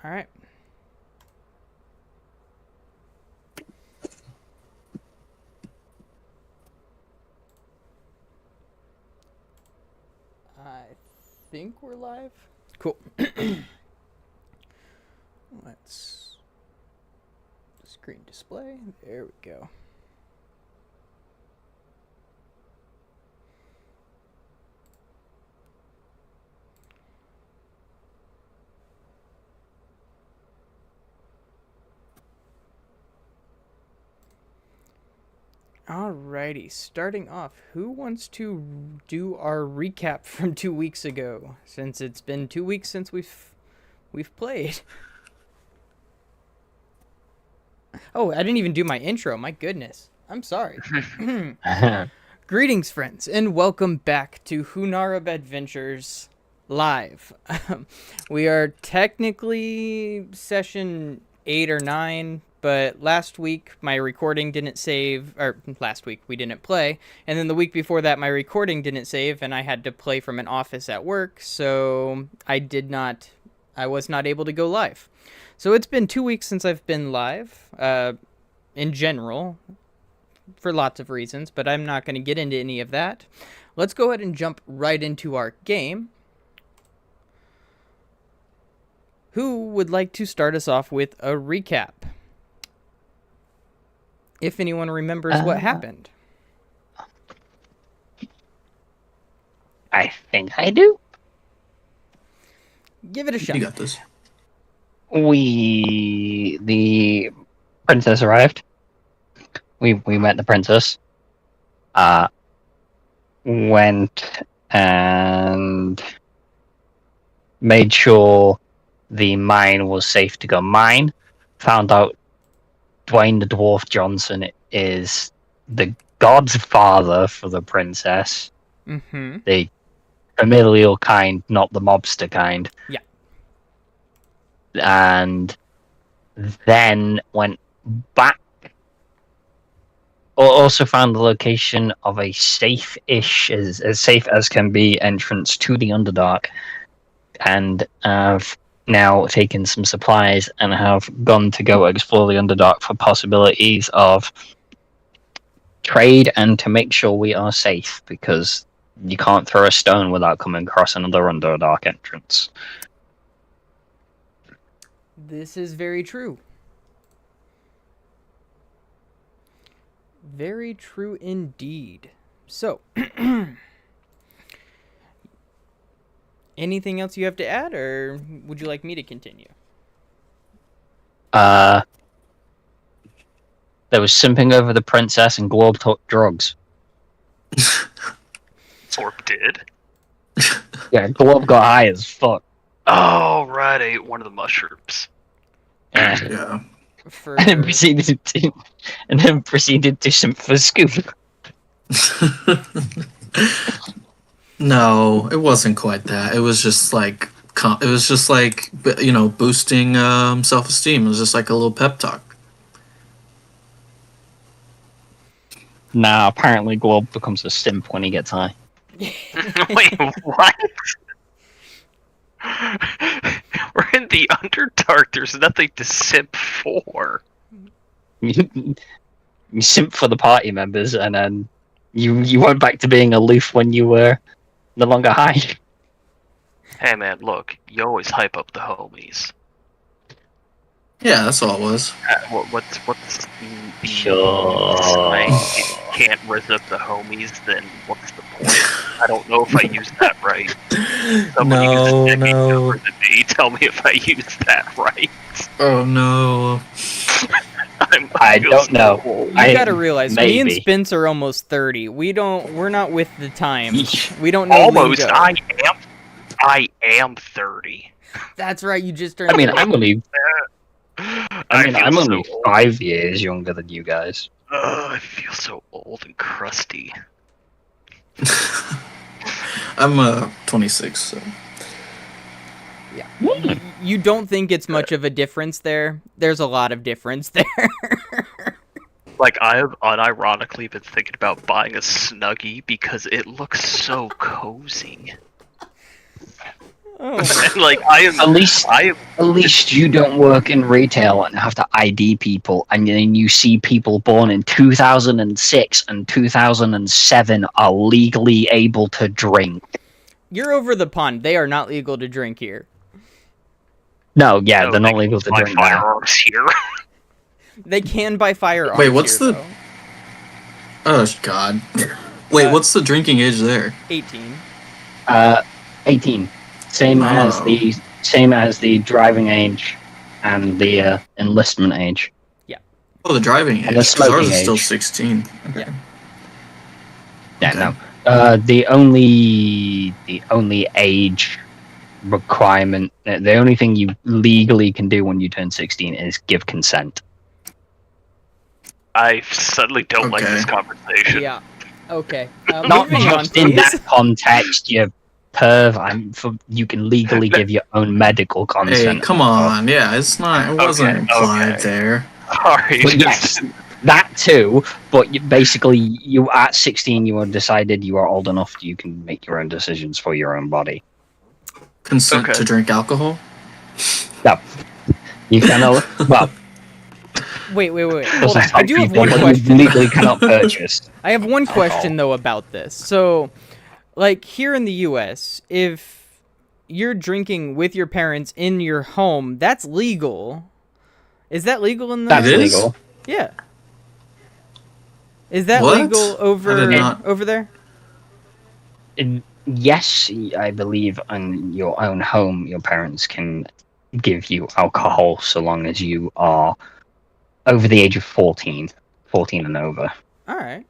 All right. I think we're live. Cool. Let's screen display. There we go. Alrighty, starting off, who wants to do our recap from 2 weeks ago? Since it's been 2 weeks since we've played. Oh, I didn't even do my intro. My goodness, I'm sorry. Greetings, friends, and welcome back to Hunarub Adventures Live. We are technically session 8 or 9. But last week, my recording didn't save, or last week we didn't play, and then the week before that, my recording didn't save, and I had to play from an office at work, so I was not able to go live. So it's been 2 weeks since I've been live, in general, for lots of reasons, but I'm not going to get into any of that. Let's go ahead and jump right into our game. Who would like to start us off with a recap? If anyone remembers what happened. I think I do. Give it a shot. You got this. The princess arrived. We met the princess. Went and made sure the mine was safe to go mine. Found out Dwayne the Dwarf Johnson is the godfather for the princess. Mm-hmm. The familial kind, not the mobster kind. Yeah. And then went back. Also found the location of a safe-ish, as safe as can be, entrance to the Underdark. And have now taken some supplies and have gone to go explore the Underdark for possibilities of trade and to make sure we are safe, because you can't throw a stone without coming across another Underdark entrance. This is very true. Very true indeed. So, anything else you have to add, or would you like me to continue? There was simping over the princess and Globe took drugs. Sorp did. Yeah, Globe got high as fuck. Oh, right, I ate one of the mushrooms. Yeah. For And then proceeded to simp for Scoop. No, it wasn't quite that. It was just like boosting self-esteem. It was just like a little pep talk. Nah, apparently Globe becomes a simp when he gets high. Wait, what? We're in the Underdark. There's nothing to simp for. You simp for the party members, and then you went back to being aloof when you were no longer high. Hey man, look, you always hype up the homies. Yeah, that's all it was. What's the Sure. sign? If you can't res up the homies, then what's the point? I don't know if I used that right. Someone uses No, decade no. number than me. Tell me if I used that right. Oh no. I don't know. You I gotta realize, me and maybe. Spence are almost 30. We're not with the times. We don't know Almost. lingo. I am 30. That's right, you just turned. I mean, I'm only feel only so old. 5 years younger than you guys. I feel so old and crusty. I'm 26, so Yeah. You don't think it's much of a difference there? There's a lot of difference there. Like, I have unironically been thinking about buying a Snuggie because it looks so cozy. Oh, And like I am, At least, I am. at least you don't work in retail and have to ID people, and then you see people born in 2006 and 2007 are legally able to drink. you're over the pond. They are not legal to drink here. No, yeah, No, they're they not legal to buy drink there. firearms here. They can buy firearms. Wait, what's here, the- Oh God. Wait, Uh, what's the drinking age there? 18. 18, same as the driving age and the enlistment age. Oh, the driving age. And the 'Cause ours smoking is still age. 16. Okay. Yeah. Yeah, Okay. no. The only age requirement, the only thing you legally can do when you turn 16 is give consent. I suddenly don't like this Okay. conversation. Yeah. Okay. Not Moving on, just in please. that context, you perv. You can legally give your own medical Hey, consent. come on. Yeah, it's not. It wasn't Okay, implied okay. there. Sorry. But yes, that too. But basically, you at 16, you are decided you are old enough. You can make your own decisions for your own body. Consent Okay. to drink alcohol? No, you can. Well, Wait. Hold doesn't on. I stop do have people, one but question. you legally cannot purchase. I have one question though about this. So, like here in the U.S., if you're drinking with your parents in your home, that's legal. Is that legal in the? That's It is? legal. Yeah. Is that What? legal I did not. over there? Yes, I believe in your own home, your parents can give you alcohol so long as you are over the age of 14 and over. All right.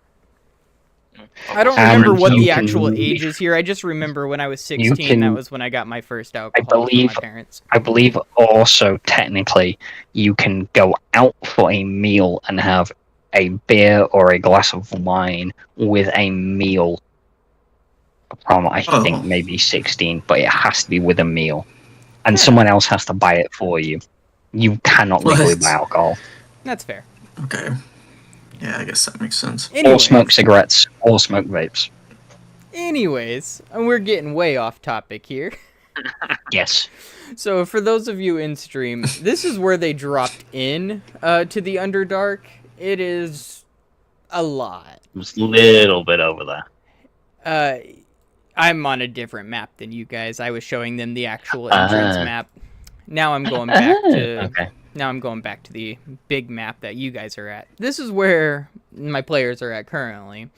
I don't And remember what you the can- actual age is here. I just remember when I was 16, can- that was when I got my first alcohol from believe- my parents. I believe also technically you can go out for a meal and have a beer or a glass of wine with a meal from I Oh. think maybe 16, but it has to be with a meal, and Yeah. someone else has to buy it for you. You cannot legally What? buy alcohol That's fair. Okay. Yeah, I guess that makes sense. or Anyways, smoke cigarettes or smoke vapes. We're getting way off topic here. Yes. So for those of you in stream, this is where they dropped in to the Underdark. It is a lot. It's a little bit over there. I'm on a different map than you guys. I was showing them the actual entrance map. Now I'm going back to Okay. Now I'm going back to the big map that you guys are at. This is where my players are at currently.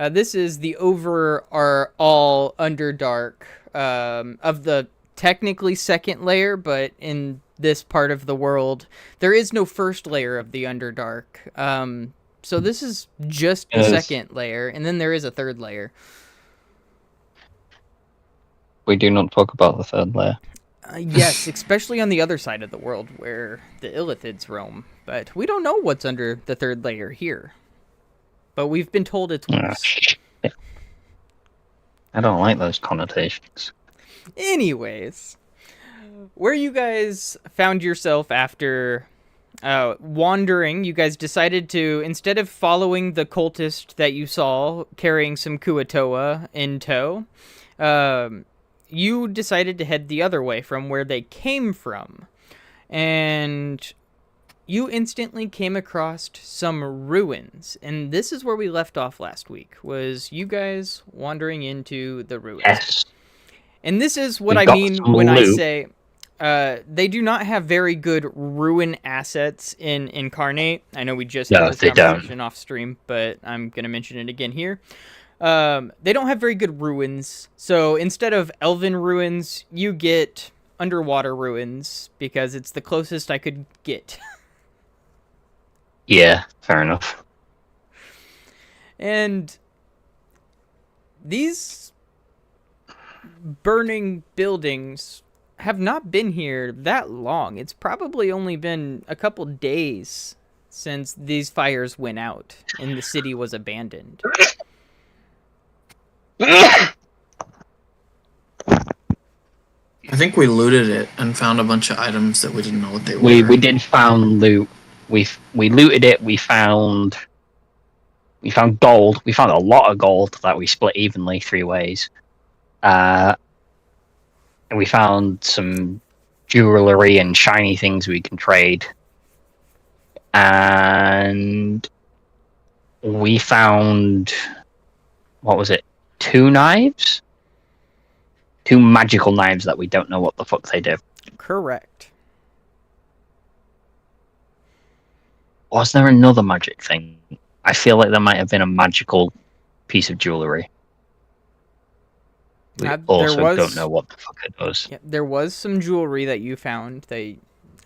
This is the overall Underdark of the technically second layer, but in this part of the world, there is no first layer of the Underdark. So this is just the Yes. second layer, and then there is a third layer. We do not talk about the third layer. Yes, especially on the other side of the world where the Illithids roam. But we don't know what's under the third layer here. But we've been told it's Ah, worse. shit. I don't like those connotations. Anyways, where you guys found yourself after wandering, you guys decided to, instead of following the cultist that you saw carrying some Kuatoa in tow, you decided to head the other way from where they came from. And you instantly came across some ruins. And this is where we left off last week, was you guys wandering into the ruins. Yes. And this is what We I got mean some when I loot. say they do not have very good ruin assets in Incarnate. I know we just No, had this they don't. conversation off stream, but I'm going to mention it again here. They don't have very good ruins. So instead of elven ruins, you get underwater ruins because it's the closest I could get. Yeah, fair enough. And these burning buildings have not been here that long. It's probably only been a couple days since these fires went out and the city was abandoned. I think we looted it and found a bunch of items that we didn't know what they were. We did found loot. We looted it. We found gold. We found a lot of gold that we split evenly 3 ways. we found some jewelry and shiny things we can trade. And we found, what was it? 2 knives? 2 magical knives that we don't know what the fuck they do. Correct. Was there another magic thing? I feel like there might have been a magical piece of jewelry. We also don't know what the fuck it was. Yeah, there was some jewelry that you found that,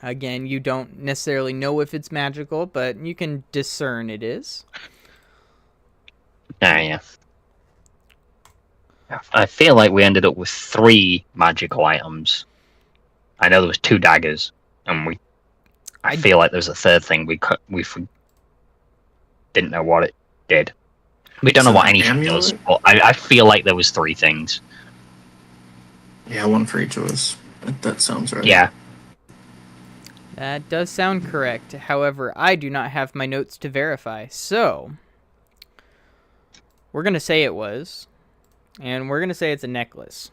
again, you don't necessarily know if it's magical, but you can discern it is. Yeah. I feel like we ended up with 3 magical items. I know there was 2 daggers, and I feel like there was a third thing we didn't know what it did. We don't know what anything does, but I feel like there was 3 things. Yeah, 1 for each of us. That sounds right. Yeah. That does sound correct. However, I do not have my notes to verify, so we're going to say it was, and we're going to say it's a necklace.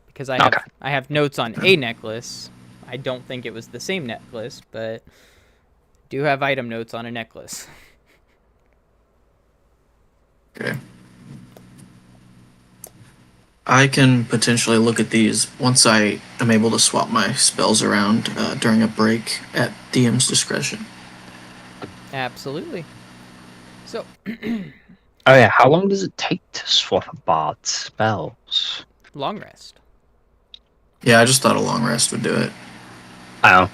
Because I have notes on a necklace. I don't think it was the same necklace, but do have item notes on a necklace. Okay. I can potentially look at these once I am able to swap my spells around during a break at DM's discretion. Absolutely. So. Oh yeah, how long does it take to swap a bard's spells? Long rest. Yeah, I just thought a long rest would do it. Oh.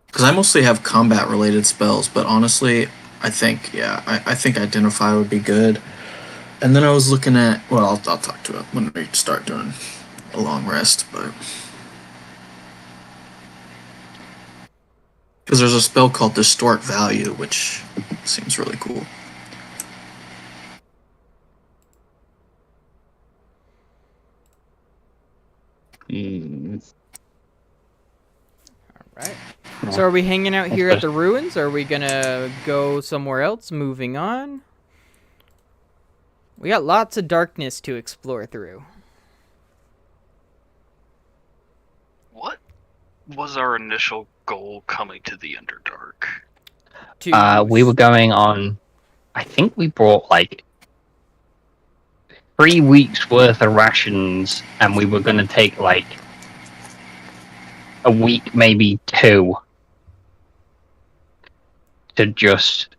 Because I mostly have combat-related spells, but honestly, I think Identify would be good. And then I was looking at, well, I'll talk to it when we start doing a long rest, but... Because there's a spell called Distort Value, which seems really cool. Alright. So are we hanging out here at the ruins? Or are we gonna go somewhere else? Moving on? We got lots of darkness to explore through. What was our initial goal coming to the Underdark? We were going on... I think we brought, 3 weeks worth of rations, and we were going to take, a week, maybe 2, to just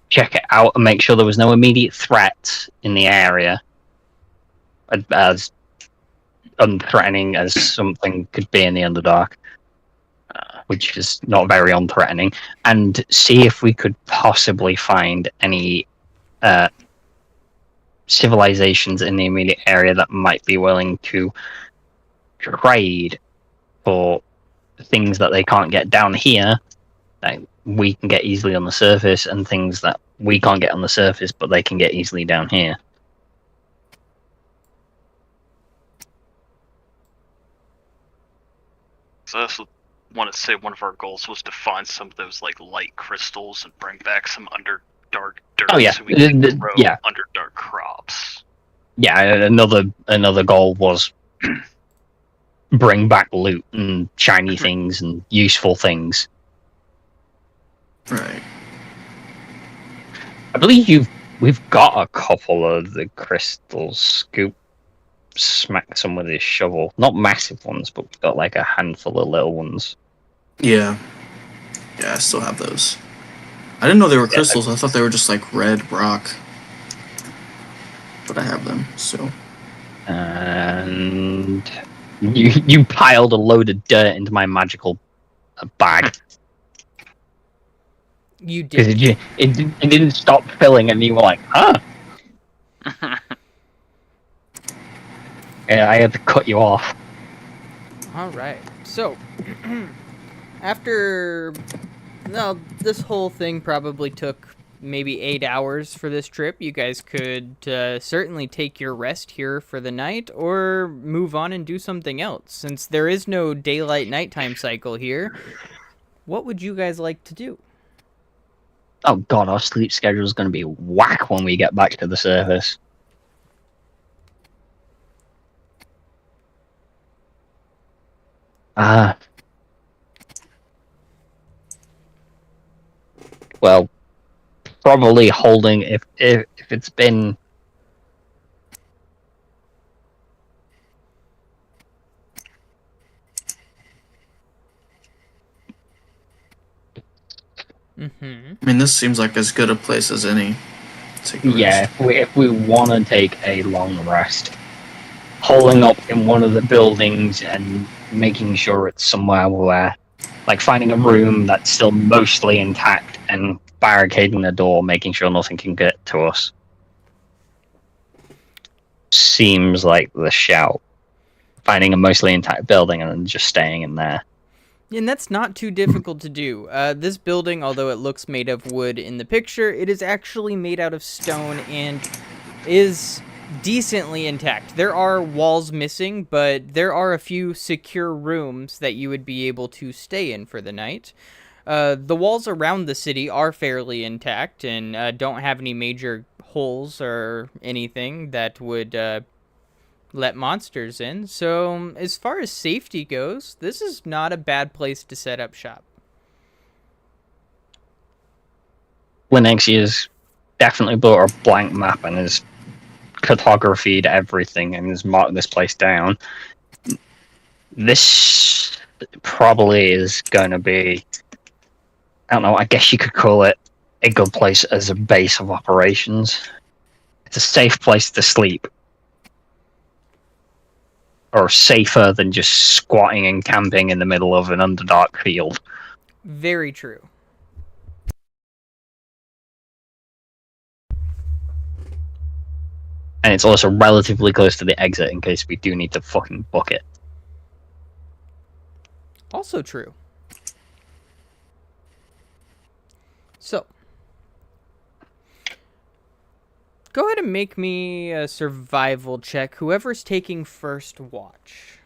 check it out and make sure there was no immediate threats in the area, as unthreatening as something could be in the Underdark, which is not very unthreatening, and see if we could possibly find any civilizations in the immediate area that might be willing to trade for things that they can't get down here that we can get easily on the surface, and things that we can't get on the surface but they can get easily down here. So I also want to say one of our goals was to find some of those light crystals and bring back some Underdark dirt. Oh yeah, so we can grow Underdark crops. Yeah, another goal was bring back loot and shiny things and useful things. Right. I believe we've got a couple of the crystals. Scoop smack some with his shovel. Not massive ones, but we've got a handful of little ones. Yeah. Yeah, I still have those. I didn't know they were crystals. I thought they were just red rock. But I have them, so. And you piled a load of dirt into my magical bag. You did. Because it didn't stop filling, and you were like, huh? Yeah, I had to cut you off. Alright. So, after... Well, this whole thing probably took maybe 8 hours for this trip. You guys could certainly take your rest here for the night, or move on and do something else. Since there is no daylight-nighttime cycle here, what would you guys like to do? Oh god, our sleep schedule is going to be whack when we get back to the surface. Well, probably holding if it's been. Mm-hmm. I mean, this seems like as good a place as any. Take a Yeah, rest. if we want to take a long rest, holding up in one of the buildings and making sure it's somewhere where, like, finding a room that's still mostly intact and barricading the door, making sure nothing can get to us, seems like the shout. Finding a mostly intact building and then just staying in there. And that's not too difficult to do. This building, although it looks made of wood in the picture, it is actually made out of stone and is decently intact. There are walls missing, but there are a few secure rooms that you would be able to stay in for the night. The walls around the city are fairly intact and don't have any major holes or anything that would let monsters in. So as far as safety goes, this is not a bad place to set up shop. Linexi has definitely bought a blank map and has cartographied everything and has marked this place down. This probably is going to be, I don't know, I guess you could call it a good place as a base of operations. It's a safe place to sleep. Or safer than just squatting and camping in the middle of an underdark field. Very true. And it's also relatively close to the exit in case we do need to fucking book it. Also true. So, go ahead and make me a survival check. Whoever's taking first watch.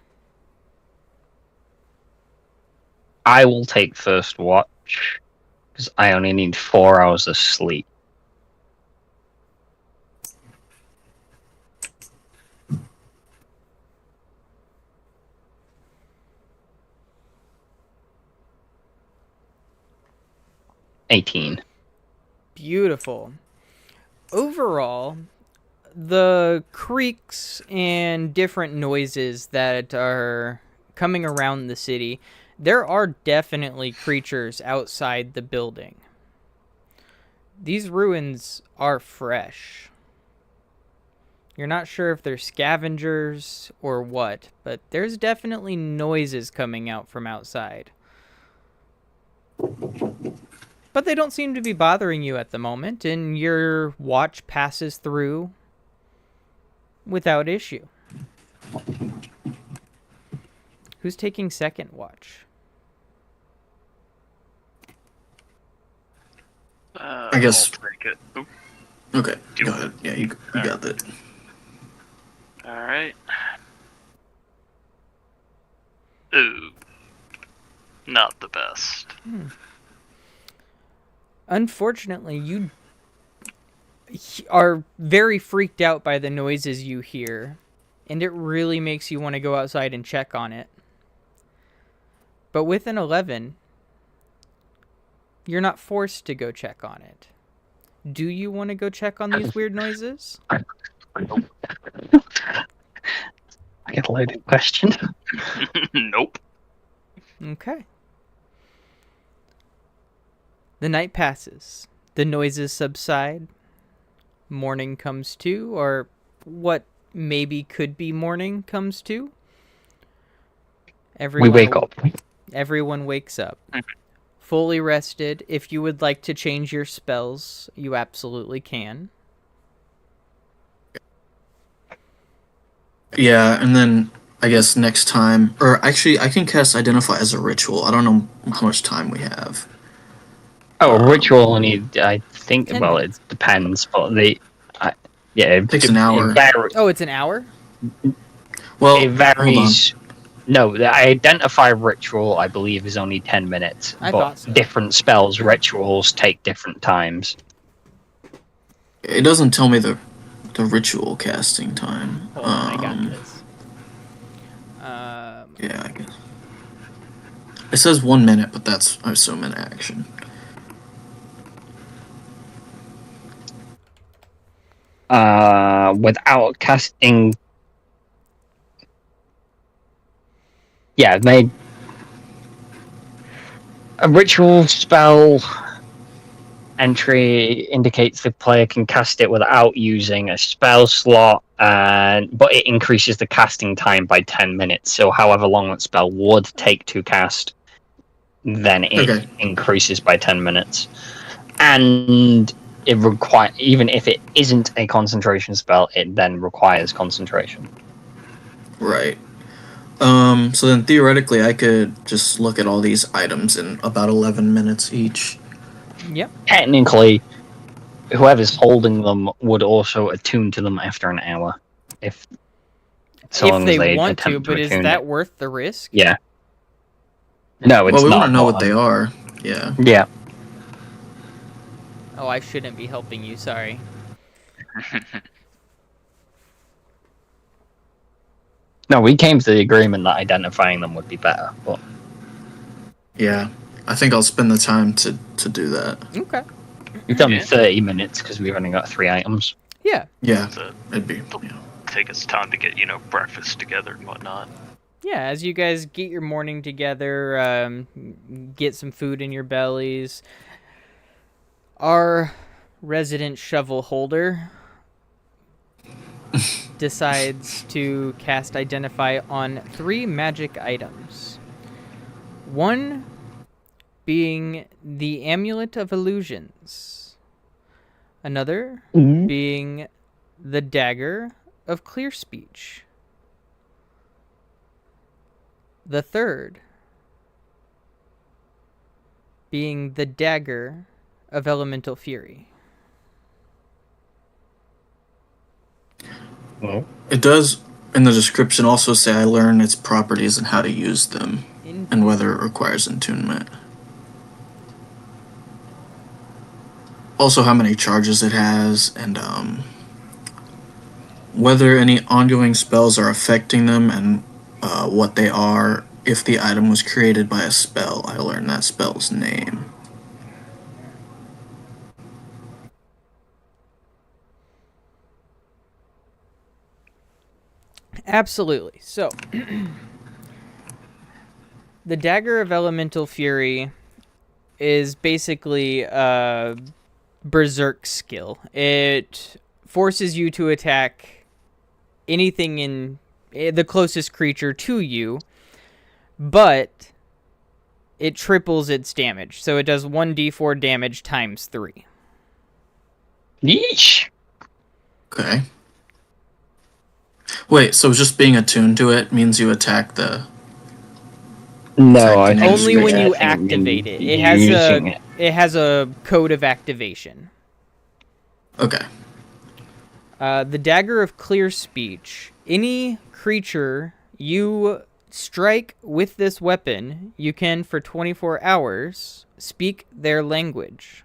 I will take first watch, because I only need 4 hours of sleep. $18. Beautiful. Overall, the creaks and different noises that are coming around the city, there are definitely creatures outside the building. These ruins are fresh. You're not sure if they're scavengers or what, but there's definitely noises coming out from outside. But they don't seem to be bothering you at the moment, and your watch passes through without issue. Who's taking second watch? I guess. I'll take it. Oop. Okay, go ahead. Yeah, you got that. Alright. Ooh. Not the best. Unfortunately, you are very freaked out by the noises you hear, and it really makes you want to go outside and check on it. But with an 11, you're not forced to go check on it. Do you want to go check on these weird noises? I get a loaded question. Nope. Okay. The night passes. The noises subside. Morning comes to, or what maybe could be morning comes to. We wake up. Everyone wakes up. Fully rested. If you would like to change your spells, you absolutely can. Yeah, and then I guess next time, or actually, I can cast Identify as a ritual. I don't know how much time we have. Oh, a ritual only, I think, 10 well, minutes. it depends, but yeah, Takes an hour. Oh, it's an hour? Well, it varies No, the identify ritual, I believe, is only 10 minutes. I but thought so. different spells, rituals take different times. It doesn't tell me the ritual casting time. Hold on, I got this. Yeah, I guess. It says 1 minute, but that's, I assume, an action. Without casting. Yeah, made a ritual spell entry indicates the player can cast it without using a spell slot, but it increases the casting time by 10 minutes. So, however long that spell would take to cast, then it increases by 10 minutes. And it even if it isn't a concentration spell, it then requires concentration. Right. So then theoretically, I could just look at all these items in about 11 minutes each. Yep. Technically, whoever's holding them would also attune to them after an hour, if they want to. But is that worth the risk? Yeah. No, it's well, we not. want to know what they are. Yeah. Yeah. Oh, I shouldn't be helping you. Sorry. No, we came to the agreement that identifying them would be better. But yeah, I think I'll spend the time to do that. Okay. We've done 30 minutes because we've only got 3 items. Yeah. Yeah, it'd be. Take us time to get breakfast together and whatnot. Yeah, as you guys get your morning together, get some food in your bellies. Our resident shovel holder decides to cast Identify on 3 magic items. One being the Amulet of Illusions. Another being the Dagger of Clear Speech. The third being the Dagger of Elemental Fury. Well, it does in the description also say I learn its properties and how to use them, and whether it requires attunement. Also, how many charges it has, and whether any ongoing spells are affecting them, and what they are. If the item was created by a spell, I learn that spell's name. Absolutely. So, the Dagger of Elemental Fury is basically a berserk skill. It forces you to attack anything in the closest creature to you, but it triples its damage. So it does 1d4 damage times 3. Yeesh. Okay. Wait, so just being attuned to it means you attack the... No, I think only when you activate it. It has a code of activation. Okay. The Dagger of Clear Speech. Any creature you strike with this weapon, you can, for 24 hours, speak their language.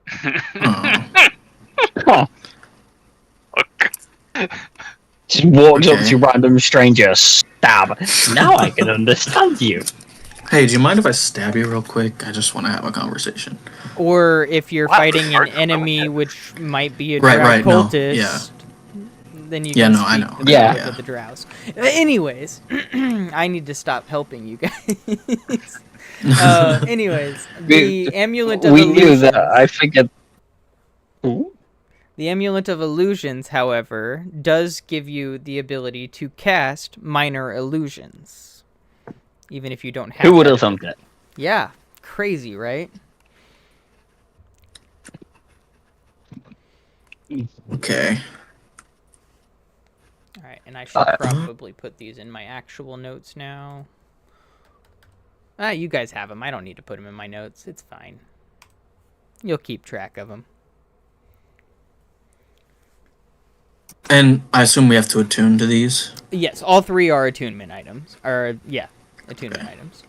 Huh. Just walks up to random stranger, stab. Now I can understand you. Hey, do you mind if I stab you real quick? I just want to have a conversation. Or if you're fighting an enemy, which might be a drow right, cultist, no, yeah. then you can speak I know. Yeah. with the drows. Anyways, I need to stop helping you guys. Anyways, the Amulet of Illusions. We knew that. I figured. Ooh. The Amulet of Illusions, however, does give you the ability to cast minor illusions, even if you don't have. Who would have thunk it? Yeah, crazy, right? Okay. All right, and I should probably put these in my actual notes now. You guys have them. I don't need to put them in my notes. It's fine. You'll keep track of them. And I assume we have to attune to these. Yes, all 3 are attunement items. Attunement items.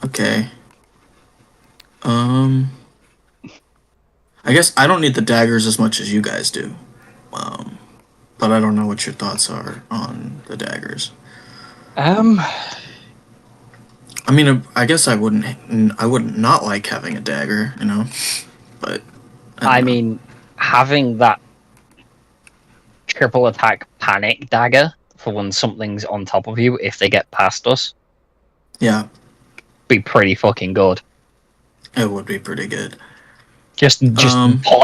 Okay. I guess I don't need the daggers as much as you guys do. But I don't know what your thoughts are on the daggers. I mean, I guess I wouldn't not like having a dagger, you know. But I don't know. mean, having that triple attack panic dagger for when something's on top of you, if they get past us, Yeah, be pretty fucking good. it would be pretty good. Just pull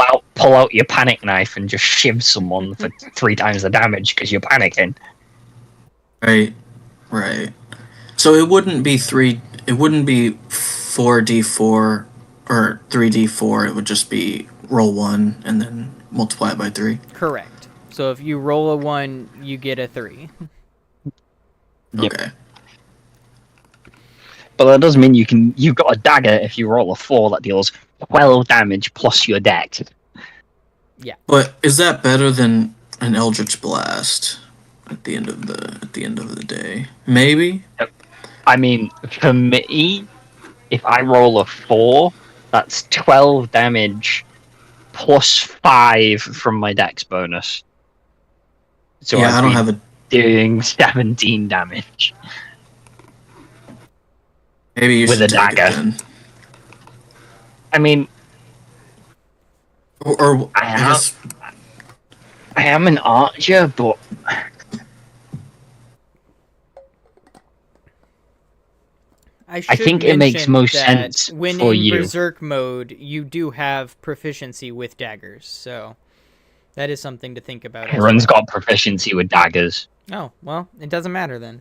out your panic knife and just shiv someone for 3 times the damage because you're panicking. Right, right. So it wouldn't be 4d4 or 3d4. It would just be roll 1 and then multiply it by 3. Correct. So if you roll a 1, you get a 3. Yep. Okay. But that does mean you've got a dagger if you roll a 4 that deals 12 damage plus your dex. Yeah. But is that better than an Eldritch Blast at the end of the day? Maybe. I mean, for me, if I roll a 4, that's 12 damage plus 5 from my dex bonus. So Yeah, I don't have a. doing 17 damage. Maybe you with should a take dagger. it then. I mean, Or I guess. I am an archer, but I think it makes mention most that sense when for in you. Berserk mode, you do have proficiency with daggers, so that is something to think about. Everyone's got proficiency with daggers. Oh, well, it doesn't matter then.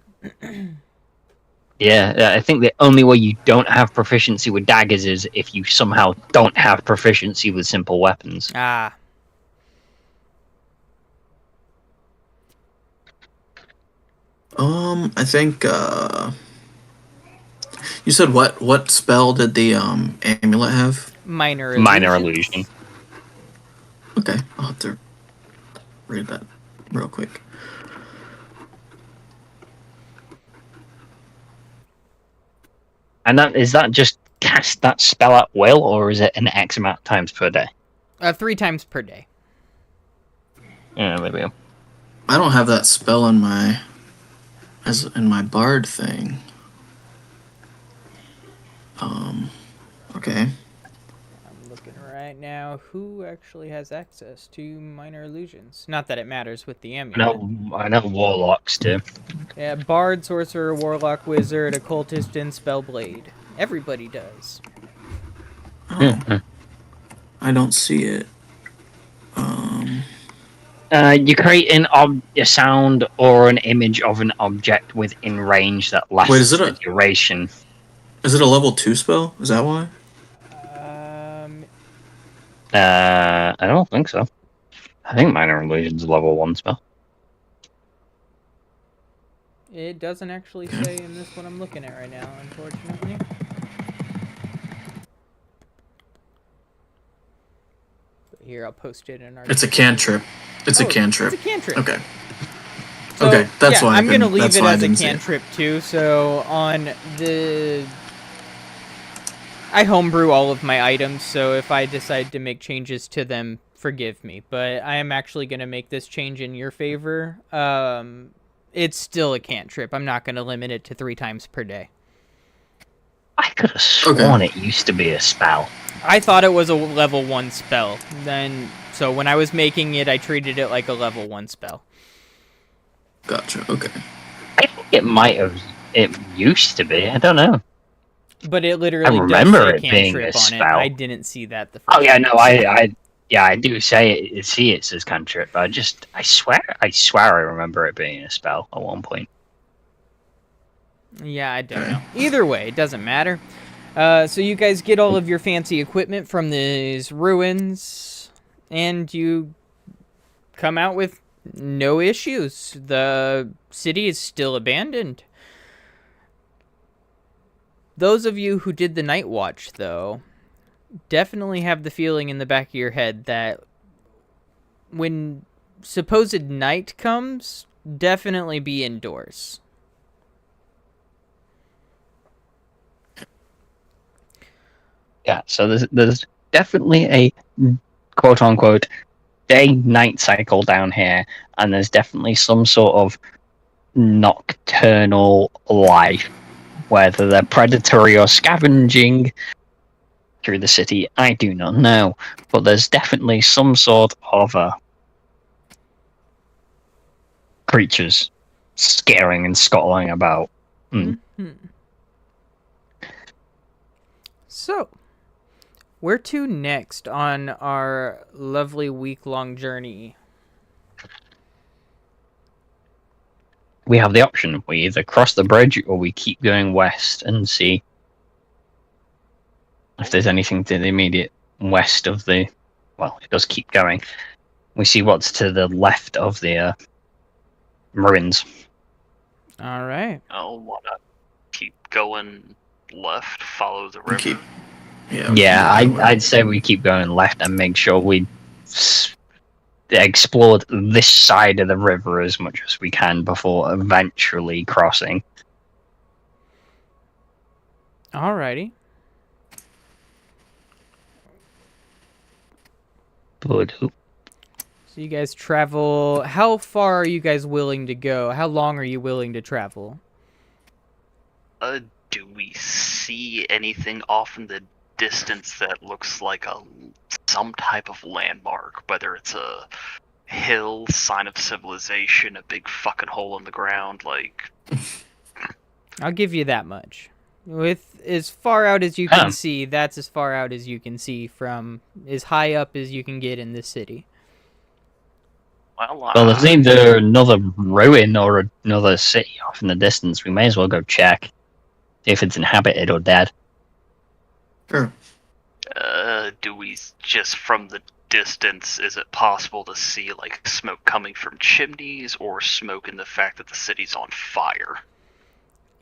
Yeah, I think the only way you don't have proficiency with daggers is if you somehow don't have proficiency with simple weapons. Ah. I think you said what spell did the amulet have? Minor illusion. Minor illusion. Okay, I'll have to read that real quick. And is that just cast that spell at will, or is it an X amount of times per day? 3 times per day. Yeah, there we go. I don't have that spell in my bard thing. Okay. I'm looking right now. Who actually has access to minor illusions? Not that it matters with the amulet. I know warlocks do. Yeah, bard, sorcerer, warlock, wizard, occultist, and spellblade. Everybody does. Oh, I don't see it. You create a sound or an image of an object within range that lasts Wait, is it a duration. Is it a level 2 spell? Is that why? I don't think so. I think minor illusion's a level 1 spell. It doesn't actually say in this one I'm looking at right now, unfortunately. But here, I'll post it in our... It's a cantrip. It's a cantrip. It's a cantrip. Okay. So, okay, that's why I'm gonna leave it as a see it. cantrip too. So on the, I homebrew all of my items. So if I decide to make changes to them, forgive me. But I am actually gonna make this change in your favor. It's still a cantrip. I'm not gonna limit it to 3 times per day. I could have sworn it used to be a spell. I thought it was a level 1 spell. So when I was making it, I treated it like a level 1 spell. Gotcha. Okay. I think it might have. It used to be. I don't know. But it literally I remember does say it being cantrip a on spell. it. I didn't see that the first Oh yeah, time. no, I do see it says cantrip. But I swear I remember it being a spell at one point. Yeah, I don't know. Either way, it doesn't matter. So you guys get all of your fancy equipment from these ruins, and you come out with no issues. The city is still abandoned. Those of you who did the night watch, though, definitely have the feeling in the back of your head that when supposed night comes, definitely be indoors. Yeah, so there's definitely a quote unquote day-night cycle down here, and there's definitely some sort of nocturnal life, whether they're predatory or scavenging through the city, I do not know, but there's definitely some sort of creatures scaring and scuttling about. Mm-hmm. So, where to next on our lovely week-long journey? We have the option: we either cross the bridge or we keep going west and see if there's anything to the immediate west of the. Well, it does keep going. We see what's to the left of the ruins. All right. I'll wanna keep going left, follow the river. Yeah, I'd say we keep going left and make sure we explored this side of the river as much as we can before eventually crossing. Alrighty. But So you guys travel. How far are you guys willing to go? How long are you willing to travel? Do we see anything off in the distance that looks like some type of landmark? Whether it's a hill, sign of civilization, a big fucking hole in the ground, like. I'll give you that much. With as far out as you can see, that's as far out as you can see from as high up as you can get in this city. Well, there's either another ruin or another city off in the distance. We may as well go check. See if it's inhabited or dead. Sure. Do we just from the distance, is it possible to see like smoke coming from chimneys or smoke in the fact that the city's on fire?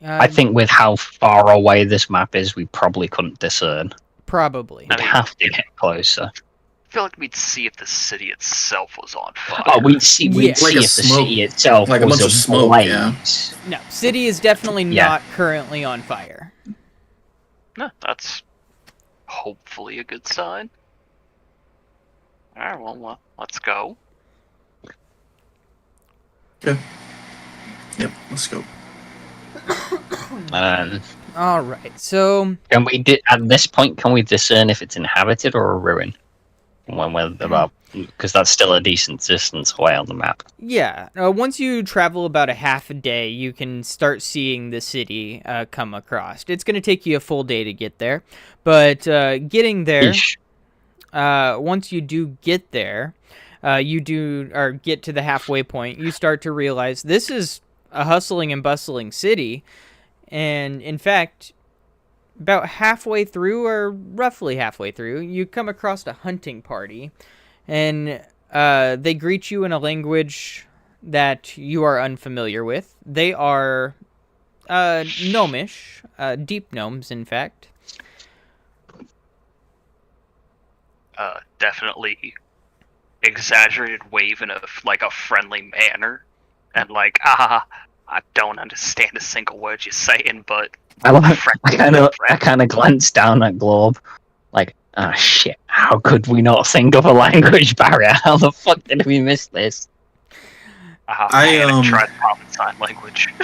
I think with how far away this map is, we probably couldn't discern. Probably. We'd have to get closer. I feel like we'd see if the city itself was on fire. Oh, we'd see Like if a the smoke- city itself like a was bunch of smoke, ablaze. yeah. No, city is definitely Yeah. not currently on fire. No, that's hopefully a good sign. Alright, well, let's go. Okay. Yep, let's go. All right, so Can we at this point? Can we discern if it's inhabited or a ruin? When we're about, because that's still a decent distance away on the map. yeah, once you travel about a half a day, you can start seeing the city come across. It's going to take you a full day to get there, but getting there, once you do get there, get to the halfway point, you start to realize this is a hustling and bustling city, and in fact, about halfway through, or roughly halfway through, you come across a hunting party, and they greet you in a language that you are unfamiliar with. They are gnomish, deep gnomes, in fact. Definitely exaggerated wave in a friendly manner, and I don't understand a single word you're saying, but I kind of glanced down at Globe, like, ah, shit. How could we not think of a language barrier? How the fuck did we miss this? I tried proper sign language.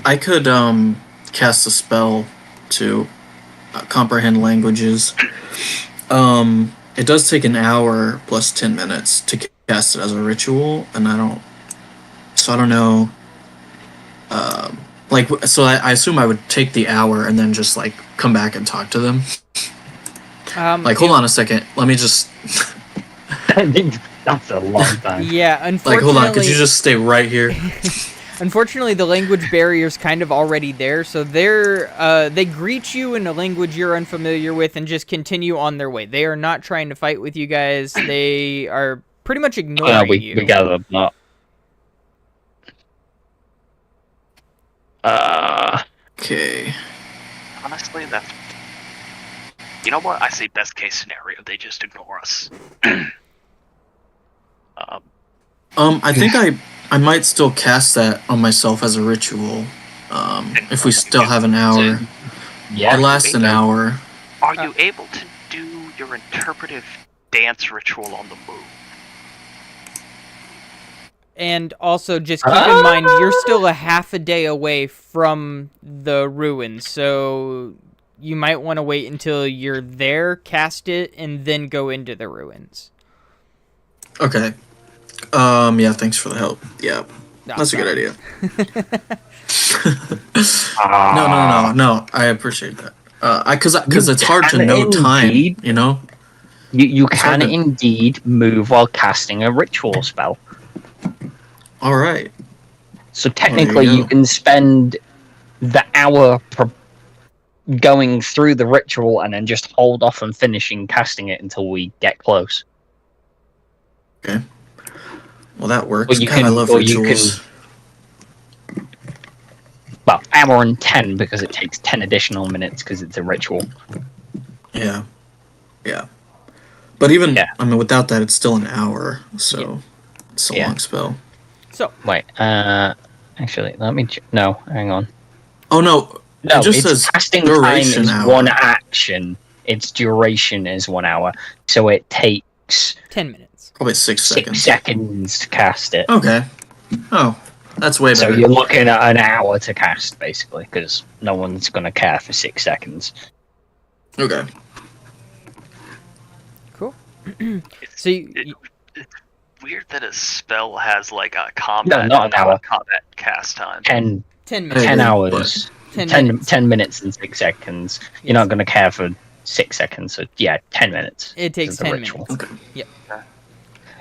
I could cast a spell to comprehend languages. It does take an hour plus 10 minutes to cast it as a ritual, and I don't know. I assume I would take the hour and then just come back and talk to them. Hold on a second. Let me just. That's a long time. Yeah, unfortunately. Hold on. Could you just stay right here? Unfortunately, the language barrier's kind of already there, so they greet you in a language you're unfamiliar with and just continue on their way. They are not trying to fight with you guys. They are pretty much ignoring you. We gather not. Okay. Honestly, that's. You know what? I say best case scenario. They just ignore us. I think I might still cast that on myself as a ritual. If we still have an hour. Yeah. It lasts an hour. Are you able to do your interpretive dance ritual on the move? And also, just keep in mind, you're still a half a day away from the ruins, so you might want to wait until you're there, cast it, and then go into the ruins. Okay. Yeah, thanks for the help. Yeah. That's a good idea. No. I appreciate that. Because it's hard to know time, you know? You can indeed move while casting a ritual spell. All right. So technically, you can spend the hour going through the ritual and then just hold off on finishing casting it until we get close. Okay. Well, that works. I love rituals. Well, hour and 10 because it takes 10 additional minutes because it's a ritual. Yeah. But even, I mean, without that, it's still an hour, so it's a long spell. So wait, actually, let me. No, hang on. Oh no! No, it just its says casting time is hour. 1 action. Its duration is 1 hour, so it takes 10 minutes. Probably 6 seconds. 6 seconds to cast it. Okay. Oh, that's way better. So you're looking at an hour to cast, basically, because no one's going to care for 6 seconds. Okay. Cool. It's weird that a spell has like a No, not an hour. Combat cast time. 10 minutes. 10 hours. 10 minutes and 6 seconds. You're not going to care for 6 seconds, so 10 minutes. It takes 10 ritual. minutes. Okay. Yep.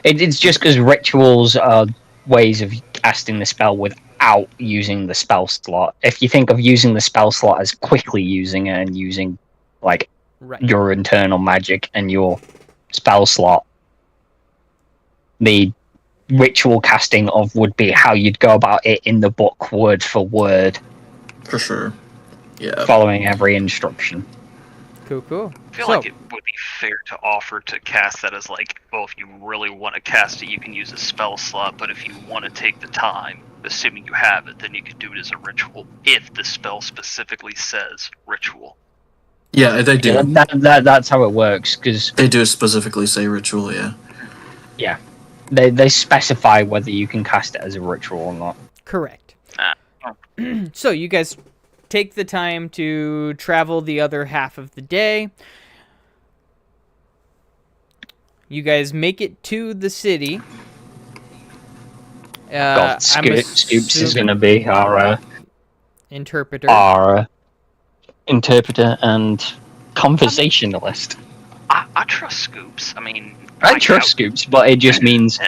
It's just because rituals are ways of casting the spell without using the spell slot. If you think of using the spell slot as quickly using it and using like your internal magic and your spell slot, the ritual casting of would be how you'd go about it in the book, word for word. For sure. Yeah. Following every instruction. Cool. I feel like it would be fair to offer to cast that as like, well, if you really want to cast it, you can use a spell slot, but if you want to take the time, assuming you have it, then you can do it as a ritual, if the spell specifically says ritual. Yeah, they do. Yeah, that's how it works, because they do specifically say ritual, yeah. Yeah. They specify whether you can cast it as a ritual or not. Correct. So you guys take the time to travel the other half of the day. You guys make it to the city. Scoops is going to be our interpreter. Our interpreter and conversationalist. I trust Scoops. I mean, I trust Scoops, but it just means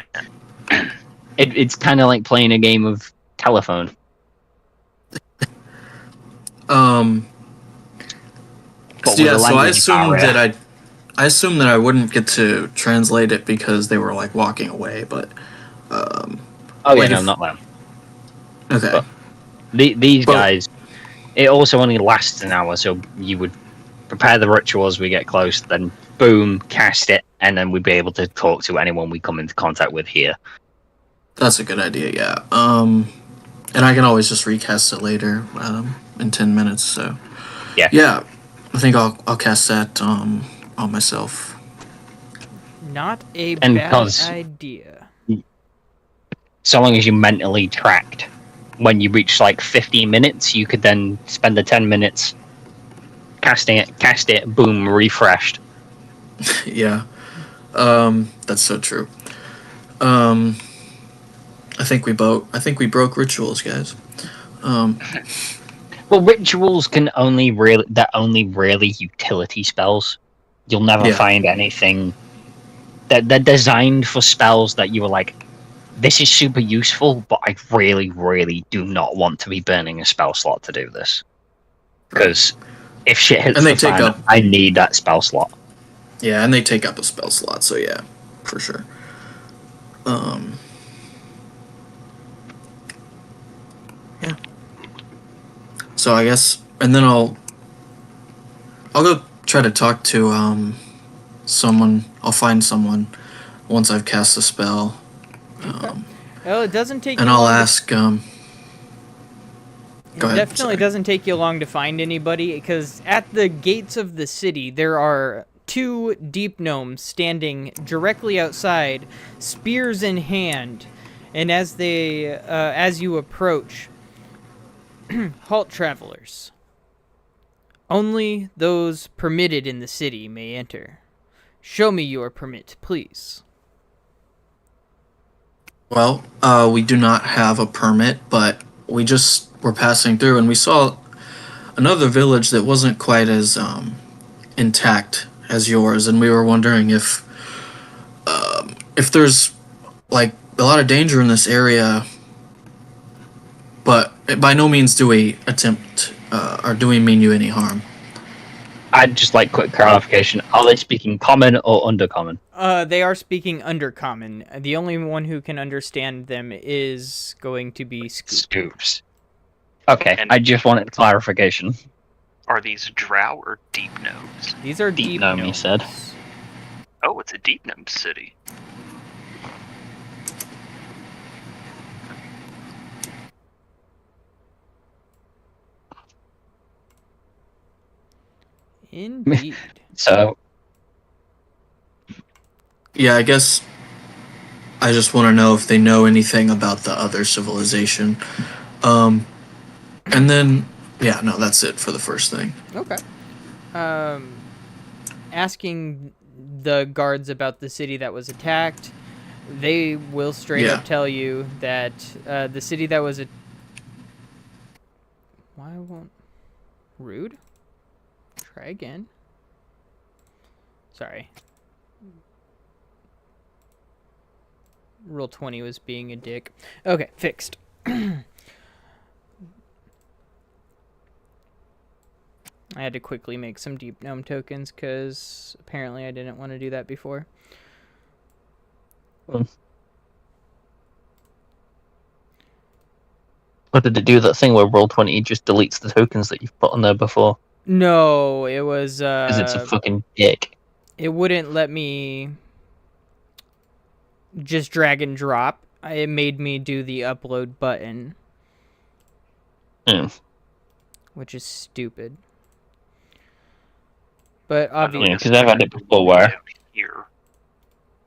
it's kind of like playing a game of telephone. So I assumed that I wouldn't get to translate it because they were like walking away, but not them. Okay. But these guys, it also only lasts an hour, so you would prepare the ritual as we get close, then boom, cast it, and then we'd be able to talk to anyone we come into contact with here. That's a good idea, yeah. And I can always just recast it later, in 10 minutes, so... Yeah, I think I'll cast that, on myself. Not a bad idea. So long as you mentally tracked, when you reach like 15 minutes, you could then spend the 10 minutes cast it, boom, refreshed. Yeah. That's so true. I think we broke rituals, guys. Well, rituals they're only really utility spells. You'll never find anything they're designed for spells that you were like, this is super useful, but I really, really do not want to be burning a spell slot to do this. Because if shit hits the fan, I need that spell slot. Yeah, and they take up a spell slot, so yeah, for sure. Yeah. So I guess, and then I'll go try to talk to someone. I'll find someone once I've cast the spell. Well, it doesn't take And you I'll long. ask. It Go ahead, definitely sorry. doesn't take you long to find anybody, because at the gates of the city there are two deep gnomes standing directly outside, spears in hand, and as you approach, halt, travelers. Only those permitted in the city may enter. Show me your permit, please. Well, we do not have a permit, but we just were passing through and we saw another village that wasn't quite as intact as yours, and we were wondering if there's like a lot of danger in this area, but by no means do we attempt or do we mean you any harm. I'd just like quick clarification. Are they speaking common or undercommon? They are speaking undercommon. The only one who can understand them is going to be Scoop. Scoops. Okay, And- I just wanted clarification. Are these drow or deep gnomes? These are Deep deep gnome, he gnomes. said. Oh, it's a deep gnome city. Indeed. So, Yeah, I guess I just want to know if they know anything about the other civilization. And then, yeah, no, that's it for the first thing. Okay. Asking the guards about the city that was attacked, they will straight Yeah. up tell you that the city that was Why won't... Rude? Try again. Sorry. Rule 20 was being a dick. Okay, fixed. I had to quickly make some deep gnome tokens because apparently I didn't want to do that before. what did it do? That thing where Roll20 just deletes the tokens that you've put on there before? No, it was Because it's a fucking dick. it wouldn't let me just drag and drop. It made me do the upload button, which is stupid. But obviously, Because I've had it before where... Here.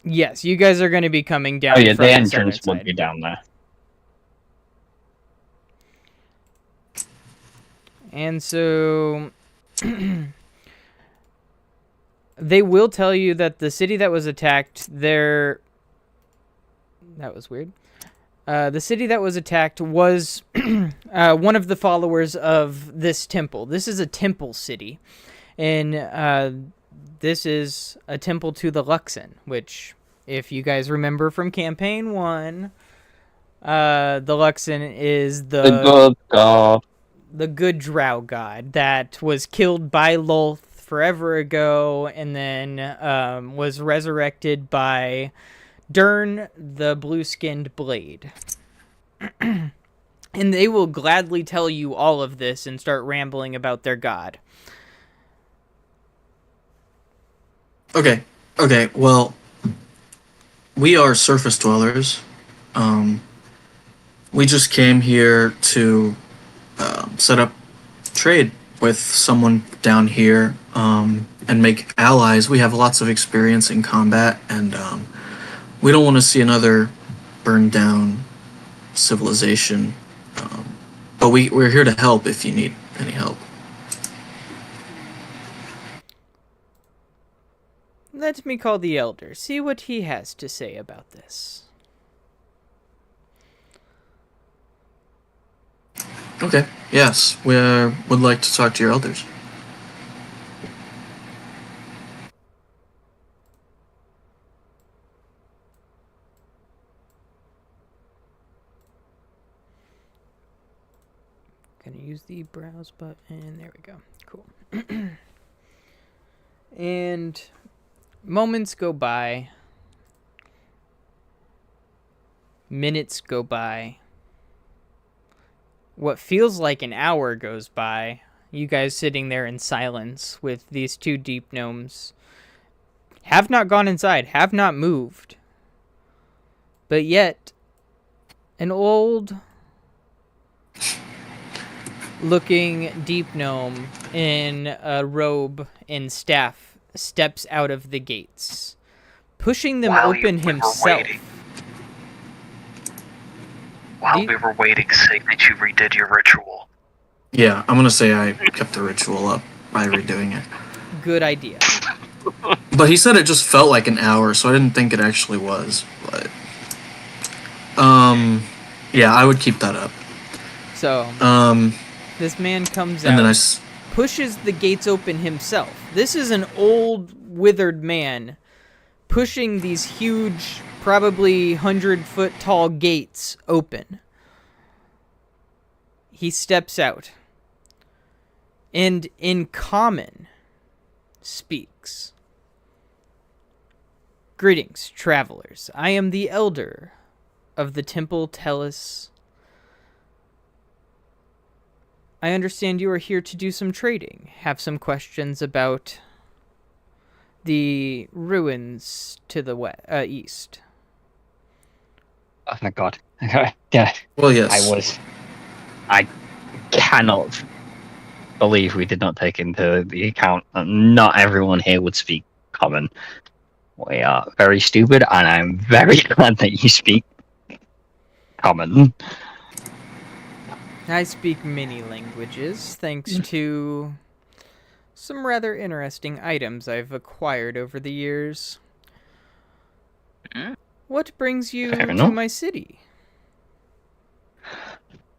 yes, you guys are going to be coming down. Oh yeah, from the southern entrance would side. be down there. And so they will tell you that the city that was attacked, that was weird. The city that was attacked was one of the followers of this temple. This is a temple city. And this is a temple to the Luxon, which, if you guys remember from Campaign 1, the Luxon is The good god. the good drow god that was killed by Lolth forever ago and then was resurrected by Dern, the blue-skinned blade. And they will gladly tell you all of this and start rambling about their god. Okay, well, we are surface dwellers. We just came here to set up trade with someone down here and make allies. We have lots of experience in combat, and we don't want to see another burned down civilization. But we're here to help if you need any help. Let me call the elder, see what he has to say about this. Okay, yes, we would like to talk to your elders. Gonna use the browse button. There we go. Cool. And moments go by. Minutes go by. What feels like an hour goes by. You guys sitting there in silence with these two deep gnomes. Have not gone inside, have not moved. But yet, An old looking deep gnome in a robe and staff steps out of the gates, pushing them open himself. While we were waiting, say that you redid your ritual. Yeah, I'm gonna say I kept the ritual up by redoing it. Good idea. But he said it just felt like an hour, so I didn't think it actually was. But yeah, I would keep that up. So this man comes and out, then pushes the gates open himself. This is an old, withered man pushing these huge, probably 100-foot tall gates open. He steps out and in common speaks. Greetings, travelers. I am the elder of the Temple Tellus. I understand you are here to do some trading. Have some questions about the ruins to the east. Oh my god. Yeah. Well, yes. I cannot believe we did not take into the account that not everyone here would speak common. We are very stupid, and I'm very glad that you speak common. I speak many languages, thanks to some rather interesting items I've acquired over the years. What brings you to my city?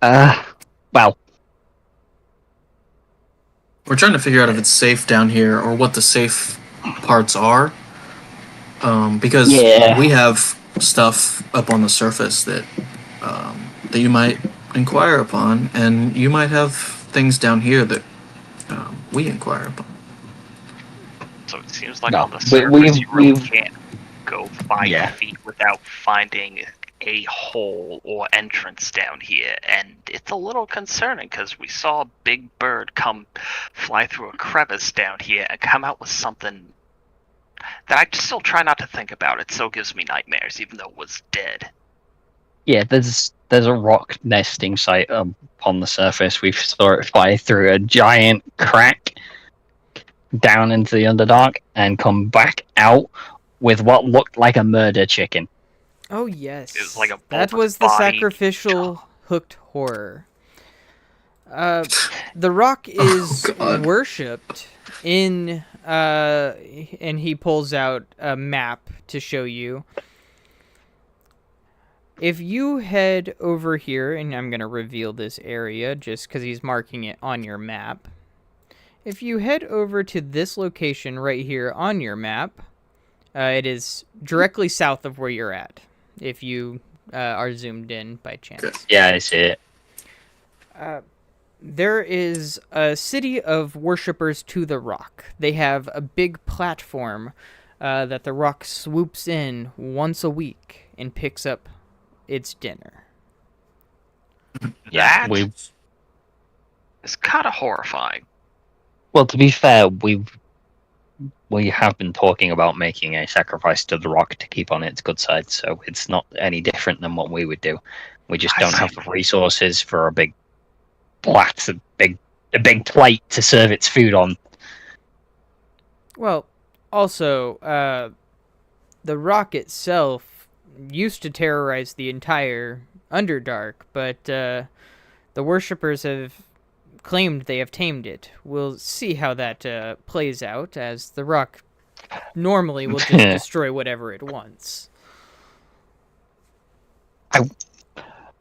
Well, we're trying to figure out if it's safe down here or what the safe parts are. Because we have stuff up on the surface that that you might inquire upon, and you might have things down here that we inquire upon. So it seems like on the surface you really can't go 5 feet without finding a hole or entrance down here, and it's a little concerning because we saw a big bird fly through a crevice down here and come out with something that I still try not to think about. It still gives me nightmares, even though it was dead. Yeah, there's a rock nesting site on the surface. We saw it fly through a giant crack down into the Underdark and come back out with what looked like a murder chicken. Oh yes, it was like that was the sacrificial hooked horror. The rock is worshipped in and he pulls out a map to show you. If you head over here, and I'm going to reveal this area just because he's marking it on your map. If you head over to this location right here on your map, it is directly south of where you're at, if you are zoomed in by chance. Yeah, I see it. There is a city of worshippers to the rock. They have a big platform that the rock swoops in once a week and picks up its dinner. Yeah, it's kind of horrifying. Well, to be fair, we have been talking about making a sacrifice to the rock to keep on its good side, so it's not any different than what we would do. We just don't have the resources for a big plate to serve its food on. Well, also, the rock itself used to terrorize the entire Underdark, but the worshippers have claimed they have tamed it. We'll see how that plays out, as the rock normally will just destroy whatever it wants.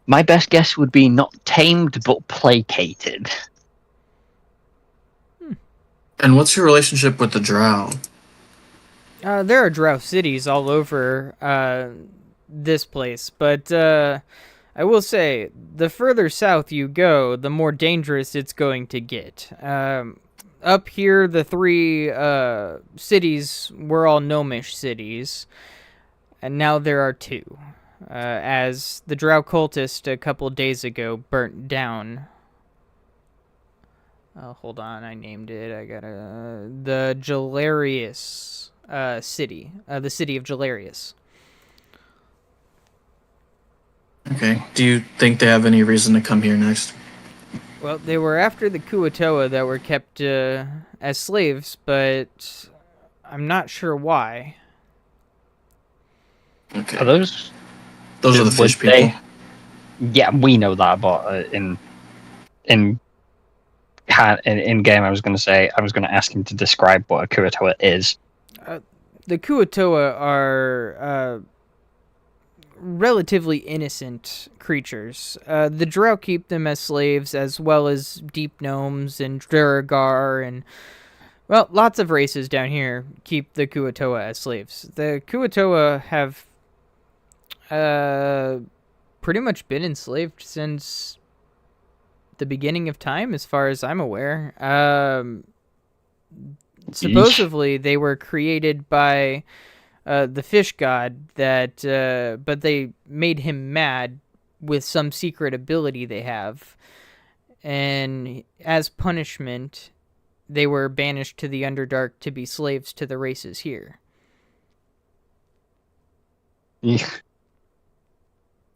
My best guess would be not tamed, but placated. And what's your relationship with the drow? There are drow cities all over this place, but I will say, the further south you go, the more dangerous it's going to get. Up here, the 3 cities were all gnomish cities, and now there are 2. As the drow cultist a couple days ago burnt down. Hold on, I named it. I gotta... the Gelarius city. The city of Gelarius. Okay. Okay. Do you think they have any reason to come here next? Well, they were after the Kuatoa that were kept as slaves, but I'm not sure why. Okay. Are those? Those are the would fish people. Yeah, we know that, but in in game, I was going to ask him to describe what a Kuratoa is. The Kuatoa are relatively innocent creatures. The Drow keep them as slaves, as well as deep gnomes and Duragar and, well, lots of races down here keep the Kuatoa as slaves. The Kuatoa have pretty much been enslaved since the beginning of time, as far as I'm aware. Supposedly, they were created by the fish god but they made him mad with some secret ability they have, and as punishment, they were banished to the Underdark to be slaves to the races here.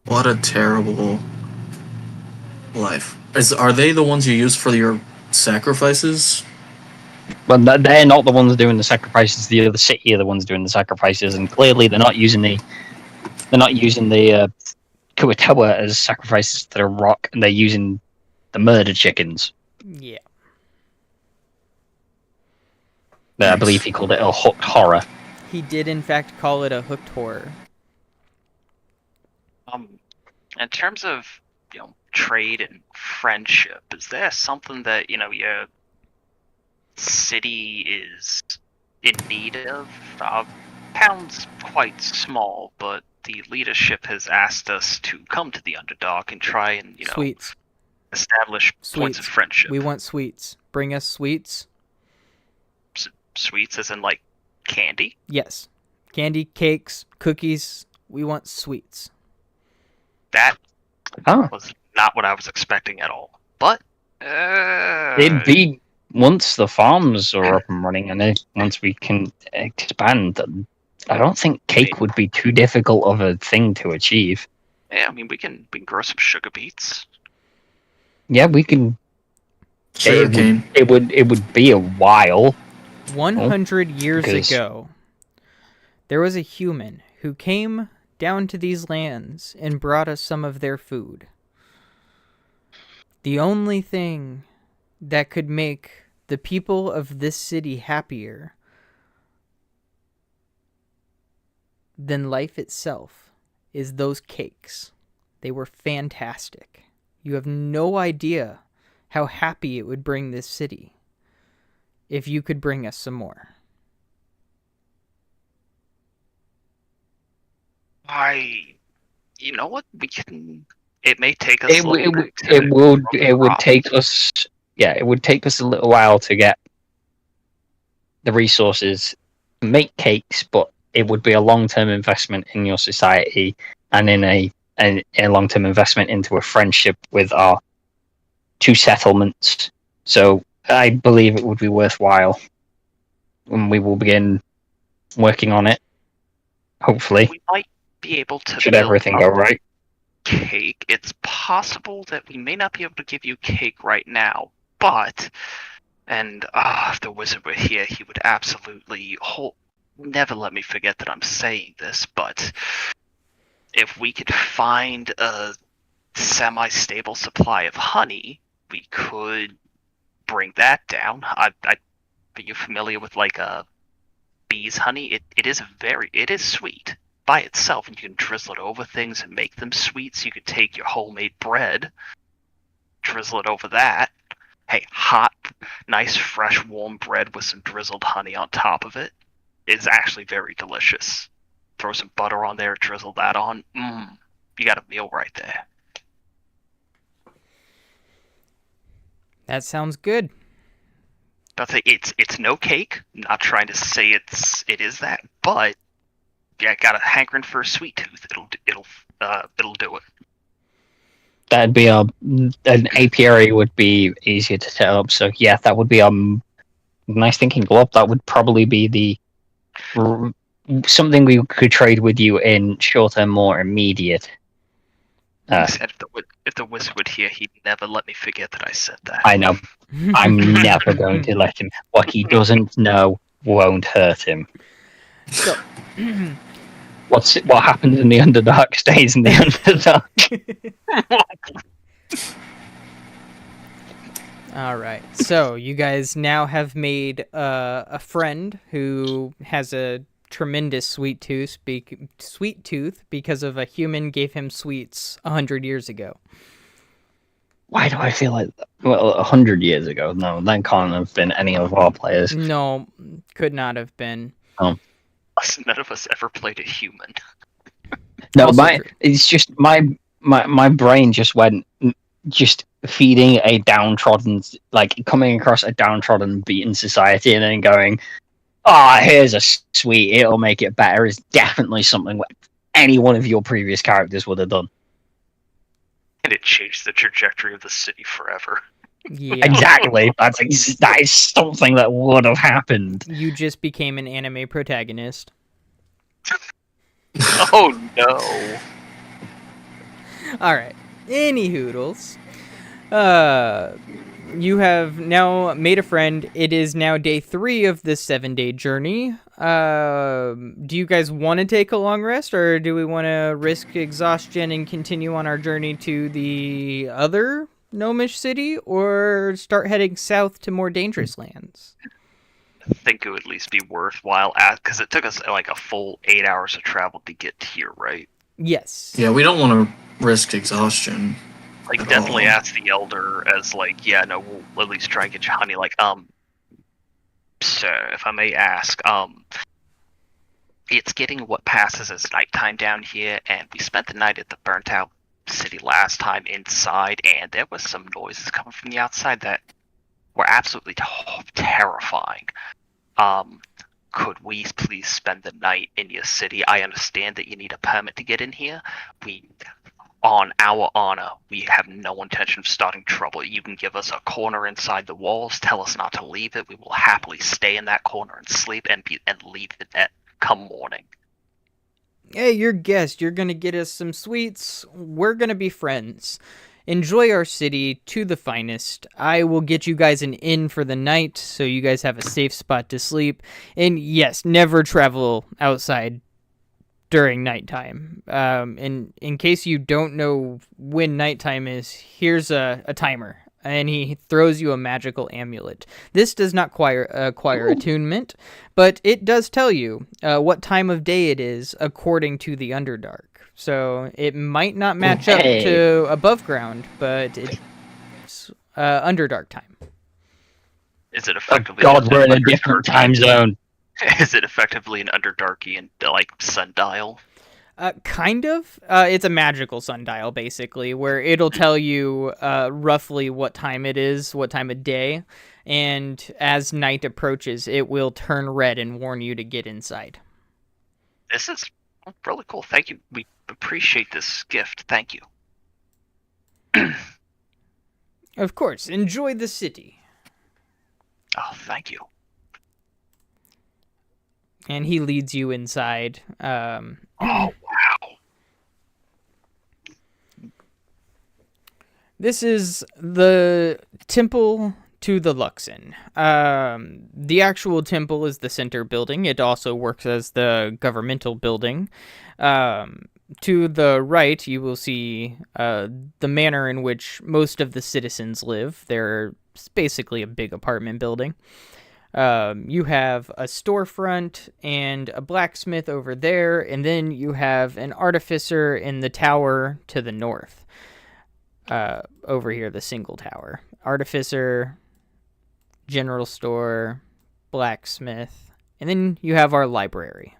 What a terrible life. Are they the ones you use for your sacrifices? But they're not the ones doing the sacrifices. The other city are the ones doing the sacrifices, and clearly they're not using the Kuatoa as sacrifices to the rock, and they're using the murder chickens. Yeah. Nice. I believe he called it a hooked horror. He did, in fact, call it a hooked horror. In terms of trade and friendship, is there something that your city is in need of? Our town's quite small, but the leadership has asked us to come to the Underdark and try and Sweets. establish points of friendship. We want sweets. Bring us sweets. Sweets as in like candy? Yes. Candy, cakes, cookies. We want sweets. That was not what I was expecting at all. But it'd be once the farms are up and running, and then once we can expand, I don't think cake would be too difficult of a thing to achieve. Yeah, I mean we can grow some sugar beets. Yeah, we can. Sugarcane. It would be a while. 100 years ago, there was a human who came down to these lands and brought us some of their food. The only thing that could make the people of this city happier than life itself is those cakes. They were fantastic. You have no idea how happy it would bring this city if you could bring us some more. You know what? We can. It may take us. It would take us. Yeah, it would take us a little while to get the resources to make cakes, but it would be a long-term investment in your society and in a long-term investment into a friendship with our two settlements. So I believe it would be worthwhile, and we will begin working on it. Hopefully, we might be able to. Should everything go right? Cake. It's possible that we may not be able to give you cake right now, but if the wizard were here, he would absolutely never let me forget that I'm saying this. But if we could find a semi-stable supply of honey, we could bring that down. Are you familiar with like a bee's honey? It is sweet by itself, and you can drizzle it over things and make them sweet. So you could take your homemade bread, drizzle it over that. Hey, hot, nice, fresh, warm bread with some drizzled honey on top of it is actually very delicious. Throw some butter on there, drizzle that on. You got a meal right there. That sounds good. I'll say it's no cake. I'm not trying to say it is that, but yeah, got a hankering for a sweet tooth. It'll do it. That'd be an apiary would be easier to set up. So yeah, that would be nice thinking, Glob. That would probably be something we could trade with you in short term, more immediate. Uh, Said if the wizard would hear, he'd never let me forget that I said that. I know. I'm never going to let him. What he doesn't know won't hurt him. So, What happens in the Underdark stays in the Underdark. all right. So you guys now have made a friend who has a tremendous sweet tooth because of a human gave him sweets 100 years ago. Why do I feel like 100 years ago? No, that can't have been any of our players. No, could not have been. None of us ever played a human. No, Also true. it's just my brain just went just feeding a downtrodden, like coming across a downtrodden, beaten society, and then going, here's a sweet, it'll make it better, is definitely something that any one of your previous characters would have done. And it changed the trajectory of the city forever. Yeah. Exactly. That is something that would have happened. You just became an anime protagonist. Oh no. Alright. Any hoodles. You have now made a friend. It is now day 3 of this 7-day journey. Do you guys want to take a long rest, or do we want to risk exhaustion and continue on our journey to the other gnomish city, or start heading south to more dangerous lands? I think it would at least be worthwhile, because it took us like a full 8 hours of travel to get here, right? Yes. Yeah, we don't want to risk exhaustion. Like, at definitely all. ask the elder as, like, yeah, no, we'll at least try and get you honey. Like, sir, if I may ask, it's getting what passes as nighttime down here, and we spent the night at the burnt out city last time inside, and there was some noises coming from the outside that were absolutely terrifying. Could we please spend the night in your city? I understand that you need a permit to get in here. On our honor, we have no intention of starting trouble. You can give us a corner inside the walls, tell us not to leave it. We will happily stay in that corner and sleep and leave it at come morning. Hey, you're guest. You're gonna get us some sweets. We're gonna be friends. Enjoy our city to the finest. I will get you guys an inn for the night so you guys have a safe spot to sleep. And yes, never travel outside during nighttime. And in case you don't know when nighttime is, here's a timer. And he throws you a magical amulet. This does not acquire attunement, but it does tell you what time of day it is according to the Underdark. So it might not match up to above ground, but it's Underdark time. Is it effectively? God, we're in a different time zone. Is it effectively an Underdarkian like sundial? Kind of. It's a magical sundial, basically, where it'll tell you roughly what time it is, what time of day, and as night approaches, it will turn red and warn you to get inside. This is really cool. Thank you. We appreciate this gift. Thank you. Of course. Enjoy the city. Oh, thank you. And he leads you inside. Oh, wow. This is the temple to the Luxon. The actual temple is the center building. It also works as the governmental building. To the right, you will see the manner in which most of the citizens live. They're basically a big apartment building. You have a storefront and a blacksmith over there, and then you have an artificer in the tower to the north. Over here, the single tower. Artificer, general store, blacksmith, and then you have our library.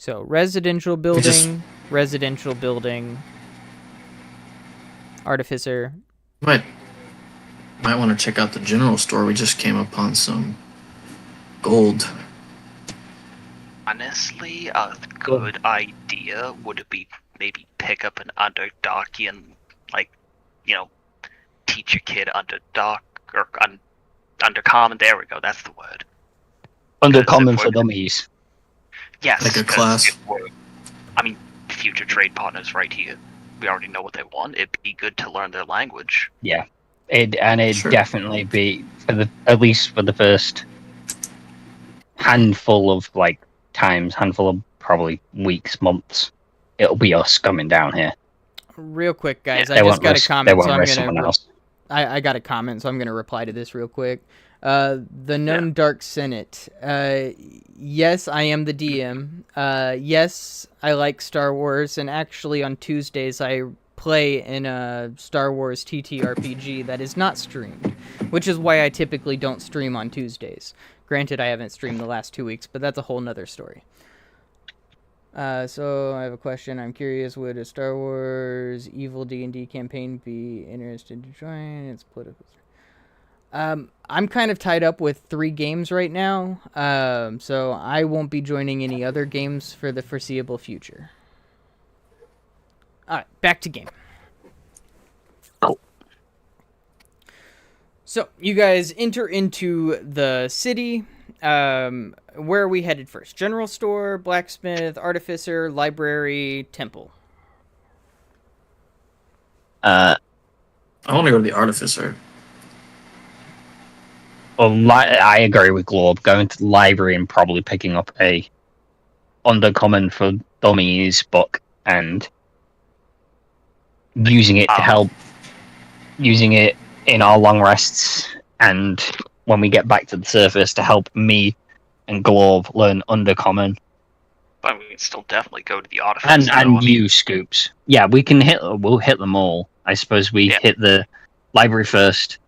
So, residential building, artificer. Might want to check out the general store. We just came upon some gold. Honestly, a good idea would it be maybe pick up an Underdarkian, like, teach a kid Underdark or Undercommon. There we go. That's the word. Undercommon for dummies. Yes, Like a class. I mean, future trade partners right here. We already know what they want. It'd be good to learn their language. Yeah, it'd Sure. definitely be at least for the first handful of handful of probably weeks, months. It'll be us coming down here. Real quick, guys, Yeah, I They just won't got a risk. They comment, so won't I'm risk gonna. someone else. I got a comment, so I'm gonna reply to this real quick. The known Dark Senate. Yes, I am the DM. Yes, I like Star Wars, and actually on Tuesdays I play in a Star Wars TTRPG that is not streamed, which is why I typically don't stream on Tuesdays. Granted, I haven't streamed the last 2 weeks, but that's a whole nother story. So I have a question. I'm curious, would a Star Wars Evil D&D campaign be interested to join? It's political. I'm kind of tied up with 3 games right now, so I won't be joining any other games for the foreseeable future. All right, back to game. Cool. So you guys enter into the city. Where are we headed first? General store, blacksmith, artificer, library, temple. I want to go to the artificer. Well, I agree with Glob. Going to the library and probably picking up a Undercommon for Dummies book and using it to help, using it in our long rests, and when we get back to the surface to help me and Glob learn Undercommon. But we can still definitely go to the artificer. And you, Scoops. Yeah, we'll hit them all. I suppose we hit the library first.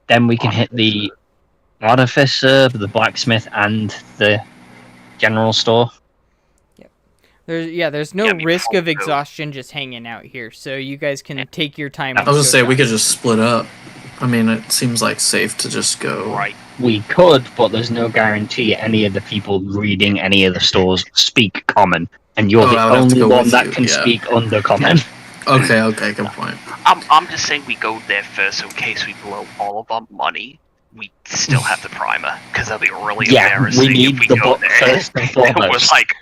Then we can hit the artificer, the blacksmith, and the general store. There's no risk of exhaustion just hanging out here, so you guys can take your time. I was gonna say we could just split up. I mean, it seems like safe to just go. Right. We could, but there's no guarantee any of the people reading any of the stores speak common, and you're the only one that can speak Undercommon. Okay, good point. I'm just saying we go there first, so in case we blow all of our money, we still have the primer, because that'll be really embarrassing we need if we the go book there first and foremost. with like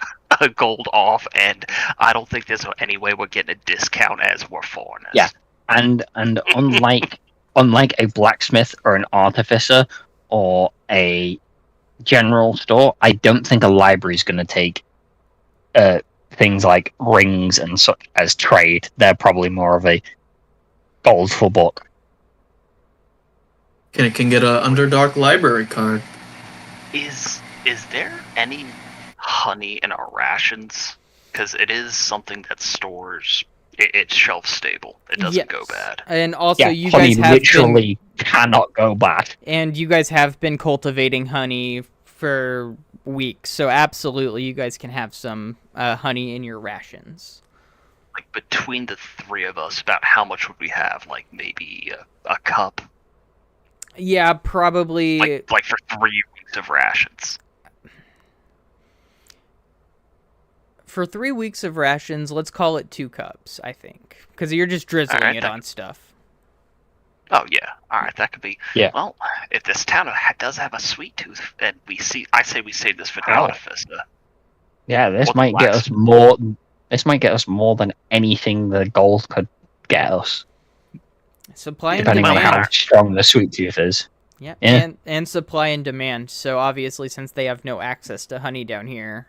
a gold off, and I don't think there's any way we're getting a discount as we're foreigners. Yeah, and unlike a blacksmith or an artificer or a general store, I don't think a library is going to take things like rings and such as trade. They're probably more of a gold for book. Can get a Underdark library card. Is there any honey in our rations? Because it is something that stores. It's shelf stable. It doesn't go bad. And also, you honey guys have literally cannot go bad. And you guys have been cultivating honey for weeks, so absolutely, you guys can have some honey in your rations. Like between the 3 of us, about how much would we have? Like maybe a cup. Yeah, probably. Like for 3 weeks of rations. For 3 weeks of rations, let's call it 2 cups, I think. Because you're just drizzling it on stuff. Oh, yeah. Alright, that could be... Yeah. Well, if this town does have a sweet tooth, and I say we save this for the artificer. Yeah, this might get us more... This might get us more than anything the gold could get us. Supply and depending demand. on how strong the sweet tooth is. Yeah. Yeah. And supply and demand. So obviously, since they have no access to honey down here,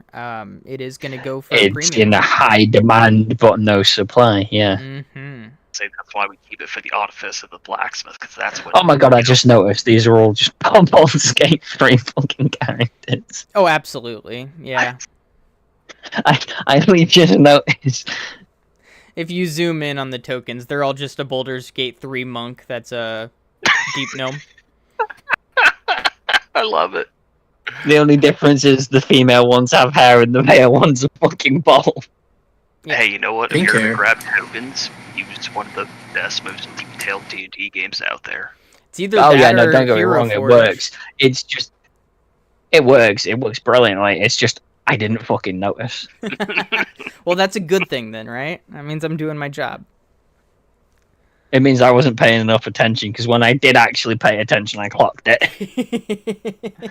it is going to go for a It's premium. in a high demand but no supply. Yeah. Mm-hmm. Say that's why we keep it for the artificer, the blacksmith, because that's what. Oh my god! I just noticed these are all just Baldur's Gate 3 fucking characters. Oh, absolutely. Yeah. I only just noticed. If you zoom in on the tokens, they're all just a Baldur's Gate 3 monk that's a deep gnome. I love it. The only difference is the female ones have hair and the male ones are fucking bald. Yeah. Hey, you know what? If Pink you're hair. gonna grab tokens, use one of the best, most detailed D&D games out there. It's either that or don't get me Hero wrong, it Forge. works. It's just... It works brilliantly. It's just, I didn't fucking notice. Well, that's a good thing then, right? That means I'm doing my job. It means I wasn't paying enough attention, because when I did actually pay attention, I clocked it.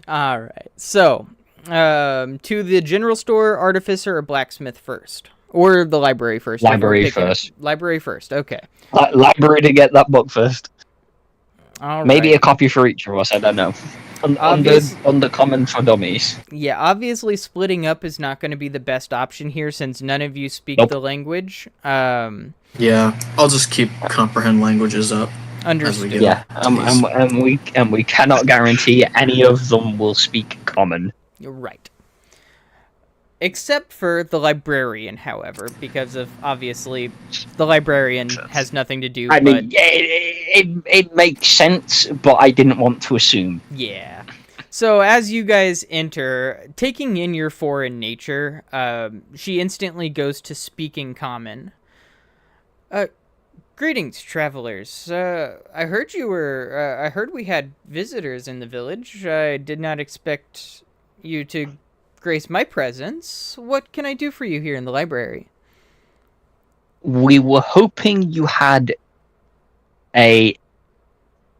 All right. So, To the general store, artificer, or blacksmith first, or the library first. if we're Library picking- first. Library first. Okay. Library to get that book first. All Maybe right. a copy for each of us. I don't know. Obvious- Under common for dummies. Yeah, obviously splitting up is not going to be the best option here since none of you speak Nope. the language. Yeah, I'll just keep comprehend languages up. Understood. go. Yeah, Jeez. and we cannot guarantee any of them will speak common. You're right. Except for the librarian, however, because of obviously the librarian has nothing to do. I but mean, it makes sense, but I didn't want to assume. yeah. So as you guys enter, taking in your foreign nature, she instantly goes to speaking common. Greetings, travelers. I heard you were. I heard we had visitors in the village. I did not expect you to grace my presence. What can I do for you here in the library? We were hoping you had a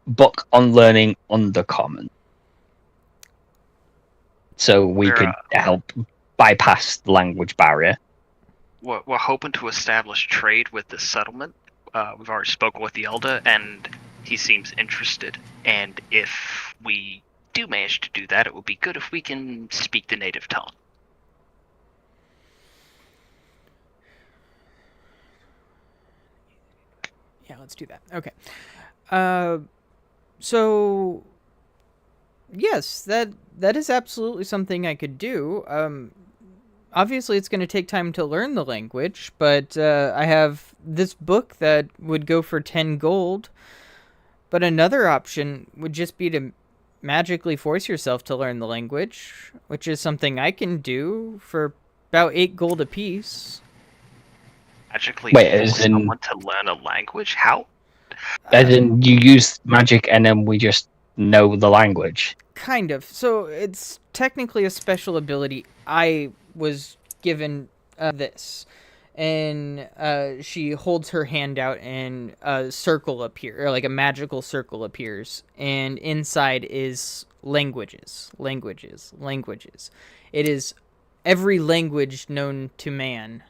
book on learning Undercommon, so we We're, could help bypass the language barrier. We're hoping to establish trade with the settlement. We've already spoken with the elder, and he seems interested. And if we do manage to do that, it would be good if we can speak the native tongue. Yeah, let's do that. Okay. So yes, that is absolutely something I could do. Obviously it's going to take time to learn the language, but I have this book that would go for 10 gold. But another option would just be to magically force yourself to learn the language, which is something I can do for about 8 gold apiece. Magically Wait, force as in- someone to learn a language? How? As in, you use magic and then we just know the language. Kind of. So it's technically a special ability. I was given this. And she holds her hand out and a circle appears, or like a magical circle appears. And inside is languages. It is every language known to man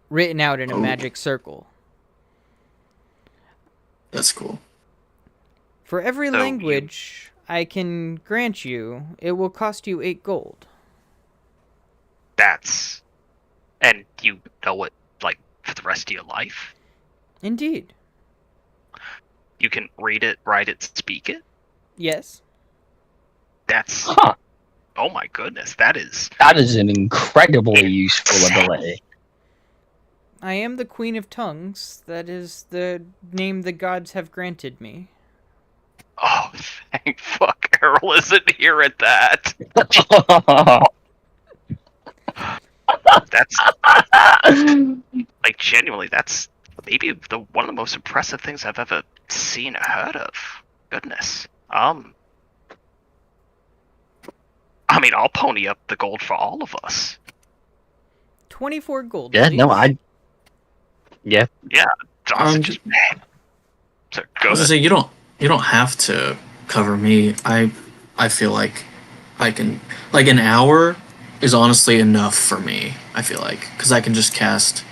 written out in a magic circle. That's cool. For every So language I can grant you, it will cost you 8 gold. That's... And you know it, like, for the rest of your life? Indeed. You can read it, write it, speak it? Yes. That's... Huh. Oh my goodness, that is... That is an incredibly useful ability. I am the Queen of Tongues. That is the name the gods have granted me. Oh, thank fuck Errol isn't here at that. That's... Like, genuinely, that's maybe one of the most impressive things I've ever seen or heard of. Goodness. I mean, I'll pony up the gold for all of us. 24 gold. Yeah, please. Yeah. Johnson just... So, I go was gonna ahead. say you don't have to cover me. I feel like I can, like, an hour is honestly enough for me. I feel like because I can just cast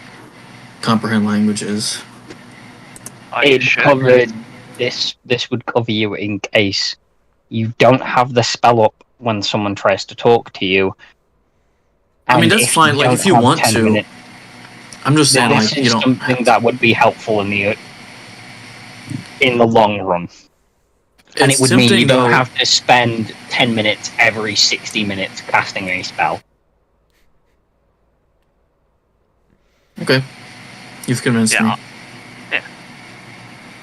comprehend languages. You It should. covered this would cover you in case you don't have the spell up when someone tries to talk to you. I mean, And that's if fine, like, don't if you have want 10 to. minutes, I'm just saying, this like, you is don't something have that would be helpful in the long run. And It's it would mean you tempting, don't though. have to spend 10 minutes every 60 minutes casting a spell. Okay, you've convinced me. Yeah.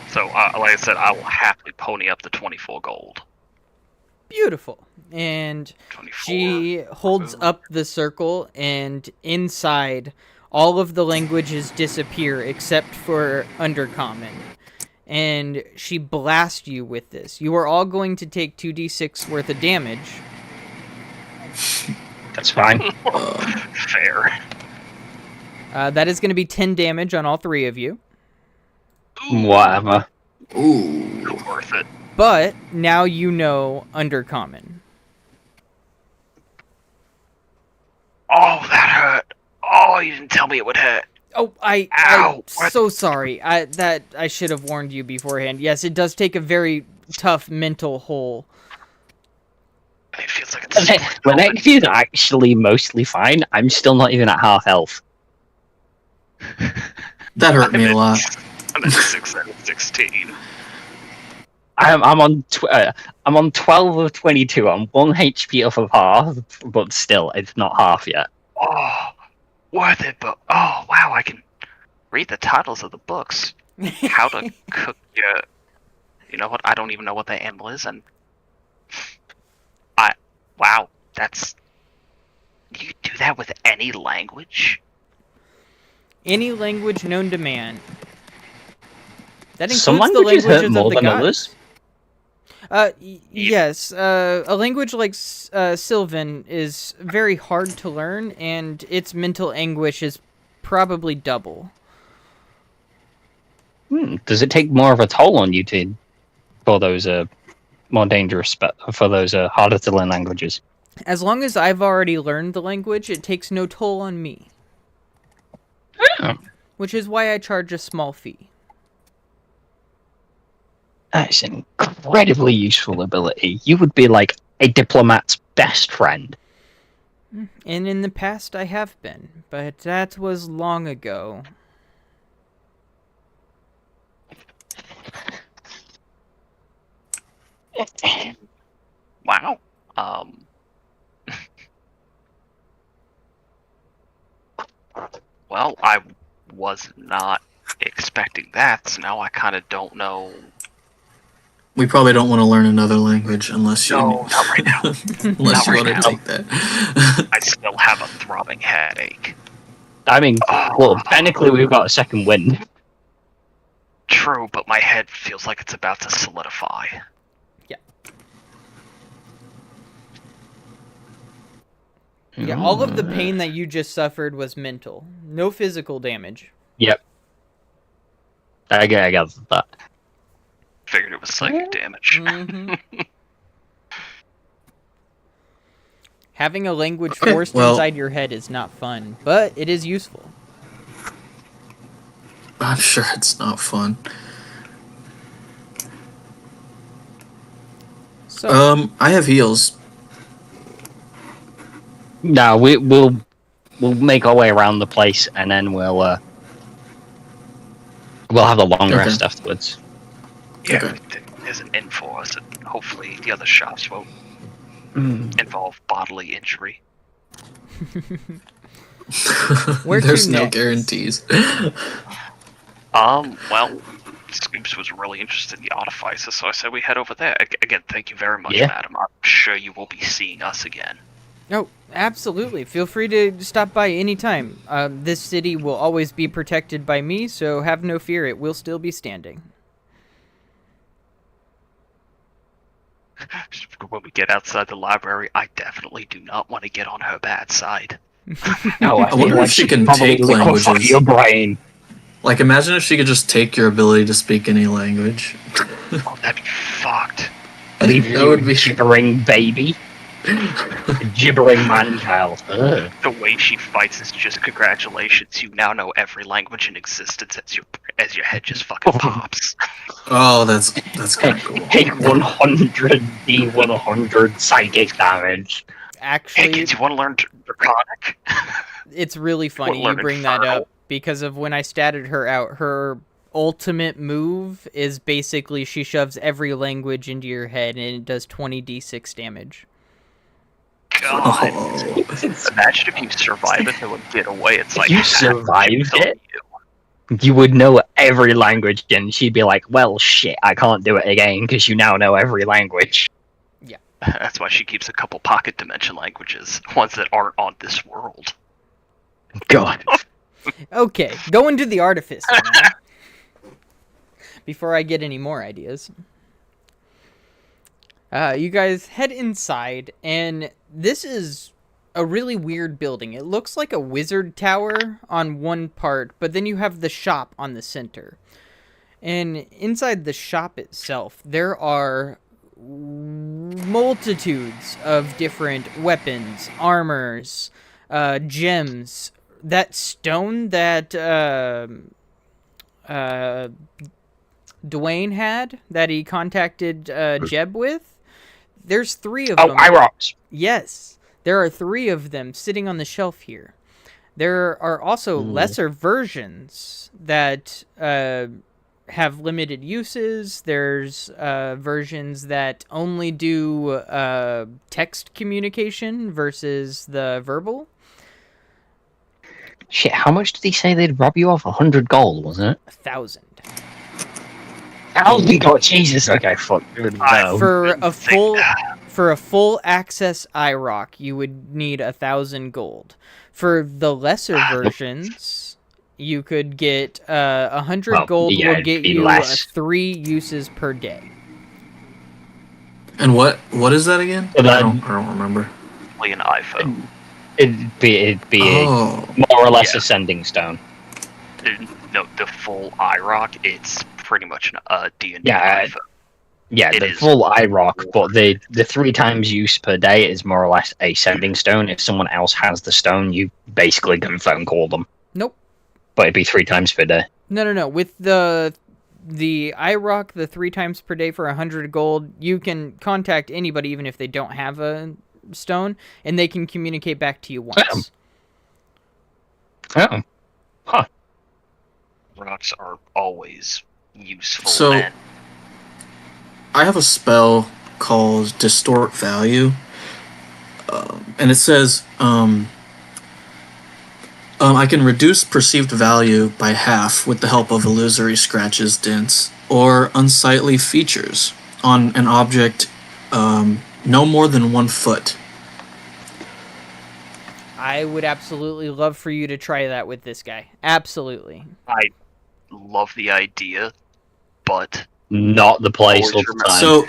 So, like I said, I will happily pony up the 24 gold. Beautiful. And 24. she holds up the circle, and inside, all of the languages disappear except for Undercommon. And she blasts you with this. You are all going to take 2d6 worth of damage. That's fine. Fair. That is going to be 10 damage on all 3 of you. Whatever. Ooh. Worth it. But now you know Undercommon. you didn't tell me it would hurt. Oh, Ow! I'm What? so sorry. I should have warned you beforehand. Yes, it does take a very tough mental hole. It feels like it's split When open. XP is actually mostly fine, I'm still not even at half health. That hurt me a lot. I'm at 6 out of 16. I'm on 12 of 22. I'm 1 HP off of half, but still, it's not half yet. Oh, worth it, but oh wow, I can read the titles of the books. How to cook your... You know what? I don't even know what the animal is, and wow, that's... You do that with any language? Any language known to man. That includes Some the languages languages hurt of more the than gods. others. Yes. A language like Sylvan is very hard to learn, and its mental anguish is probably double. Does it take more of a toll on you for those more dangerous, for those harder to learn languages? As long as I've already learned the language, it takes no toll on me. Oh. Which is why I charge a small fee. That's an incredibly useful ability. You would be like a diplomat's best friend. And in the past I have been, but that was long ago. Wow. Well, I was not expecting that, so now I kind of don't know. We probably don't want to learn another language unless you. No, not right now. Unless Not you right want to now. take that. I still have a throbbing headache. I mean, well, technically we've got a second wind. True, but my head feels like it's about to solidify. Yeah, all of the pain that you just suffered was mental. No physical damage. Yep. I got that. Figured it was psychic damage. Mm-hmm. Having a language forced well- inside your head is not fun, but it is useful. I'm sure it's not fun. So, I have heals. No, we'll make our way around the place, and then we'll have the long Okay. rest afterwards. Yeah, Okay. there's an end for us, and hopefully the other shops won't involve bodily injury. Where to There's no next? guarantees. Well, Scoops was really interested in the artificer, so I said we head over there. Again, thank you very much, Yeah. madam. I'm sure you will be seeing us again. Oh, absolutely. Feel free to stop by anytime. This city will always be protected by me, so have no fear. It will still be standing. When we get outside the library, I definitely do not want to get on her bad side. No, I wonder if she can probably take liquefy languages. your brain. Like, imagine if she could just take your ability to speak any language. Oh, that'd be fucked. Leave That you would a be- gibbering baby. A gibbering man-child. Ugh. The way she fights is just congratulations. You now know every language in existence as your head just fucking pops. Oh, that's kind of cool. Take 100 D100 psychic damage. Hey Actually, kids, you want to learn Draconic? it's really funny you learn bring that Infernal. up, because of when I statted her out, her ultimate move is basically she shoves every language into your head and it does 20d6 damage. God. Oh. Imagine if you survive it and get away. It's like you half survived killing it? you. You would know every language, and she'd be like, well, shit, I can't do it again, because you now know every language. That's why she keeps a couple pocket dimension languages, ones that aren't on this world. God. Okay, go into the artifice now. Before I get any more ideas. You guys head inside, and this is a really weird building. It looks like a wizard tower on one part, but then you have the shop on the center. And inside the shop itself, there are multitudes of different weapons, armors, gems, that stone that Dwayne had that he contacted Jeb with, there's 3 of them. IROX. Yes, there are 3 of them sitting on the shelf here. There are also lesser versions that have limited uses. There's versions that only do text communication versus the verbal. Shit, how much did he say they'd rob you of? 100 gold, wasn't it? 1,000. 1,000 gold? Jesus, okay, fuck. No. For a full access IROC, you would need 1,000 gold. For the lesser versions, you could get 100 gold yeah, will it'd get be you less. 3 uses per day. And what is that again? Well, I don't remember. Like an iPhone. It'd be Oh. more or less Yeah. a sending stone. No, the full IROC, it's pretty much a D&D Yeah, iPhone. Yeah, It the is full IROC, but the 3 times use per day is more or less a sending stone. If someone else has the stone, you basically can phone call them. Nope. But it'd be 3 times per day. No. With the IROC, the 3 times per day for 100 gold, you can contact anybody even if they don't have a stone, and they can communicate back to you once. Oh. Huh. Rocks are always useful. So- and I have a spell called Distort Value, and it says I can reduce perceived value by half with the help of illusory scratches, dents, or unsightly features on an object no more than 1 foot. I would absolutely love for you to try that with this guy. Absolutely. I love the idea, but Not the place Always or the time.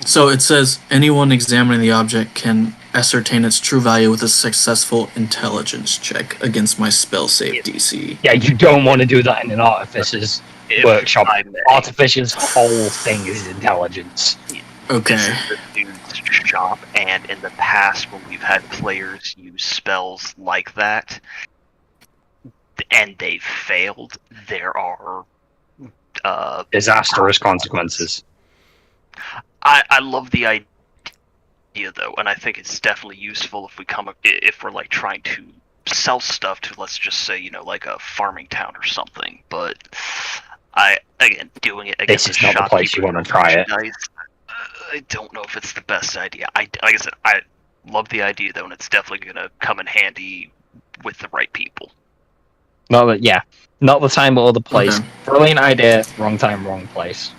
So it says anyone examining the object can ascertain its true value with a successful intelligence check against my spell save DC. Yeah, you don't want to do that in an artificer's if workshop. I may, Artificer's whole thing is intelligence. Okay. this is the dude's shop, and in the past when we've had players use spells like that, and they've failed, there are Disastrous consequences. I love the idea though, and I think it's definitely useful if we're like trying to sell stuff to, let's just say, like a farming town or something. But doing it against This is not the place you want to try it. I don't know if it's the best idea. Like I said, I love the idea though, and it's definitely gonna come in handy with the right people. Not the time or the place. Okay. Brilliant idea, wrong time, wrong place.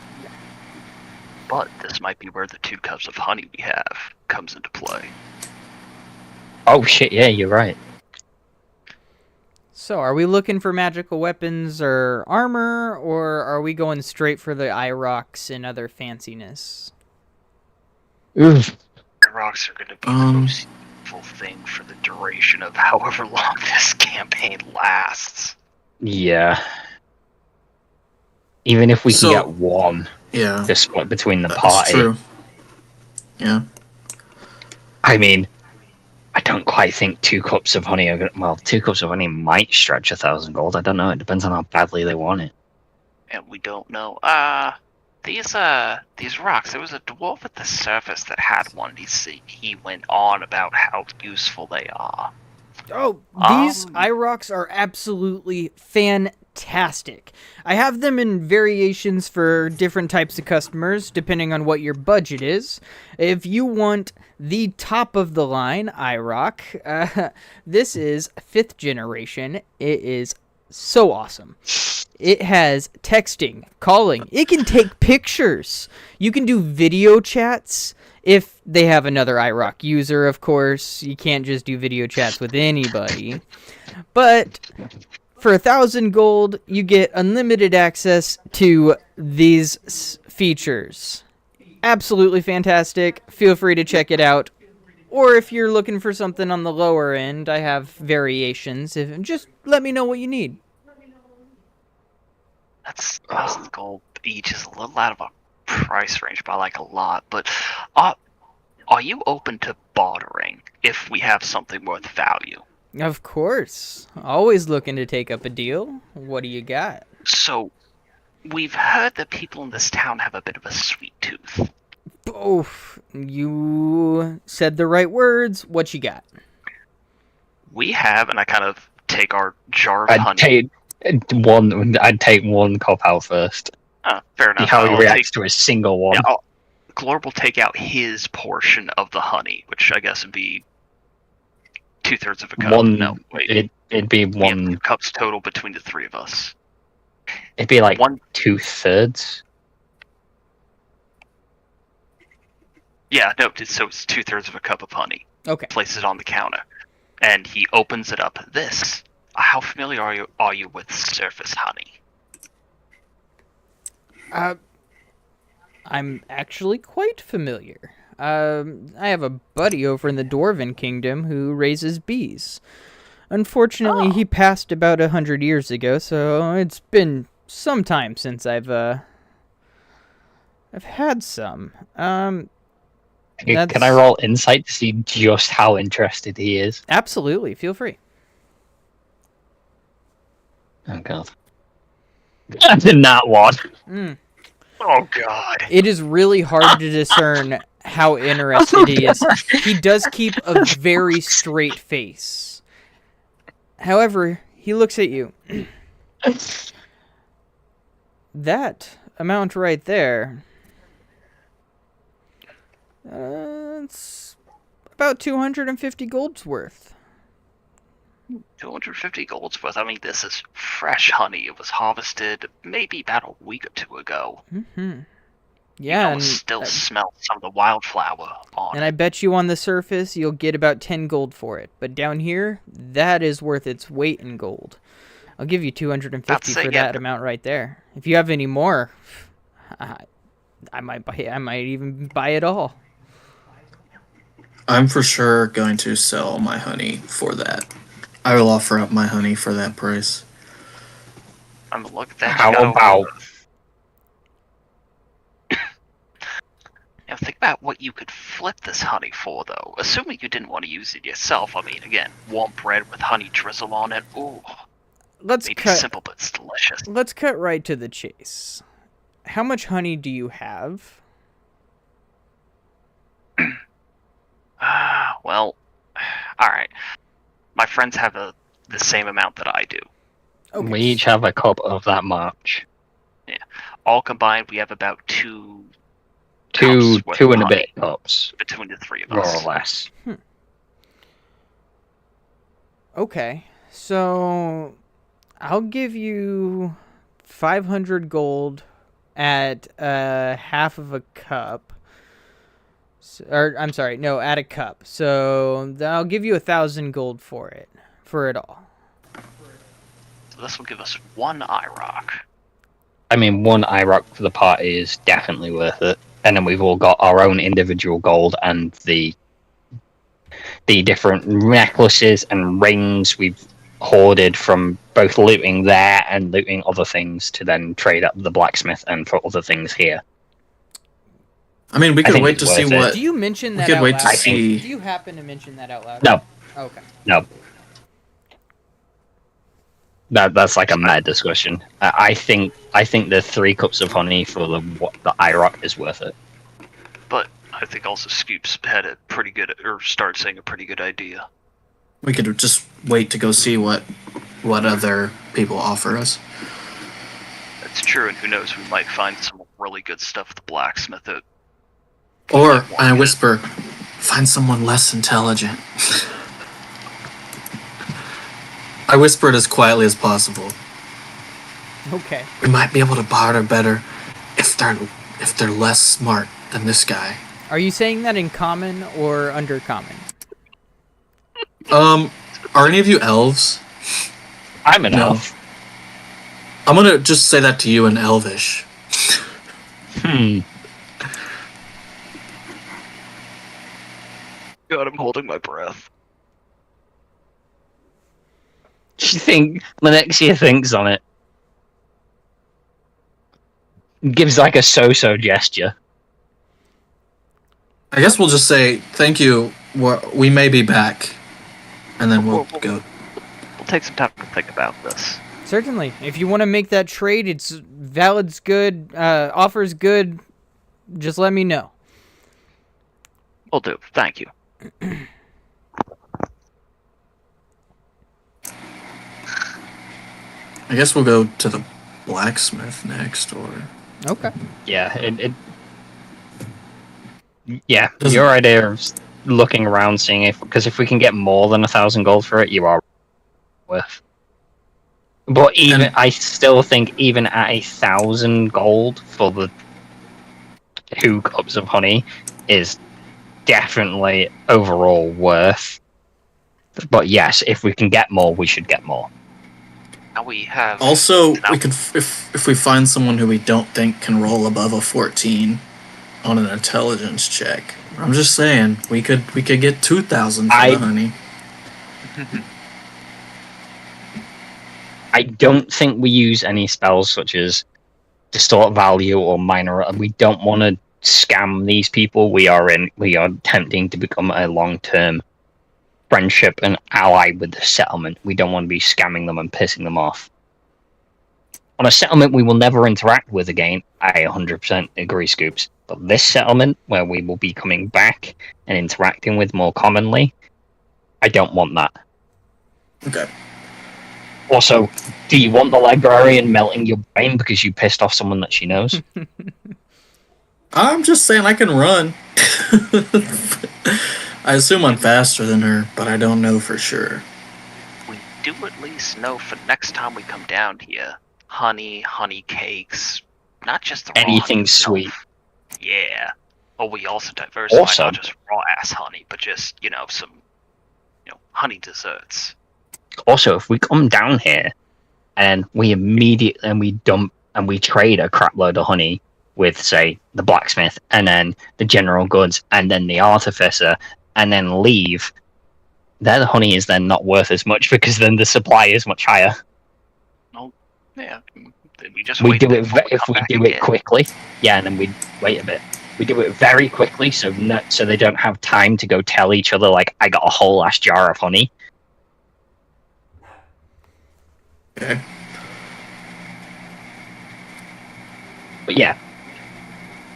But this might be where the 2 cups of honey we have comes into play. Oh shit, yeah, you're right. So, are we looking for magical weapons or armor, or are we going straight for the IROCs and other fanciness? Oof. Rocks are going to be the most useful thing for the duration of however long this campaign lasts. Yeah. Even if we can So- get one Yeah. to split between the That's party. true. Yeah. I mean, I don't quite think 2 cups of honey are gonna. Well, 2 cups of honey might stretch 1,000 gold. I don't know. It depends on how badly they want it. And we don't know. These rocks, there was a dwarf at the surface that had one. He went on about how useful they are. Oh, these IROCs are absolutely fantastic. I have them in variations for different types of customers, depending on what your budget is. If you want the top of the line IROC, this is 5th generation. It is so awesome. It has texting, calling. It can take pictures. You can do video chats. If they have another IROC user, of course. You can't just do video chats with anybody. But for 1,000 gold, you get unlimited access to these features. Absolutely fantastic. Feel free to check it out. Or if you're looking for something on the lower end, I have variations. Just let me know what you need. That's 1,000 gold each is a little out of our price range by like a lot. But are you open to bartering if we have something worth value? Of course. Always looking to take up a deal. What do you got? So, we've heard that people in this town have a bit of a sweet tooth. Oof. You said the right words. What you got? We have, and I kind of take our jar of I'd honey. take one cop out first. Fair See enough. how he I'll reacts to a single one. Yeah, Glorb will take out his portion of the honey, which I guess would be 2/3 of a cup. No, wait. It'd be We have one. 2 cups total between the 3 of us. It'd be like One. 2/3. Yeah, no. So it's 2/3 of a cup of honey. Okay. Places it on the counter, and he opens it up. This. How familiar are you with surface honey? I'm actually quite familiar. I have a buddy over in the Dwarven Kingdom who raises bees. Unfortunately, he passed about 100 years ago, so it's been some time since I've had some. Can I roll insight to see just how interested he is? Absolutely, feel free. Oh god. I did not one. Oh God. It is really hard to discern how interested he is. He does keep a very straight face. However, he looks at you. That amount right there, it's about 250 gold's worth. 250 gold's worth. I mean, this is fresh honey. It was harvested maybe about a week or 2 ago. Mm-hmm. You Yeah, can still smell some of the wildflower on and it. I bet you on the surface you'll get about 10 gold for it. But down here, that is worth its weight in gold. I'll give you 250 for that amount right there. If you have any more, I might buy it. I might even buy it all. I'm for sure going to sell my honey for that. I will offer up my honey for that price. I'm looking at that. How about Now think about what you could flip this honey for, though. Assuming you didn't want to use it yourself. I mean, again, warm bread with honey drizzle on it. Ooh, Let's maybe cut. simple, but it's delicious. Let's cut right to the chase. How much honey do you have? Well, all right. My friends have the same amount that I do. Okay. we each have a cup of that much? All combined, we have about 2 Two cups worth and of a honey bit cups, between the 3 of more us. or less. Okay, so I'll give you 500 gold at half of a cup. Or I'm sorry, no, at a cup. So I'll give you 1,000 gold for it all. So this will give us 1 IROC. I mean, one IROC for the party is definitely worth it. And then we've all got our own individual gold and the different necklaces and rings we've hoarded from both looting there and looting other things to then trade at the blacksmith and for other things here. I mean, we I could think wait it's to see worth it. what. Do you mention We that could out wait loud? to see. Do you happen to mention that out loud? No. Okay. No. That's like a mad discussion. I think the 3 cups of honey for the IROC is worth it. But I think also Scoops had a pretty good, or started saying a pretty good idea. We could just wait to go see what other people offer us. That's true, and who knows, we might find some really good stuff at the blacksmith that Or I whisper, find someone less intelligent. I whisper it as quietly as possible. Okay. We might be able to barter better if they're less smart than this guy. Are you saying that in common or undercommon? Are any of you elves? I'm an No. elf. I'm gonna just say that to you in Elvish. God, I'm holding my breath. Lenexia thinks on it. Gives like a so-so gesture. I guess we'll just say thank you. We may be back. and then we'll We'll- go. We'll take some time to think about this. Certainly. If you want to make that trade, it's valid's good, offer's good. Just let me know. Will do. Thank you. I guess we'll go to the blacksmith next, or Okay. Yeah, yeah. Doesn't- Your idea of looking around, seeing if we can get more than 1,000 gold for it, you are worth. But I still think even at 1,000 gold for the 2 cups of honey is definitely overall worth. But yes, if we can get more, we should get more. Now we have. Also, Now- we could if we find someone who we don't think can roll above a 14 on an intelligence check. I'm just saying we could get 2,000 for the honey. I don't think we use any spells such as distort value or minor. We don't want to scam these people. We are attempting to become a long-term friendship and ally with the settlement. We don't want to be scamming them and pissing them off. On a settlement we will never interact with again, I 100% agree, Scoops. But this settlement, where we will be coming back and interacting with more commonly, I don't want that. Okay. Also, do you want the librarian melting your brain because you pissed off someone that she knows? I'm just saying I can run. I assume I'm faster than her, but I don't know for sure. We do at least know for next time we come down here, honey cakes, not just the raw honey Anything itself. sweet. Yeah. Oh, we also diversify Also- not just raw ass honey, but just some honey desserts. Also, if we come down here and we trade a crap load of honey with, say, the blacksmith and then the general goods and then the artificer and then leave, their honey is then not worth as much because then the supply is much higher. Yeah. We just We wait do there it before we if come we back do it again. quickly. Yeah, and then we wait a bit. We do it very quickly, so they don't have time to go tell each other like I got a whole ass jar of honey. Okay. But yeah,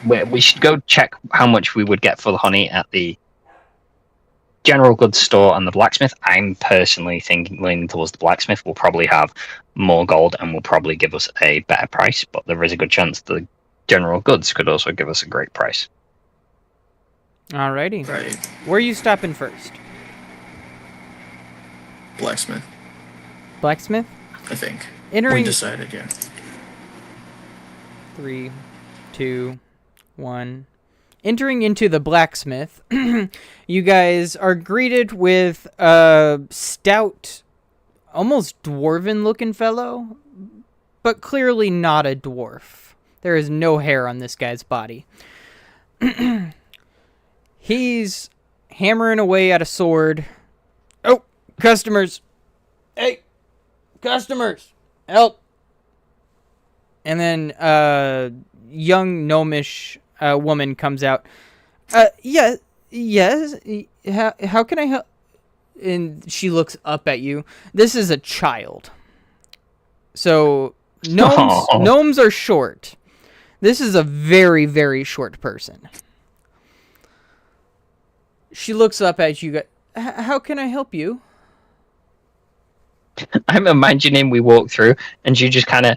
we should go check how much we would get for the honey at the general goods store and the blacksmith. I'm personally leaning towards the blacksmith. Will probably have more gold and will probably give us a better price, but there is a good chance the general goods could also give us a great price. Alrighty. Right. Where are you stopping first? Blacksmith, Blacksmith? I think. We Entering decided, yeah. 3, 2, 1. Entering into the blacksmith, you guys are greeted with a stout, almost dwarven-looking fellow, but clearly not a dwarf. There is no hair on this guy's body. He's hammering away at a sword. Oh, customers. Hey, customers, help. And then young gnomish woman comes out. Yes. How can I help? And she looks up at you. This is a child. So gnomes are short. This is a very, very short person. She looks up at you. How can I help you? I'm imagining we walk through and she just kind of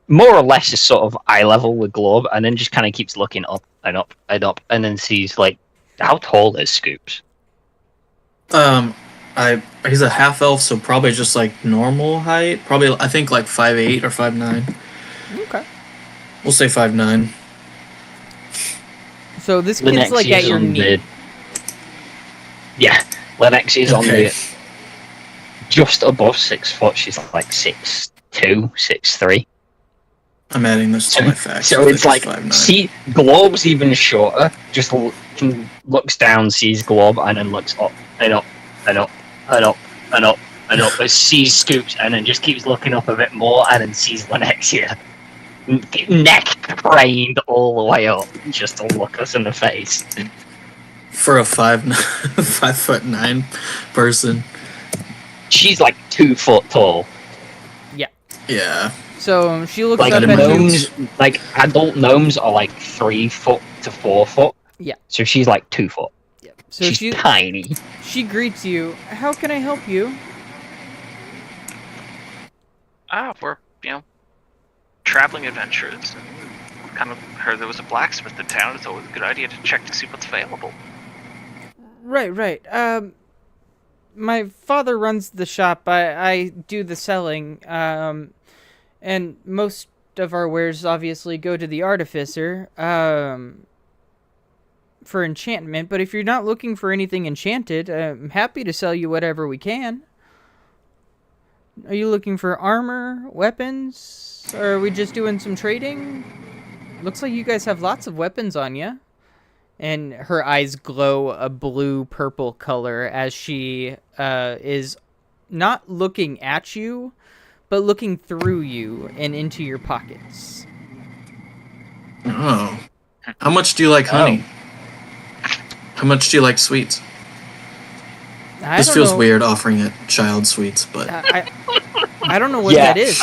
more or less is sort of eye level with Globe and then just kind of keeps looking up and up and up and then sees like, how tall is Scoops? He's a half elf, so probably just like normal height. Probably I think like 5'8" or 5'9". Okay. We'll say 5'9". So this kid's like at your knee. Yeah, Lennox is on Okay. the just above 6 foot. She's like 6'2", 6'3". I'm adding this to my facts. So it's like 5'9". see Globe's even shorter. Just looks down, sees Globe, and then looks up and up and up and up and up and up. But sees Scoops, and then just keeps looking up a bit more, and then sees Lenexia, neck craned all the way up, just to look us in the face. For a 5'9" person. she's like 2 foot tall. Yeah. So she looks Like up I'd at imagine- you. gnomes, like adult gnomes are like 3 foot to 4 foot. Yeah. So she's like 2 foot. So She's tiny. she greets you. How can I help you? We're, traveling adventurers. Kind of heard there was a blacksmith in town. It's always a good idea to check to see what's available. Right. My father runs the shop. I do the selling. And most of our wares obviously go to the artificer. For enchantment, but if you're not looking for anything enchanted, I'm happy to sell you whatever we can. Are you looking for armor, weapons, or are we just doing some trading? Looks like you guys have lots of weapons on you. And her eyes glow a blue-purple color as she is not looking at you, but looking through you and into your pockets. Oh. How much do you like honey? How much do you like sweets? This don't feels know. weird offering a child sweets, but I don't know what that is.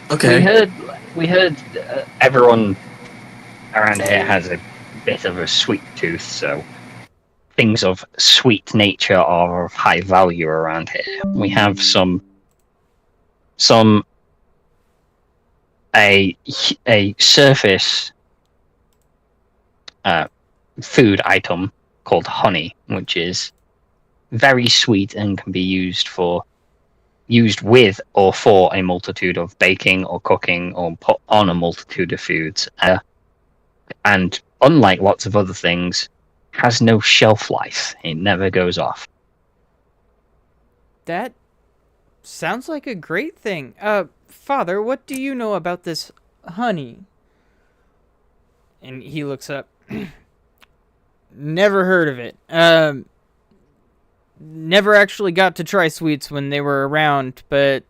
okay. We heard everyone around here has a bit of a sweet tooth, so things of sweet nature are of high value around here. We have a surface food item called honey, which is very sweet and can be used with or for a multitude of baking or cooking or put on a multitude of foods. And unlike lots of other things, has no shelf life. It never goes off. That sounds like a great thing. Father, what do you know about this honey? And he looks up. Never heard of it. Never actually got to try sweets when they were around, but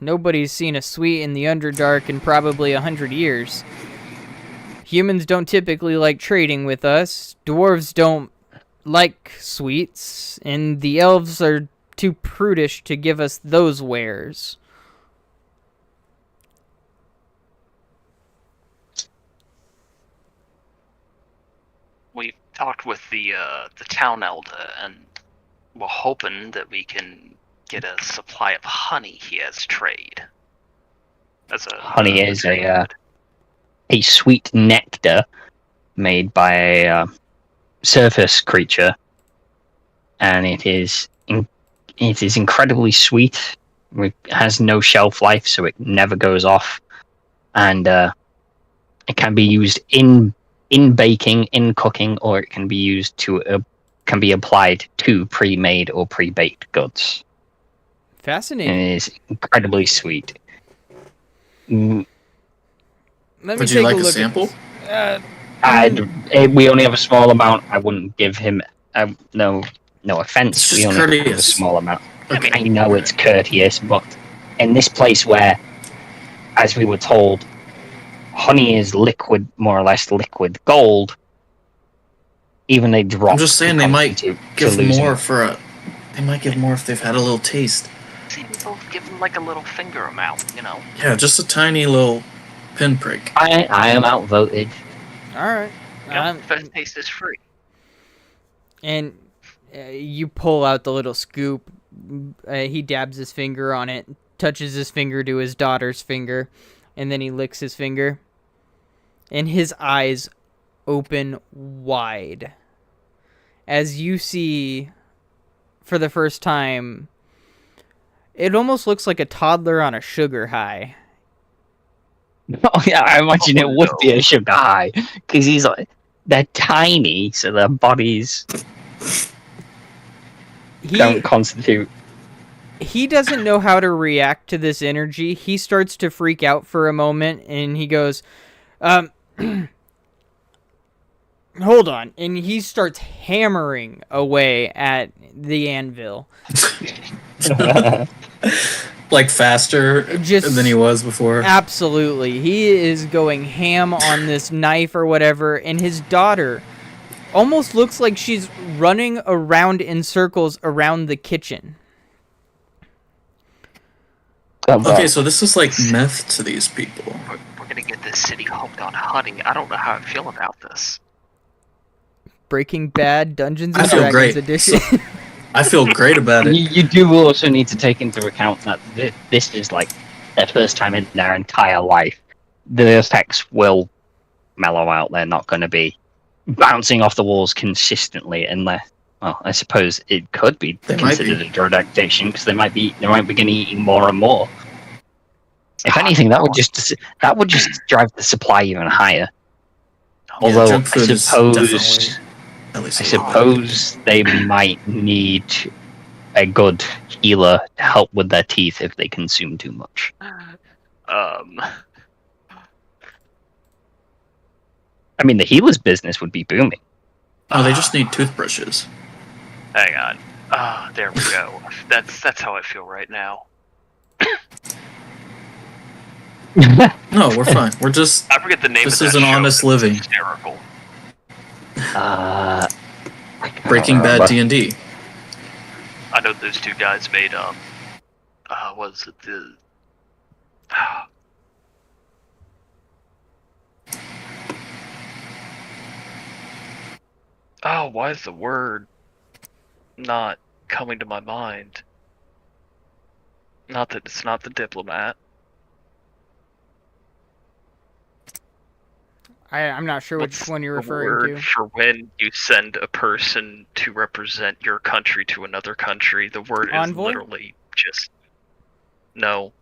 nobody's seen a sweet in the Underdark in probably 100 years. Humans don't typically like trading with us. Dwarves don't like sweets, and the elves are too prudish to give us those wares. We've talked with the town elder, and we're hoping that we can get a supply of honey he has trade. Honey is a sweet nectar made by a surface creature, and it is incredibly sweet. It has no shelf life, so it never goes off, and it can be used in baking, in cooking, or it can be used can be applied to pre-made or pre-baked goods. Fascinating. And it is incredibly sweet. Let me Would take you like a a look sample? We only have a small amount. I wouldn't give him no offense. It's We just only have a courteous. small amount. Okay. I know it's courteous, but in this place where, as we were told, honey is liquid, more or less liquid gold, even a drop. I'm just saying they might to give losing more it. They might give more if they've had a little taste. See, we both give him like a little finger amount, Yeah, just a tiny little pinprick. I am outvoted. All right. First taste is free. And you pull out the little scoop. He dabs his finger on it, touches his finger to his daughter's finger, and then he licks his finger. And his eyes open wide as you see, for the first time, it almost looks like a toddler on a sugar high. Oh yeah, I imagine it would be a sugar high because they're tiny, so their bodies don't constitute. He doesn't know how to react to this energy. He starts to freak out for a moment, and he goes, hold on. And he starts hammering away at the anvil. Like faster than he was before. Absolutely. He is going ham on this knife or whatever, and his daughter, almost looks like she's running around in circles around the kitchen. Okay, so this is like meth to these people. We're gonna get this city hooked on honey. I don't know how I feel about this. Breaking Bad Dungeons I and feel Dragons great. edition. I feel great about it. You do also need to take into account that this is like their first time in their entire life. The effects will mellow out. They're not going to be bouncing off the walls consistently, unless, well, I suppose it could be They might considered be. a drug addiction because they might begin eating more and more. If anything, that would just drive the supply even higher. Although junk food is definitely, at I least a lot. suppose they might need a good healer to help with their teeth if they consume too much. I mean, the healer's business would be booming. Oh, they just need toothbrushes. Hang on. Ah, there we go. That's how I feel right now. No, we're fine. We're just. I forget the name This of is that an show, honest but it's living. hysterical. I can't Breaking Bad remember. D&D. I know those two guys made was it the oh, why is the word not coming to my mind? Not that it's not the diplomat. I'm not sure which What's one you're the referring word to. for when you send a person to represent your country to another country? The word is Envoy? literally just no.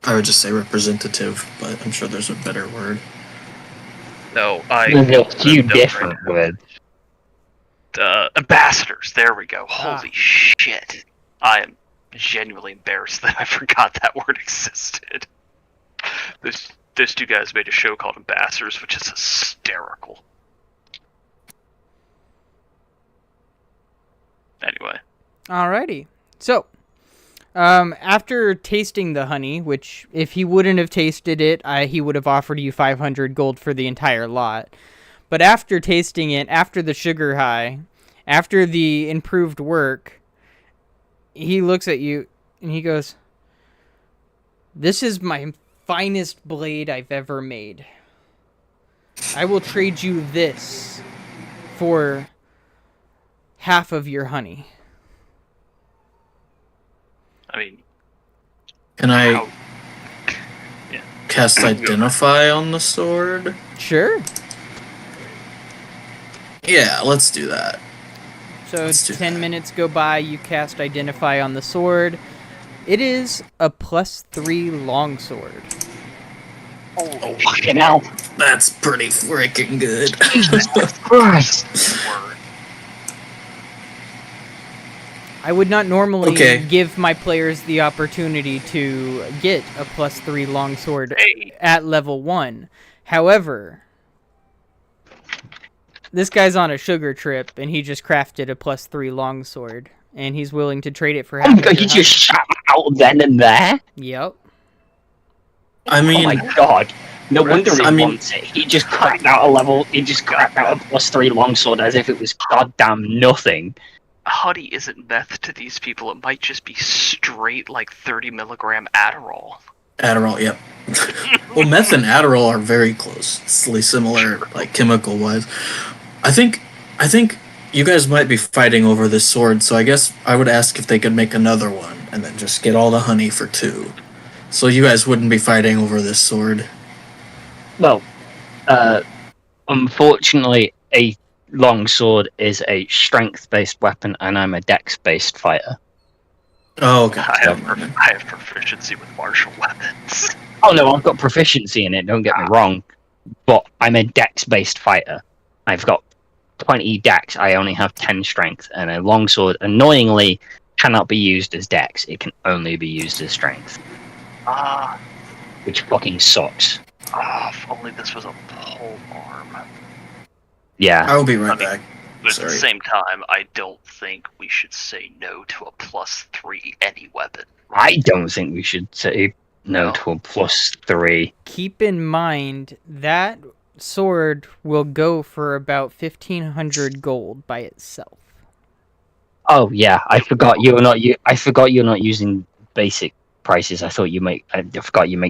I would just say representative, but I'm sure there's a better word. No, There's a few no, different words. ambassadors. There we go. Ah. Holy shit! I am genuinely embarrassed that I forgot that word existed. Those two guys made a show called Ambassadors, which is hysterical. Anyway, Alrighty. So, after tasting the honey, which if he wouldn't have tasted it, he would have offered you 500 gold for the entire lot. But after tasting it, after the sugar high, after the improved work, he looks at you and he goes, "This is my finest blade I've ever made. I will trade you this for half of your honey." I mean, Can I how, yeah. cast Identify on the sword? Sure. Yeah, let's do that. So Let's do 10 that. minutes go by, you cast Identify on the sword. It is a +3 longsword. Oh, fucking hell. That's pretty freaking good. Christ. Word. I would not normally Okay. give my players the opportunity to get a +3 longsword Hey, at level 1. However, this guy's on a sugar trip, and he just crafted a +3 longsword, and he's willing to trade it for Oh half my of god, your you honey. just shot out then and there? Yep. I Oh mean, my god. No wonder he I mean- wants it. He just cracked out a level, he just cracked out a +3 longsword as if it was goddamn nothing. honey isn't meth to these people. It might just be straight, like, 30 milligram Adderall. Adderall, yep. Well, meth and Adderall are very closely similar, like chemical-wise. I think you guys might be fighting over this sword, so I guess I would ask if they could make another one, and then just get all the honey for 2. So you guys wouldn't be fighting over this sword. Well, unfortunately, a longsword is a strength-based weapon, and I'm a dex-based fighter. Oh, okay. I have proficiency with martial weapons. Oh no, I've got proficiency in it, don't get me wrong, but I'm a dex-based fighter. I've got 20 dex, I only have 10 strength, and a longsword, annoyingly, cannot be used as dex, it can only be used as strength, Ah, which fucking sucks. if only this was a pole arm. Yeah. I will be right I mean- back. But at Sorry. the same time, I don't think we should say no to a +3 any weapon. I don't think we should say no No. to a +3. Keep in mind that sword will go for about 1,500 gold by itself. Oh yeah, I forgot you're not using basic prices. I forgot you make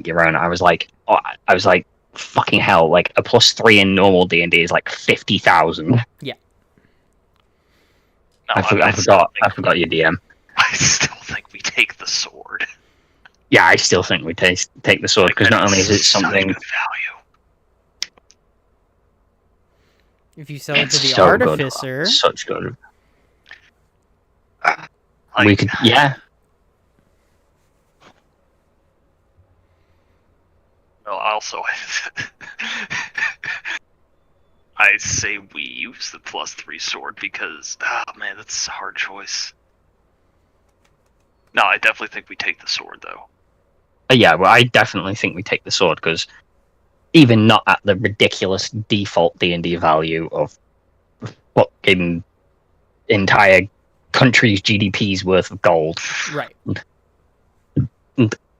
your own. I was like, fucking hell! Like a +3 in normal D&D is like 50,000. Yeah. No, I forgot your DM. I still think we take the sword. Yeah, I still think we take the sword because not only is it such something. good value. If you sell it to It's the so good. artificer, Such good. Like, We could, yeah. Well, also, I say we use the +3 sword because, oh man, that's a hard choice. No, I definitely think we take the sword though. Yeah, well, I definitely think we take the sword because even not at the ridiculous default D&D value of fucking entire country's GDP's worth of gold, right?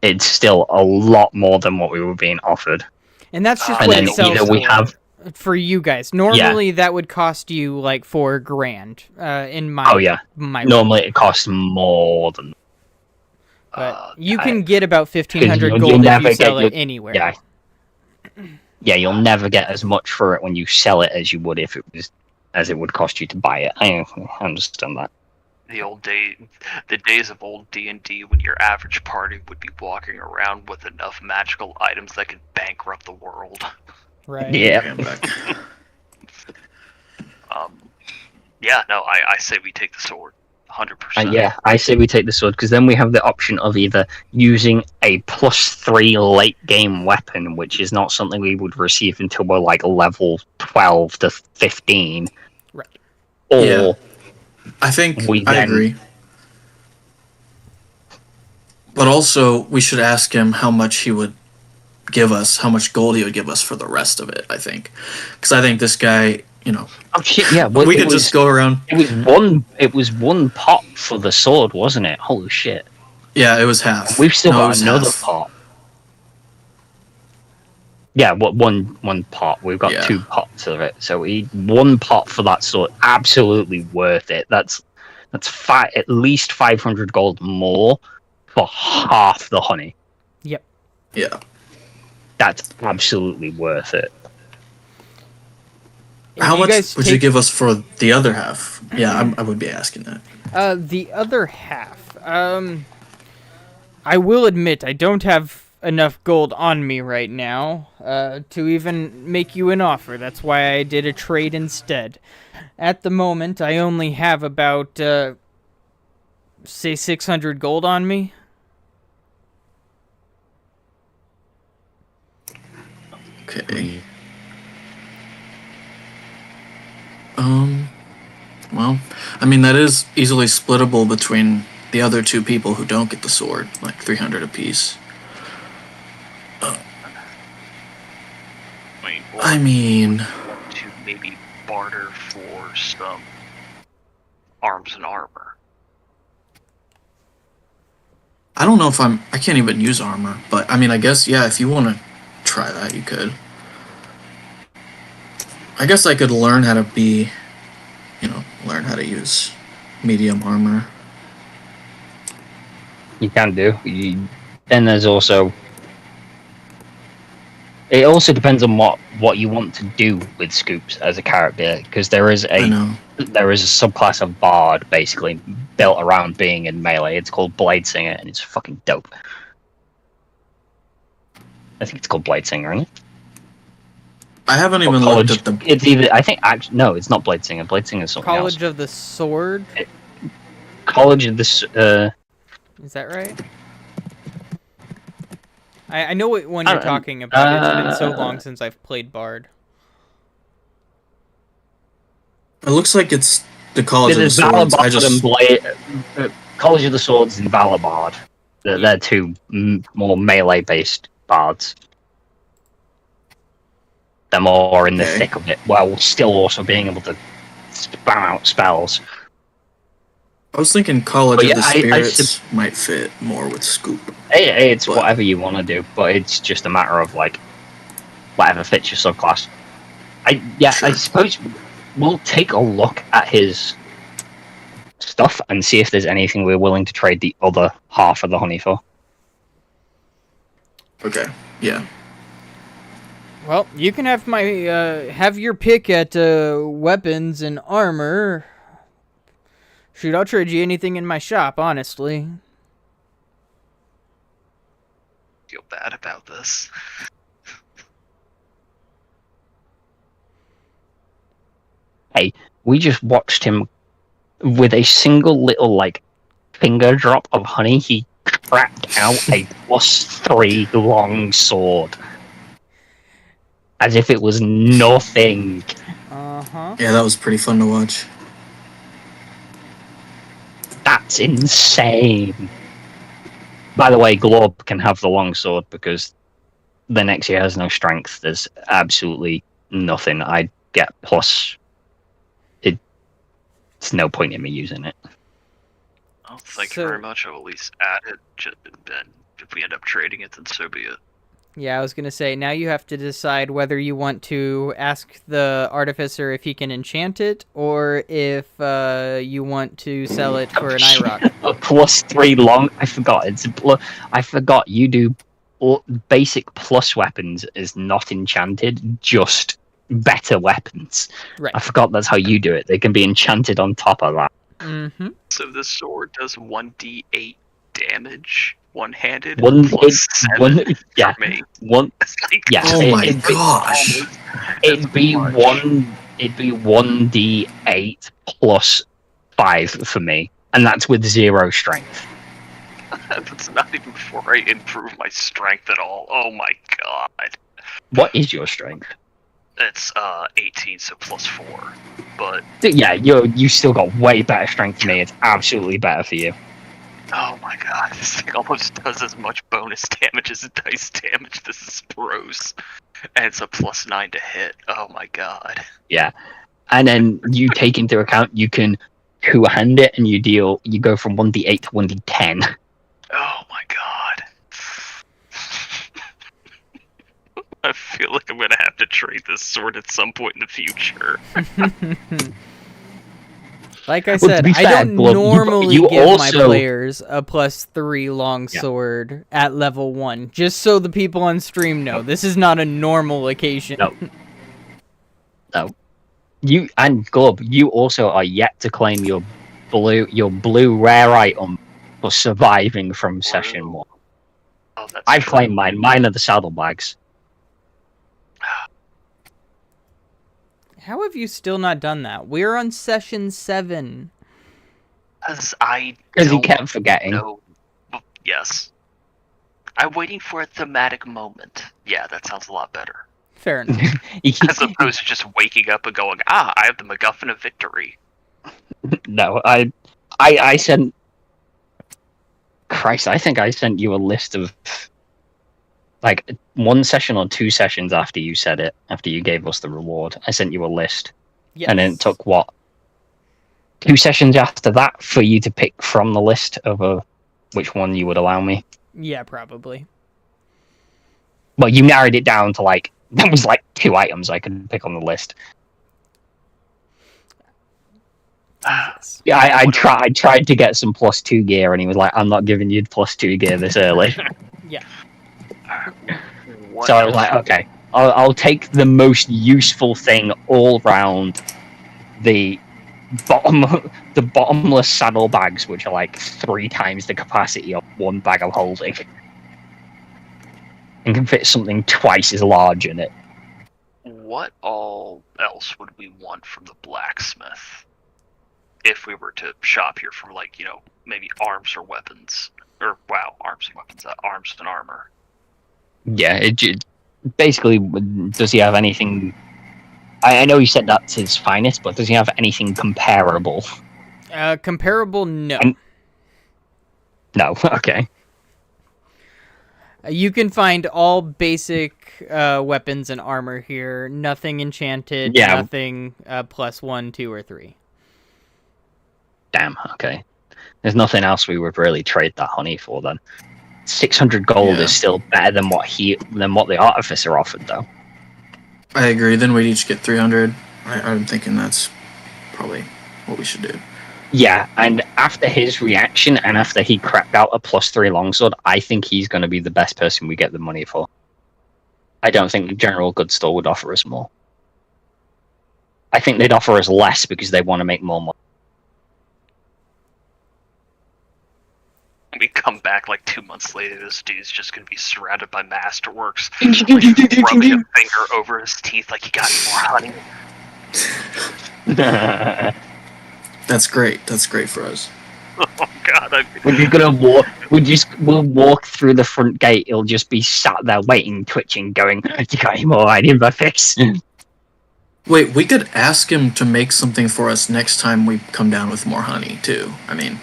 it's still a lot more than what we were being offered. And that's just And what then it sells either we for. have- For you guys, normally that would cost you like $4,000. In my Oh yeah, my normally it costs more than. but you I- can get about 1,500 you'll gold if never you sell get it anywhere. Yeah. Yeah, you'll never get as much for it when you sell it as you would if it was as it would cost you to buy it. I understand that. The days of old D&D when your average party would be walking around with enough magical items that could bankrupt the world. Right. Yeah. Okay, I'm back. Yeah, no, I say we take the sword, 100%. Yeah, I say we take the sword because then we have the option of either using a +3 late game weapon, which is not something we would receive until we're like level 12 to 15, Right. or Yeah. I think I agree. But also, we should ask him how much he would give us, how much gold he would give us for the rest of it, I think. Because I think this guy, oh shit, yeah, well, we could just go around. It was one pot for the sword, wasn't it? Holy shit! Yeah, it was half. We've still No, it got was another half. pot. Yeah, one pot. We've got Yeah. 2 pots of it, so one pot for that sword. Absolutely worth it. That's at least 500 gold more for half the honey. Yep. Yeah. That's absolutely worth it. If How you much guys would you take- give us for the other half? Yeah, I would be asking that. The other half. I will admit I don't have enough gold on me right now to even make you an offer. That's why I did a trade instead. At the moment, I only have about, say, 600 gold on me. Okay. Well, I mean, that is easily splittable between the other 2 people who don't get the sword, like 300 apiece. I mean, to maybe barter for some arms and armor. I don't know if I can't even use armor, but I mean, I guess, yeah, if you want to try that, you could. I guess I could learn how to learn how to use medium armor. You can do. Then there's also. It also depends on what you want to do with Scoops as a character, because there is I know. a subclass of Bard basically built around being in melee. It's called Bladesinger, and it's fucking dope. I think it's called Bladesinger, isn't it? I haven't Or even College. looked at the. It's either. I think. No, it's not Bladesinger. Bladesinger is something College else. of the Sword. College of the. Is that right? I know what one you're don't- talking about. It's been so long since I've played Bard. It looks like it's the College of the There's Swords. Valabard and College of the Swords and Valabard. They're 2 more melee-based bards. They're more in the Okay. thick of it, while still also being able to spam out spells. I was thinking College But of yeah, the I Spirits might fit more with Scoop. It's But- whatever you want to do, but it's just a matter of like whatever fits your subclass. I suppose we'll take a look at his stuff and see if there's anything we're willing to trade the other half of the honey for. Okay. Yeah. Well, you can have my have your pick at weapons and armor. Shoot, I'll trade you anything in my shop, honestly. Feel bad about this. Hey, we just watched him with a single little like finger drop of honey. He cracked out a +3 long sword, as if it was nothing. Yeah, that was pretty fun to watch. That's insane. By the way, Glob can have the long sword because the next year has no strength. There's absolutely nothing. I get plus. It's no point in me using it. Oh, thank you very much. I'll at least add it. Then, if we end up trading it, then so be it. Yeah, I was gonna say, now you have to decide whether you want to ask the artificer if he can enchant it, or if you want to sell it for an IROC. A +3 long. I forgot. I forgot you do basic plus weapons is not enchanted, just better weapons. Right. I forgot that's how you do it. They can be enchanted on top of that. Mm-hmm. So the sword does 1d8 damage, one-handed, One, plus it, 7 one, yeah, for me. one, Like, yeah. Oh my gosh. It'd be 1d8 plus 5 for me, and that's with 0 strength. That's not even before I improve my strength at all. Oh my god. What is your strength? It's 18, so plus 4. But Yeah, you still got way better strength than me. It's absolutely better for you. oh my god, this thing almost does as much bonus damage as dice damage. This is gross. And it's a +9 to hit. Oh my god. Yeah, and then you take into account you can two-hand it, and you go from 1d8 to 1d10. Oh my god. I feel like I'm gonna have to trade this sword at some point in the future. Like I Well, to said, be I fair, don't Glove, normally you give my also- players a +3 longsword at level 1, just so the people on stream know. This is not a normal occasion. No. No. You and Glub, you also are yet to claim your blue rare item for surviving from session 1. Oh, that's I've true. claimed mine. Mine are the saddlebags. How have you still not done that? We're on session 7. Because I Because he don't kept forgetting. know. Yes. I'm waiting for a thematic moment. Yeah, that sounds a lot better. Fair enough. As opposed to just waking up and going, I have the MacGuffin of victory. No, I sent. Christ, I think I sent you a list of like 1 session or 2 sessions after you said it. After you gave us the reward, I sent you a list, Yes. and then it took what 2 sessions after that for you to pick from the list of which one you would allow me. Yeah, probably. Well, you narrowed it down to like there was like 2 items I could pick on the list. Yes. Yeah, I tried to get some +2 gear, and he was like, "I'm not giving you +2 gear this early." Yeah. What So I was else? like, "Okay, I'll take the most useful thing all round. The bottomless saddlebags, which are like 3 times the capacity of 1 bag of holding, and can fit something twice as large in it." What all else would we want from the blacksmith? If we were to shop here for, like, maybe arms or weapons. Or, wow, arms and weapons. Arms and armor. Yeah, basically, does he have anything? I know he said that's his finest, but does he have anything comparable? Comparable, no. No. Okay. You can find all basic weapons and armor here. Nothing enchanted. Yeah. Nothing +1, 2, or 3. Damn. Okay. There's nothing else we would really trade that honey for then. 600 gold Yeah. is still better than what the artificer offered, though. I agree. Then we'd each get 300. I'm thinking that's probably what we should do. Yeah, and after his reaction and after he cracked out a +3 longsword, I think he's going to be the best person we get the money for. I don't think the general goods store would offer us more. I think they'd offer us less because they want to make more money. We come back like 2 months later, this dude's just gonna be surrounded by masterworks, like, rubbing a finger over his teeth like, you got any more honey? That's great. That's great for us. Oh god, We're just gonna walk. We'll walk through the front gate. He'll just be sat there waiting, twitching, going, "You got any more? I need my fix." Wait, we could ask him to make something for us next time we come down with more honey too. I mean,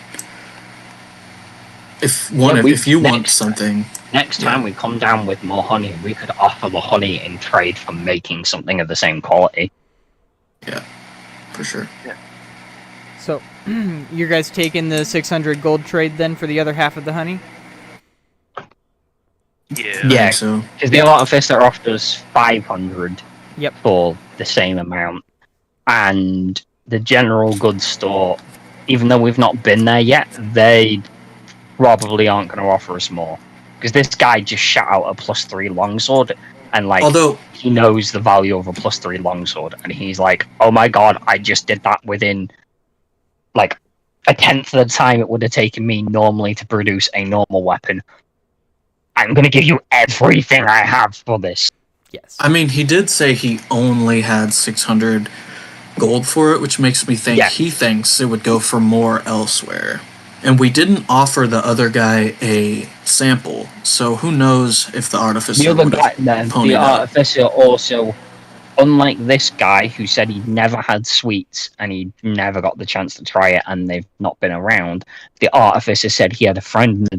if you want something. Next time we come down with more honey, we could offer the honey in trade for making something of the same quality. Yeah, for sure. Yeah. So, you guys taking the 600 gold trade then for the other half of the honey? Yeah. I think so. Because the artificer offered us 500 Yep. for the same amount, and the general goods store, even though we've not been there yet, they probably aren't going to offer us more. Because this guy just shot out a +3 longsword, and Although he knows the value of a +3 longsword, and he's like, "Oh my god, I just did that within like a tenth of the time it would have taken me normally to produce a normal weapon. I'm going to give you everything I have for this." Yes. I mean, he did say he only had 600 gold for it, which makes me think he thinks it would go for more elsewhere. And we didn't offer the other guy a sample, so who knows if the artificer The other would guy, have then, ponied the up. artificer also, unlike this guy who said he'd never had sweets and he never got the chance to try it and they've not been around, the artificer said he had a friend in the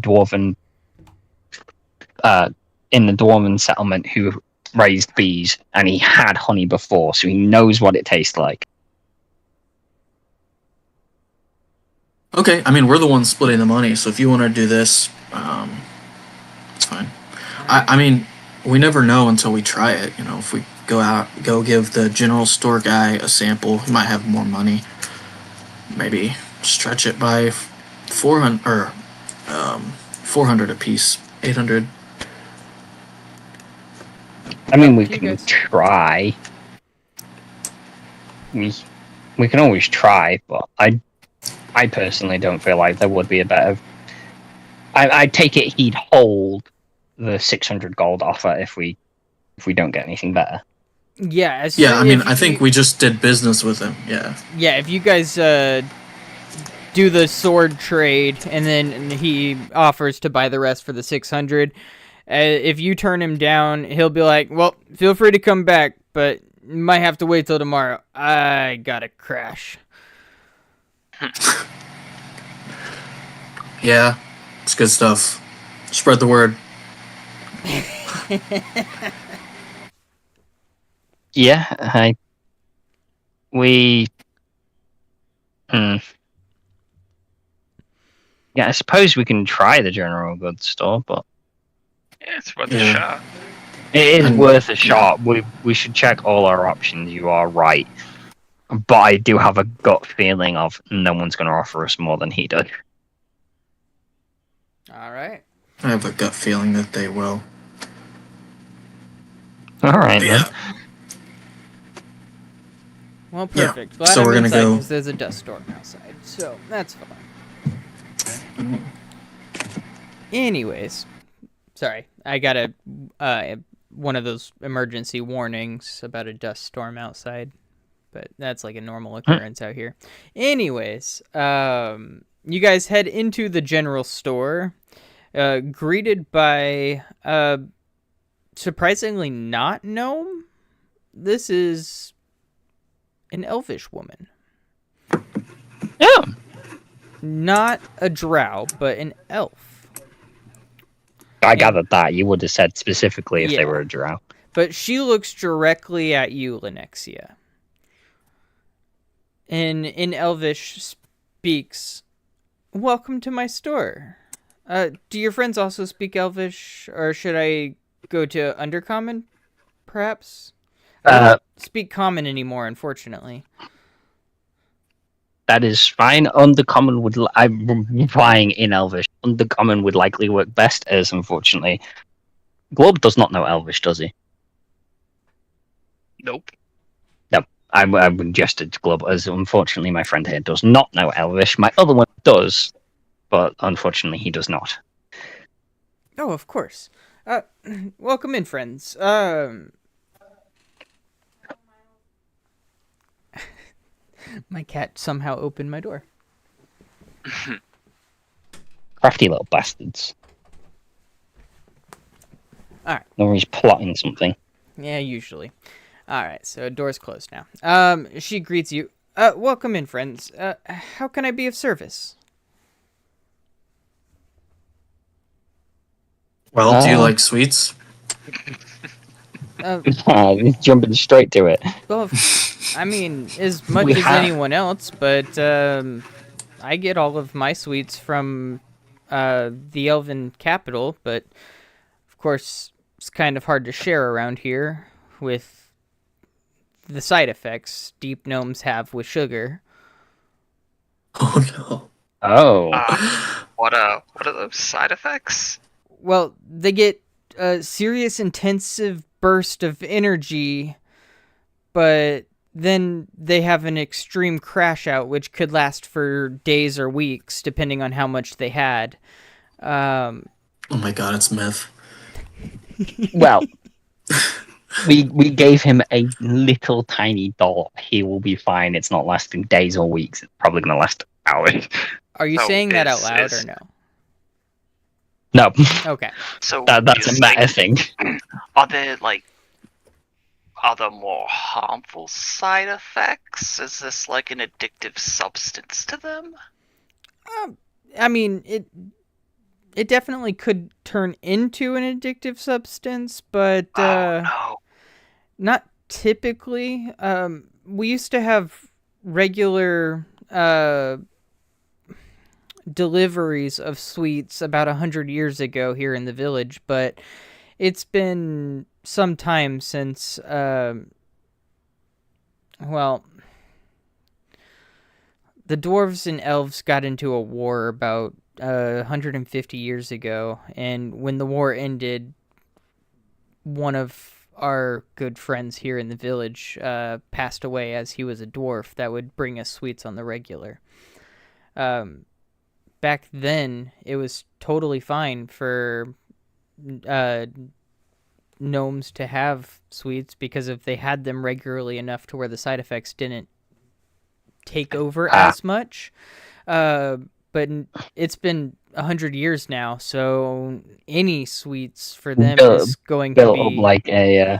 dwarven settlement who raised bees and he had honey before, so he knows what it tastes like. Okay, I mean, we're the ones splitting the money, so if you want to do this, it's fine. I mean, we never know until we try it. You know, if we go give the general store guy a sample, he might have more money. Maybe stretch it by 400 or 400 a piece, 800. I mean, we You can guys- try. We can always try, but I personally don't feel like there would be a better. I take it he'd hold the 600 gold offer if we don't get anything better. Yeah. Yeah, I mean, I think we just did business with him. Yeah. Yeah, if you guys do the sword trade and then he offers to buy the rest for the 600, if you turn him down, he'll be like, "Well, feel free to come back, but you might have to wait till tomorrow. I gotta crash." Yeah, it's good stuff. Spread the word. Yeah, Yeah, I suppose we can try the general goods store, but Yeah, it's worth a shot. it is And- worth a shot. We should check all our options. You are right, but I do have a gut feeling of no one's going to offer us more than he did. All right. I have a gut feeling that they will. All right, Yeah. then. Well, Yeah, perfect. Glad so I'm we're gonna inside go- 'cause there's a dust storm outside, so that's fine. Anyways, sorry, I got one of those emergency warnings about a dust storm outside, but that's like a normal occurrence out here. Anyways, you guys head into the general store, greeted by surprisingly not gnome. This is an elvish woman. Yeah. Not a drow, but an elf. I gathered that. You would have said specifically if Yeah. they were a drow. But she looks directly at you, Lenexia. And in elvish speaks, "Welcome to my store. Do your friends also speak elvish, or should I go to undercommon, perhaps? I don't speak common anymore, unfortunately. That is fine. Undercommon would. I'm replying in Elvish. Undercommon would likely work best, as unfortunately, Globe does not know Elvish, does he? Nope. No. I would gesture to Globe, as unfortunately my friend here does not know Elvish. My other one does, but unfortunately he does not. Oh, of course. Welcome in, friends. My cat somehow opened my door. Crafty little bastards. Alright. Or he's plotting something. Yeah, usually. Alright, so door's closed now. She greets you. Welcome in, friends. How can I be of service? Well, do you like sweets? He's jumping straight to it. Well, I mean, as much We as have- anyone else, but I get all of my sweets from the Elven capital, but of course, it's kind of hard to share around here with the side effects deep gnomes have with sugar. Oh no. Oh. What are those side effects? Well, they get a serious intensive burst of energy, but then they have an extreme crash out, which could last for days or weeks, depending on how much they had. Oh my god, it's meth. Well, we gave him a little tiny doll. He will be fine. It's not lasting days or weeks. It's probably going to last hours. Are you So saying that out is- loud is- or no? No, Okay. So that's a is, meta like, thing. Are there more harmful side effects? Is this like an addictive substance to them? I mean, it definitely could turn into an addictive substance, but Oh no. not typically. We used to have regular deliveries of sweets about 100 years ago here in the village, but it's been some time since, well, the dwarves and elves got into a war about 150 years ago, and when the war ended, one of our good friends here in the village passed away, as he was a dwarf that would bring us sweets on the regular. Back then, it was totally fine for gnomes to have sweets, because if they had them regularly enough to where the side effects didn't take over as much. But it's been 100 years now, so any sweets for them is going to Built up be like a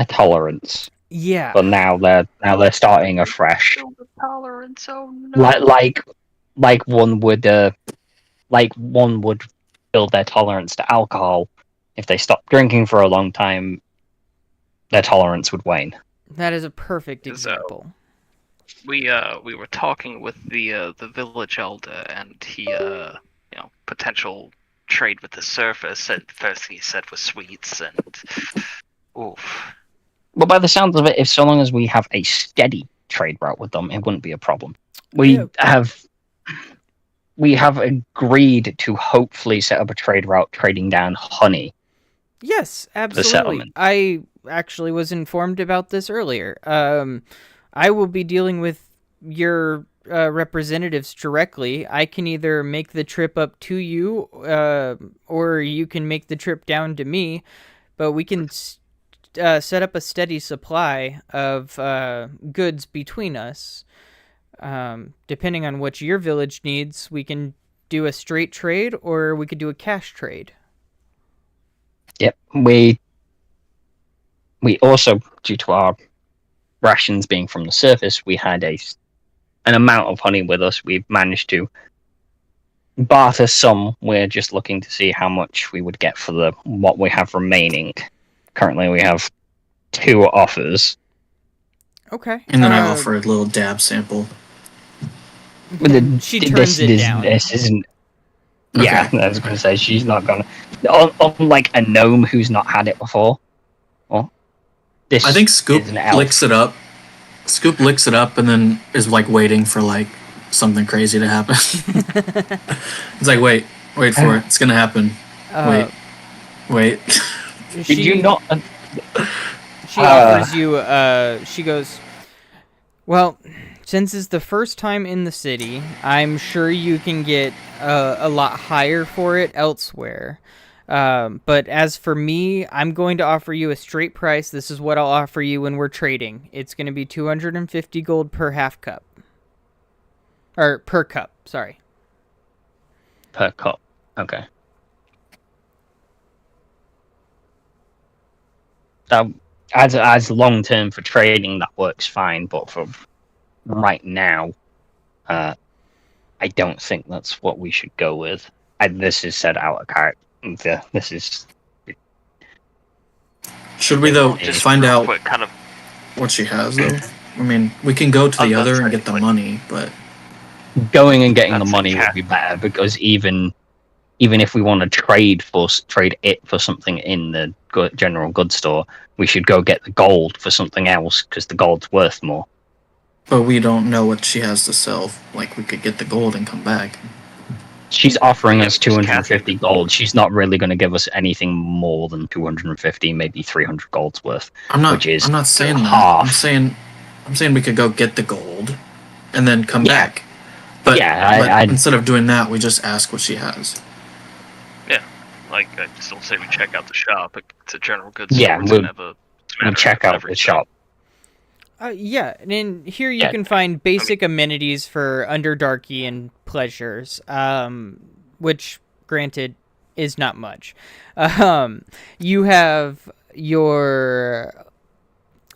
tolerance, yeah. but now they're starting afresh. Build a tolerance. Oh no. Like one would build their tolerance to alcohol. If they stopped drinking for a long time, their tolerance would wane. That is a perfect So- example. We were talking with the village elder, and he potential trade with the surface. And the first thing he said was sweets, and oof. But by the sounds of it, if so long as we have a steady trade route with them, it wouldn't be a problem. We have agreed to hopefully set up a trade route trading down honey. Yes, absolutely. settlement. I actually was informed about this earlier. I will be dealing with your representatives directly. I can either make the trip up to you, or you can make the trip down to me, but we can set up a steady supply of goods between us. Depending on what your village needs, we can do a straight trade, or we could do a cash trade. Yep. We also, due to our rations being from the surface, we had an amount of honey with us. We've managed to barter some. We're just looking to see how much we would get for what we have remaining. Currently, we have 2 offers. Okay. And then I offer a little dab sample. Then she turns it down. This isn't. Okay. Yeah, I was going to say she's not gonna. Unlike a gnome who's not had it before. This I think Scoop is an elf. licks it up. Scoop licks it up and then is like waiting for like something crazy to happen. It's like wait for it. It's gonna happen. Wait. Did you not? She offers you. She goes, well, since it's the first time in the city, I'm sure you can get a lot higher for it elsewhere. But as for me, I'm going to offer you a straight price. This is what I'll offer you when we're trading. It's going to be 250 gold per half cup. Or per cup, sorry. Per cup. Okay. As long term for trading, that works fine. But for right now, I don't think that's what we should go with. This is said out of character. This is. Should we though Just find real out quick, kind of what she has though? I mean, we can go to the other and get the money, but Going and getting the That's money a would be better, because even if we want to trade it for something in the general goods store, we should go get the gold for something else, because the gold's worth more. but we don't know what she has to sell. Like we could get the gold and come back. She's offering us Just 250 gold. She's not really going to give us anything more than 250, maybe 300 gold's worth. I'm not saying that. I'm saying we could go get the gold and then come back. But, but instead of doing that, we just ask what she has. Yeah, like I still say we check out the shop. It's a general goods Yeah, store. we'll check out the shop. Yeah, and here you can find basic amenities for Underdarky and pleasures, which, granted, is not much. You have your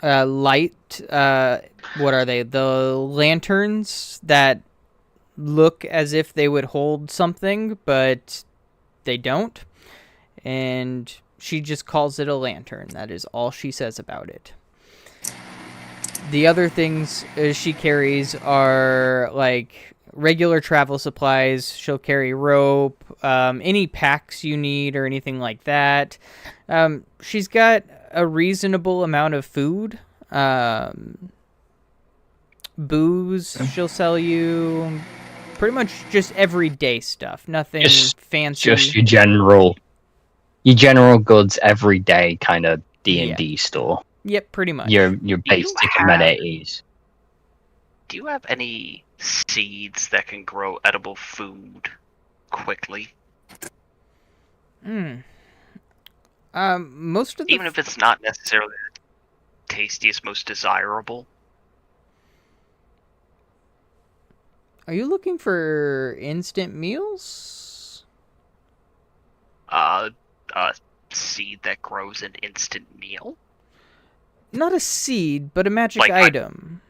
light, what are they? The lanterns that look as if they would hold something, but they don't. And she just calls it a lantern. That is all she says about it. The other things she carries are like regular travel supplies. She'll carry rope, any packs you need or anything like that. She's got a reasonable amount of food. Booze she'll sell you. Pretty much just everyday stuff. Nothing fancy. Just your general goods, everyday kind of D&D store. Yep, pretty much. Your basic amenities. Do you have any seeds that can grow edible food quickly? Most of the even if it's not necessarily the tastiest, most desirable. Are you looking for instant meals? A seed that grows an instant meal? Not a seed, but a magic item.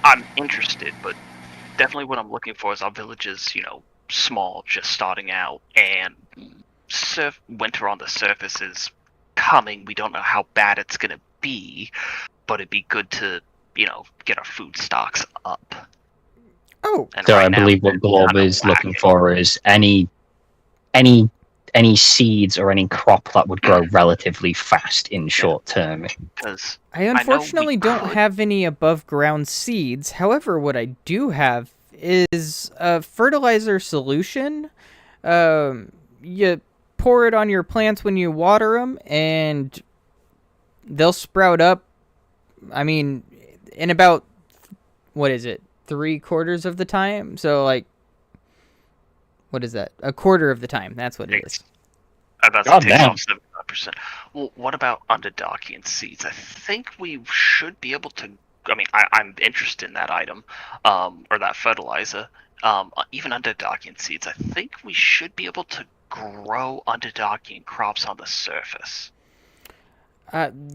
I'm interested, but definitely what I'm looking for is our village is, small, just starting out, and winter on the surface is coming. We don't know how bad it's going to be, but it'd be good to, get our food stocks up. Oh, and so right I believe what Glob is looking for is any seeds or any crop that would grow relatively fast in short term. Because I unfortunately don't have any above ground seeds. However, what I do have is a fertilizer solution. You pour it on your plants when you water them, and they'll sprout up. I mean, in about, what is it, 3/4 of the time? So, like, what is that? A quarter of the time. That's what it is. About to take off 75%. Well, what about Underdarkian seeds? I think we should be able to. I mean, I'm interested in that item, or that fertilizer. Even Underdarkian seeds. I think we should be able to grow Underdarkian crops on the surface.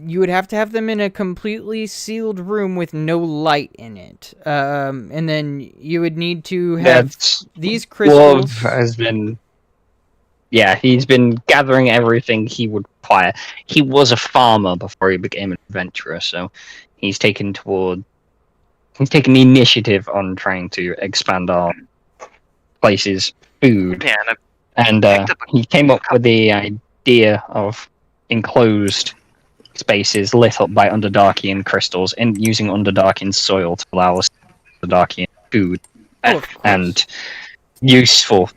You would have to have them in a completely sealed room with no light in it. And then you would need to have these crystals. He's been gathering everything he would require. He was a farmer before he became an adventurer, so he's taken the initiative on trying to expand our place's food. Yeah, and he came up with the idea of enclosed spaces lit up by Underdarkian crystals and using Underdarkian soil to allow us Underdarkian food Oh, of course. and useful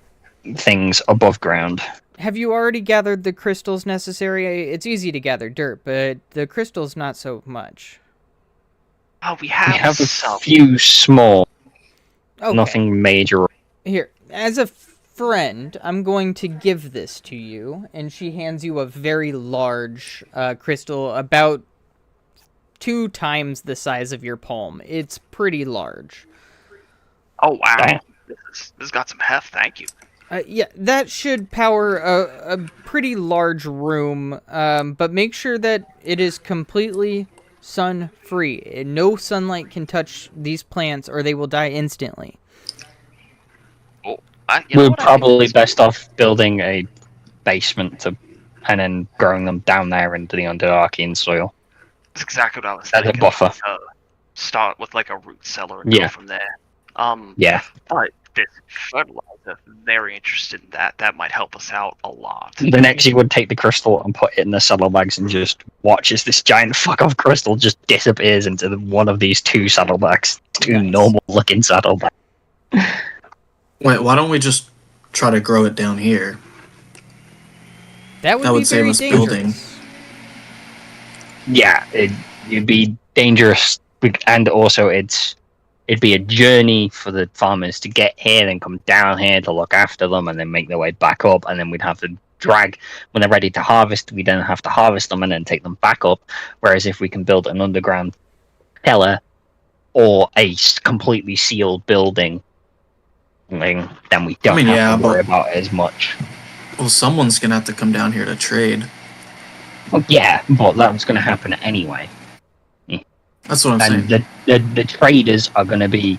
things above ground. Have you already gathered the crystals necessary? It's easy to gather dirt, but the crystals not so much. Oh, we We have have a some. few small, Okay. nothing major. Here, as a friend, I'm going to give this to you, and she hands you a very large crystal, about 2 times the size of your palm. It's pretty large. Oh wow, Damn. this has got some heft. Thank you. Yeah, that should power a pretty large room, but make sure that it is completely sun-free. No sunlight can touch these plants, or they will die instantly. Oh, you know We're what I think probably this- best off building a basement and then growing them down there into the Underdarkian soil. That's exactly what I was As a thinking. buffer. Start with like a root cellar and Yeah. go from there. Yeah. But this fertilizer, very interested in that. That might help us out a lot. The next you would take the crystal and put it in the saddlebags and just watch as this giant fuck off crystal just disappears into one of these 2 saddlebags. 2 Nice. normal looking saddlebags. Wait, why don't we just try to grow it down here? That would That be would save very us dangerous. building. Yeah, it'd be dangerous, and also it'd be a journey for the farmers to get here and come down here to look after them and then make their way back up, and then we'd have to drag when they're ready to harvest. We then have to harvest them and then take them back up. Whereas if we can build an underground cellar or a completely sealed building, then we don't mean, have yeah, to worry but- about it as much. Well, someone's gonna have to come down here to trade. Well, yeah, but that was going to happen anyway. That's what I'm And saying. the traders are going to be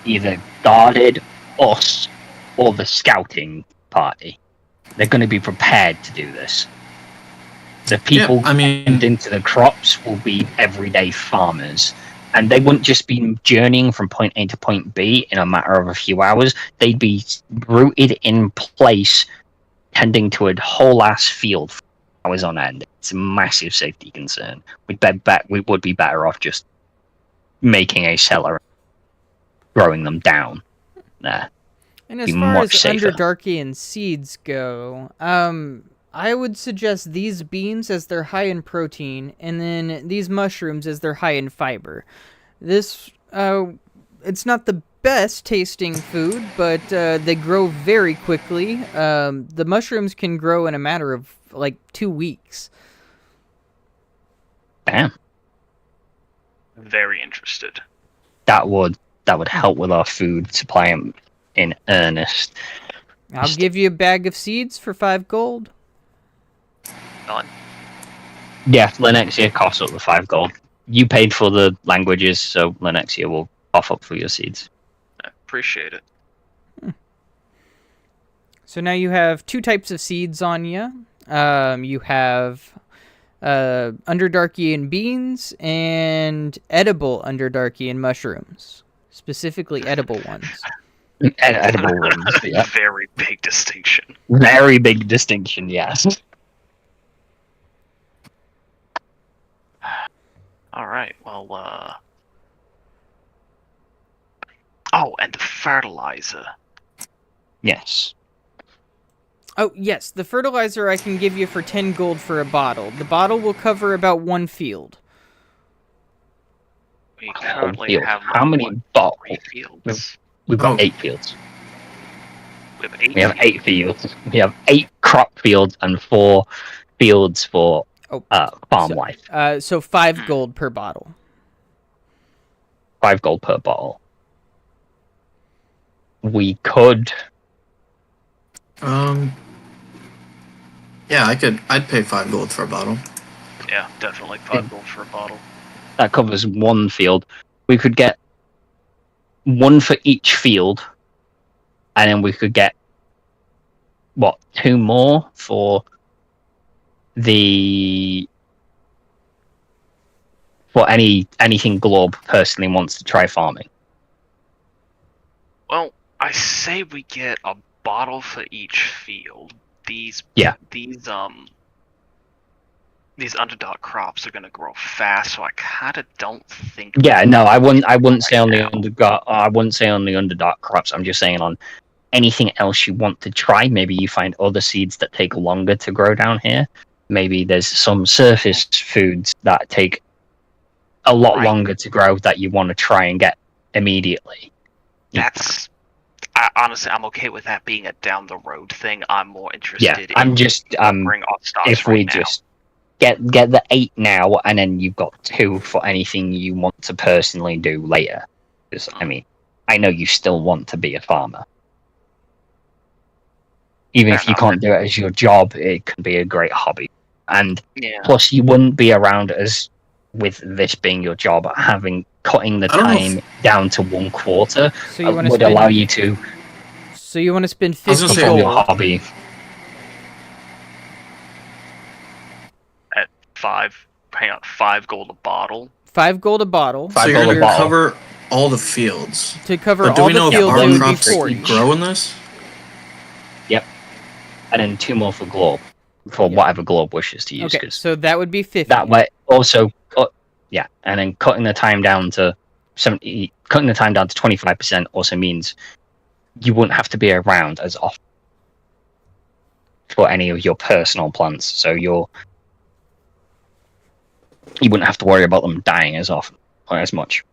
either guarded, us, or the scouting party. They're going to be prepared to do this. The people Yeah, I mean- and into the crops will be everyday farmers. And they wouldn't just be journeying from point A to point B in a matter of a few hours. They'd be rooted in place, tending to a whole ass field for hours on end. It's a massive safety concern. We would be better off just making a cellar, growing them down there. And as Be far as much safer. Underdarkian seeds go, I would suggest these beans as they're high in protein, and then these mushrooms as they're high in fiber. This, it's not the best tasting food, but they grow very quickly. The mushrooms can grow in a matter of like 2 weeks. Damn, Very interested. that would help with our food supply in earnest. I'll give you a bag of seeds for 5 gold. Done. Yeah, Lenexia costs up the 5 gold. You paid for the languages, so Lenexia will off up for your seeds. I appreciate it. So now you have 2 types of seeds on you. You have Underdarkian beans and edible Underdarkian mushrooms. Specifically edible ones. Edible ones, yeah. Very big distinction. Very big distinction, yes. All right. Well, oh, and the fertilizer. Yes. Oh, yes, the fertilizer I can give you for 10 gold for a bottle. The bottle will cover about 1 field. We Whole currently field. have How many what, bottles? 3 fields. We've got Oh. 8 fields. We have 8. We have 8 fields. We have 8 crop fields and 4 fields for Oh, farm so- life. So 5 gold per bottle. 5 gold per bottle. We could. Yeah, I'd pay 5 gold for a bottle. Yeah, definitely 5 gold for a bottle. That covers 1 field. We could get 1 for each field, and then we could get 2 more for anything Glob personally wants to try farming. Well, I say we get a bottle for each field. These these underdog crops are gonna grow fast, so I kind of don't think. Yeah, no, I wouldn't say right on the now. underdog. I wouldn't say on the underdog crops. I'm just saying on anything else you want to try. Maybe you find other seeds that take longer to grow down here. Maybe there's some surface foods that take a lot Right. longer to grow that you want to try and get immediately. Honestly, I'm okay with that being a down the road thing. I'm more Yeah, interested I'm in just bring off stocks if right we now. just get the 8 now, and then you've got 2 for anything you want to personally do later. Because I mean, I know you still want to be a farmer. Even Fair if you enough. can't do it as your job, it can be a great hobby. And Yeah. plus, you wouldn't be around as with this being your job, cutting the I don't know if- time down to 1/4 So you want to would spend? allow you to So you want to spend I was gonna 50 say, perform your gold? hobby. At 5 gold a bottle. 5 gold a bottle. So 5 you're gold gonna a bottle. cover all the fields. To cover But do all we know the if fields, our it would be crops 40. grow in this? And then 2 more for Globe, for Yeah. whatever Globe wishes to use. Okay, 'Cause so that would be 50. that way, also, yeah, and then cutting the time down to 70, cutting the time down to 25% also means you wouldn't have to be around as often for any of your personal plants. So you wouldn't have to worry about them dying as often or as much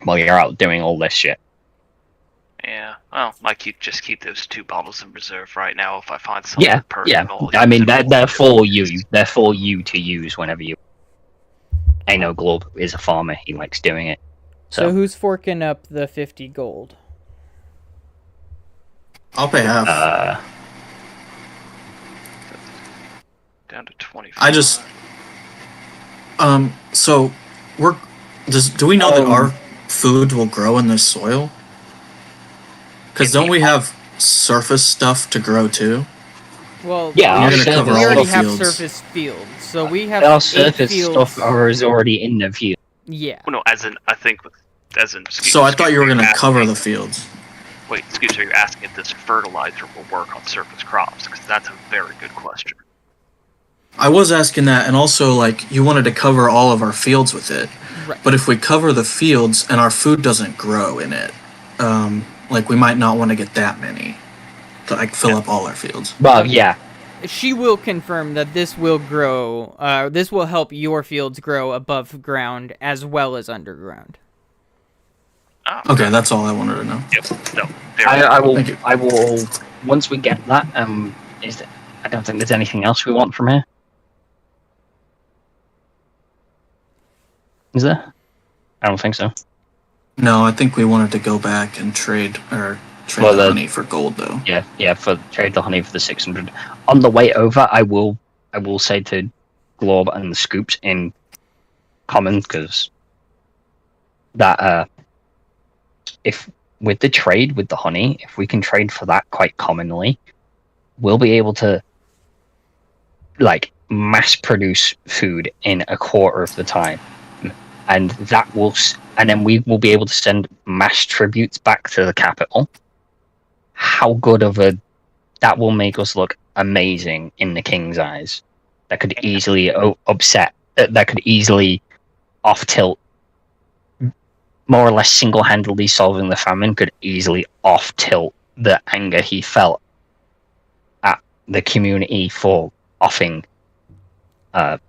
while you're out doing all this shit. Yeah. Well, I just keep those 2 bottles in reserve right now. If I find something Yeah. personal, I mean, use it they're for you. They're for you to use whenever you. I know Globe is a farmer. He likes doing it. So who's forking up the 50 gold? I'll pay half. down to 25. I just. So do we know that our food will grow in this soil? Because don't we have surface stuff to grow too? Well, Yeah, we our already, surface- we already have fields. surface fields. So we have our 8 surface fields. stuff is already in the field. Yeah. Well, no, as in, I think, So I thought you were gonna cover the fields. Wait, excuse me, you're asking if this fertilizer will work on surface crops, because that's a very good question. I was asking that, and also like you wanted to cover all of our fields with it. Right. But if we cover the fields and our food doesn't grow in it, like we might not want to get that many to like fill up all our fields. Well, yeah. She will confirm that this will grow. This will help your fields grow above ground as well as underground. Oh, Okay, that's all I wanted to know. Yep. No, very I will. Thank you. I will. Once we get that, I don't think there's anything else we want from here. Is there? I don't think so. No, I think we wanted to go back and trade Well, the the- honey for gold though. Yeah. For trade the honey for the 600. On the way over, I will say to Glob and the Scoops in common, because that if with the trade with the honey, if we can trade for that quite commonly, we'll be able to like mass produce food in a quarter of the time, and then we will be able to send mass tributes back to the capital. How good of that will make us look amazing in the king's eyes. That could easily that could easily off tilt. More or less single-handedly solving the famine could easily off tilt the anger he felt at the community for offing the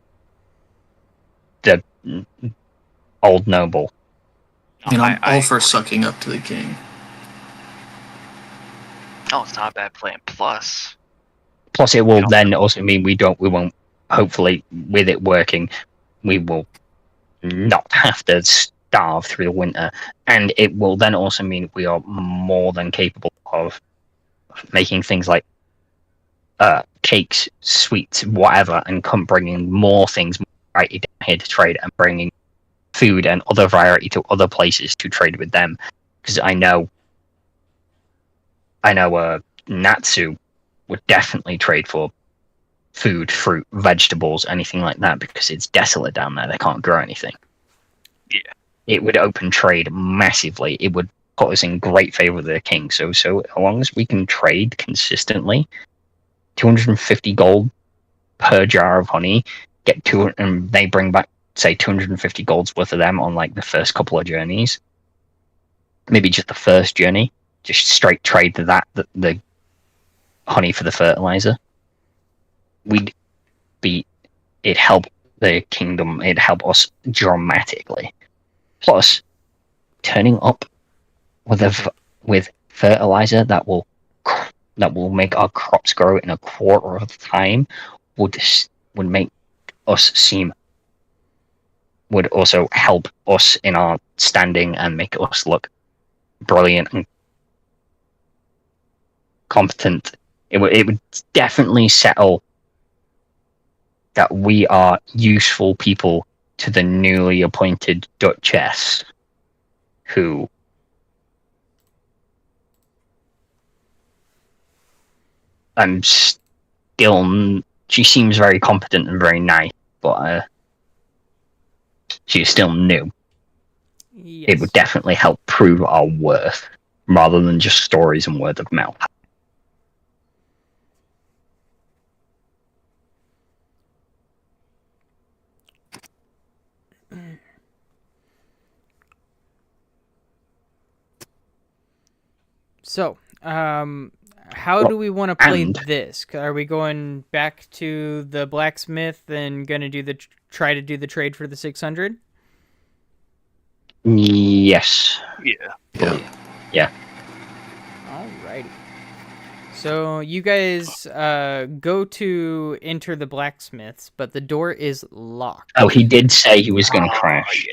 old noble. I mean, I'm all for sucking up to the king. Oh, it's not a bad plan. Plus, Plus, it will then also mean we won't. Hopefully, with it working, we will not have to starve through the winter, and it will then also mean we are more than capable of making things like cakes, sweets, whatever, and bringing more things right down here to trade, and bringing food and other variety to other places to trade with them. Because I know Natsu would definitely trade for food, fruit, vegetables, anything like that, because it's desolate down there. They can't grow anything. Yeah. It would open trade massively. It would put us in great favor with the king. So as long as we can trade consistently, 250 gold per jar of honey get to, and they bring back, say, 250 golds worth of them on like the first couple of journeys. Maybe just the first journey, just straight trade the honey for the fertilizer. It'd help the kingdom, it'd help us dramatically. Plus, turning up with fertilizer that will make our crops grow in a quarter of the time would make us would also help us in our standing and make us look brilliant and competent. It would definitely settle that we are useful people to the newly appointed Duchess, who she seems very competent and very nice, but she's still new. Yes. It would definitely help prove our worth, rather than just stories and word of mouth. So, how do we want to play and- this? Are we going back to the blacksmith and gonna try to do the trade for the 600? Yes. Yeah. Alrighty. So you guys go to enter the blacksmith's, but the door is locked. Oh, he did say he was going to crash. Yeah.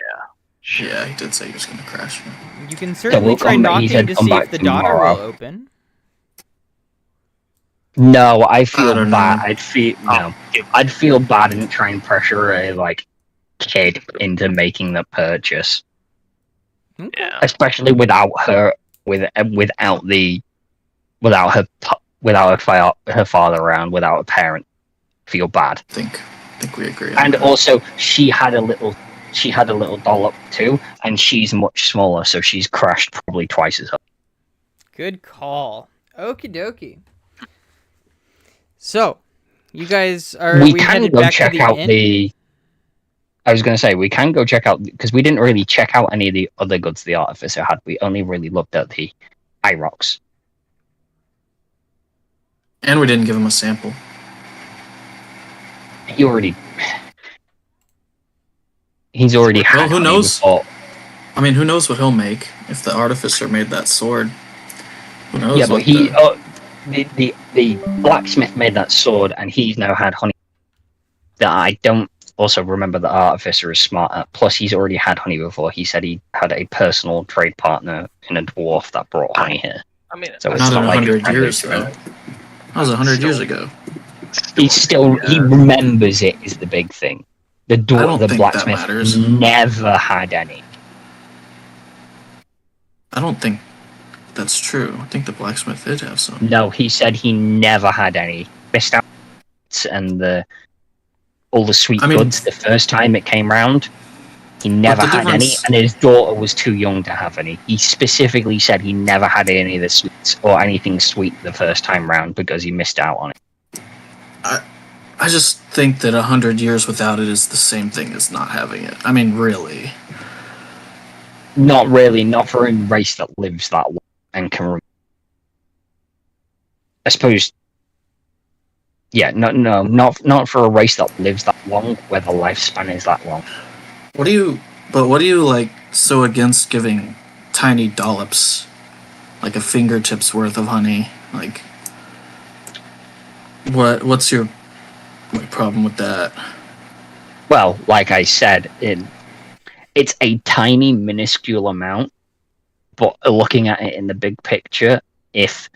Yeah, he did say he was going to crash. You can certainly we'll try come back- he knocking said to come see if back the daughter tomorrow. will open. No, I feel don't bad. know. I'd feel bad and try and pressure a kid into making the purchase, Okay. Yeah. especially without her father around, without a parent. Feel bad. I think we agree. on And that. also, she had a little dollop too, and she's much smaller, so she's crashed probably twice as hard. Good call. Okie dokie. So, you guys are We we can headed go back to check the out inn? the. I was going to say we can go check out, because we didn't really check out any of the other goods the artificer had. We only really looked at the rocks. And we didn't give him a sample. He's already had. Well, who honey knows? before. I mean, who knows what he'll make if the artificer made that sword? Who knows? Yeah, but what the blacksmith made that sword, and he's now had honey. That I don't also remember the artificer is smart at. Plus, he's already had honey before. He said he had a personal trade partner in a dwarf that brought honey here. I mean, So it's not in not like 100 it's years though. random. That was 100 years ago. He remembers it is the big thing. The don't think that blacksmith matters. never had any. I don't think that's true. I think the blacksmith did have some. No, he said he never had any. Missed out and all the sweet goods the first time it came round. He never had any, and his daughter was too young to have any. He specifically said he never had any of the sweets or anything sweet the first time round because he missed out on it. I just think that 100 years without it is the same thing as not having it. I mean, really. Not really, not for a race that lives that long and can. I suppose. Yeah, not for a race that lives that long, where the lifespan is that long. What do you like so against giving tiny dollops, like a fingertip's worth of honey? Like, what's your problem with that? Well, like I said, it's a tiny, minuscule amount, but looking at it in the big picture, if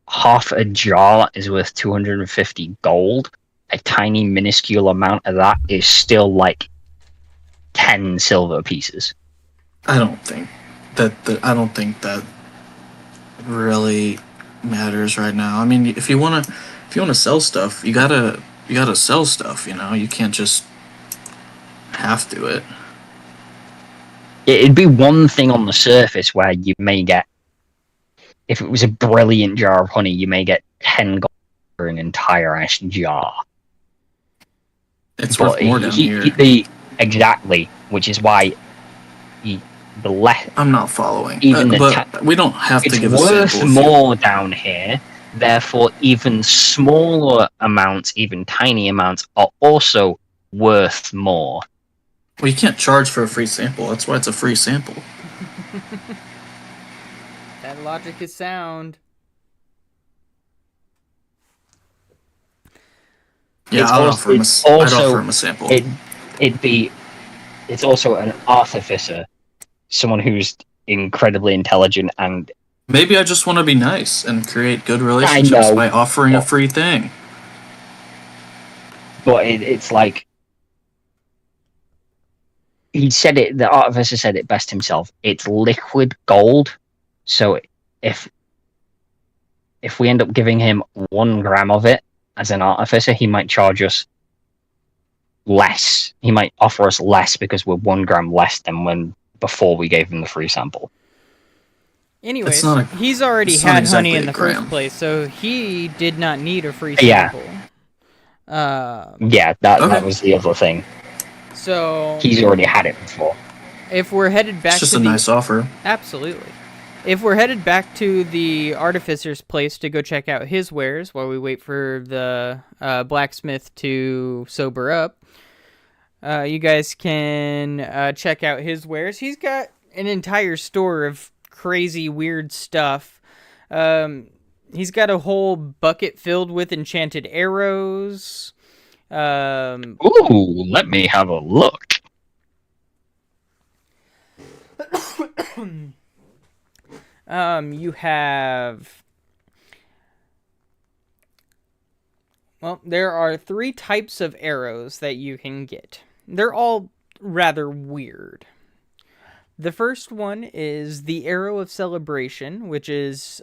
half a jar is worth 250 gold, a tiny, minuscule amount of that is still like 10 silver pieces. I don't think that really matters right now. I mean, if you wanna sell stuff, you gotta sell stuff. You know, you can't just have to it. It'd be one thing on the surface where you may get, if it was a brilliant jar of honey, you may get 10 gold for an entire ass jar. It's but worth more down here. Exactly, which is why the less. I'm not following. Even but we don't have to it's give a worth sample. more down here. Therefore, even smaller amounts, even tiny amounts, are also worth more. Well, you can't charge for a free sample. That's why it's a free sample. That logic is sound. Yeah, I'd offer him a sample. It's also an artificer, someone who's incredibly intelligent and. Maybe I just want to be nice and create good relationships by offering a free thing. But it's like. He said it. The artificer said it best himself. It's liquid gold, so if we end up giving him 1 gram of it as an artificer, he might charge us less. He might offer us less because we're 1 gram less than before we gave him the free sample. Anyways, he's already had honey in the first place, so he did not need a free sample. That was the other thing. So he's already had it before. If we're headed back, it's just a nice offer. Absolutely. If we're headed back to the artificer's place to go check out his wares while we wait for the blacksmith to sober up, you guys can check out his wares. He's got an entire store of crazy, weird stuff. He's got a whole bucket filled with enchanted arrows. Ooh, let me have a look. You have... Well, there are 3 types of arrows that you can get. They're all rather weird. The first one is the Arrow of Celebration, which is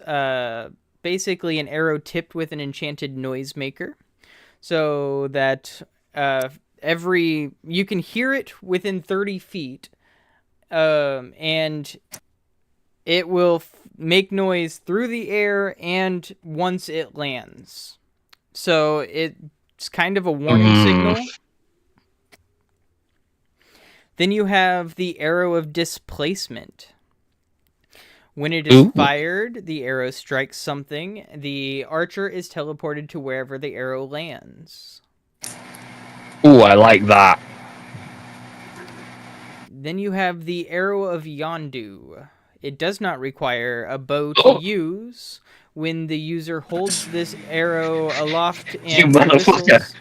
basically an arrow tipped with an enchanted noisemaker. So that you can hear it within 30 feet, and it will make noise through the air and once it lands. So it's kind of a warning signal. Then you have the Arrow of Displacement. When it is fired, the arrow strikes something. The archer is teleported to wherever the arrow lands. Ooh, I like that. Then you have the Arrow of Yondu. It does not require a bow to use. When the user holds this arrow aloft and whistles...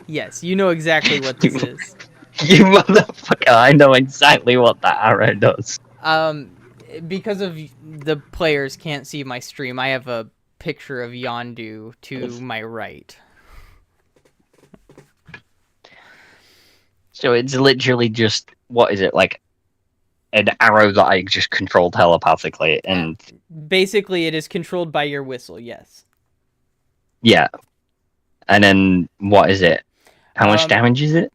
Yes, you know exactly what this is. You motherfucker, I know exactly what that arrow does. Because of the players can't see my stream, I have a picture of Yondu to my right. So it's literally just, what is it, like an arrow that I just control telepathically, and... Basically, it is controlled by your whistle, yes. Yeah. And then, what is it? How much damage is it?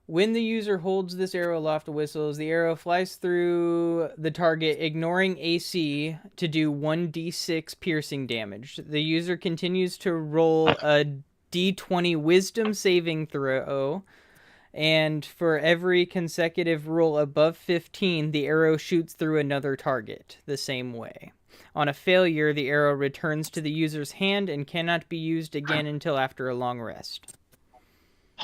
When the user holds this arrow aloft and whistles, the arrow flies through the target, ignoring AC, to do 1d6 piercing damage. The user continues to roll a d20 wisdom saving throw, and for every consecutive roll above 15, the arrow shoots through another target the same way. On a failure, the arrow returns to the user's hand and cannot be used again until after a long rest.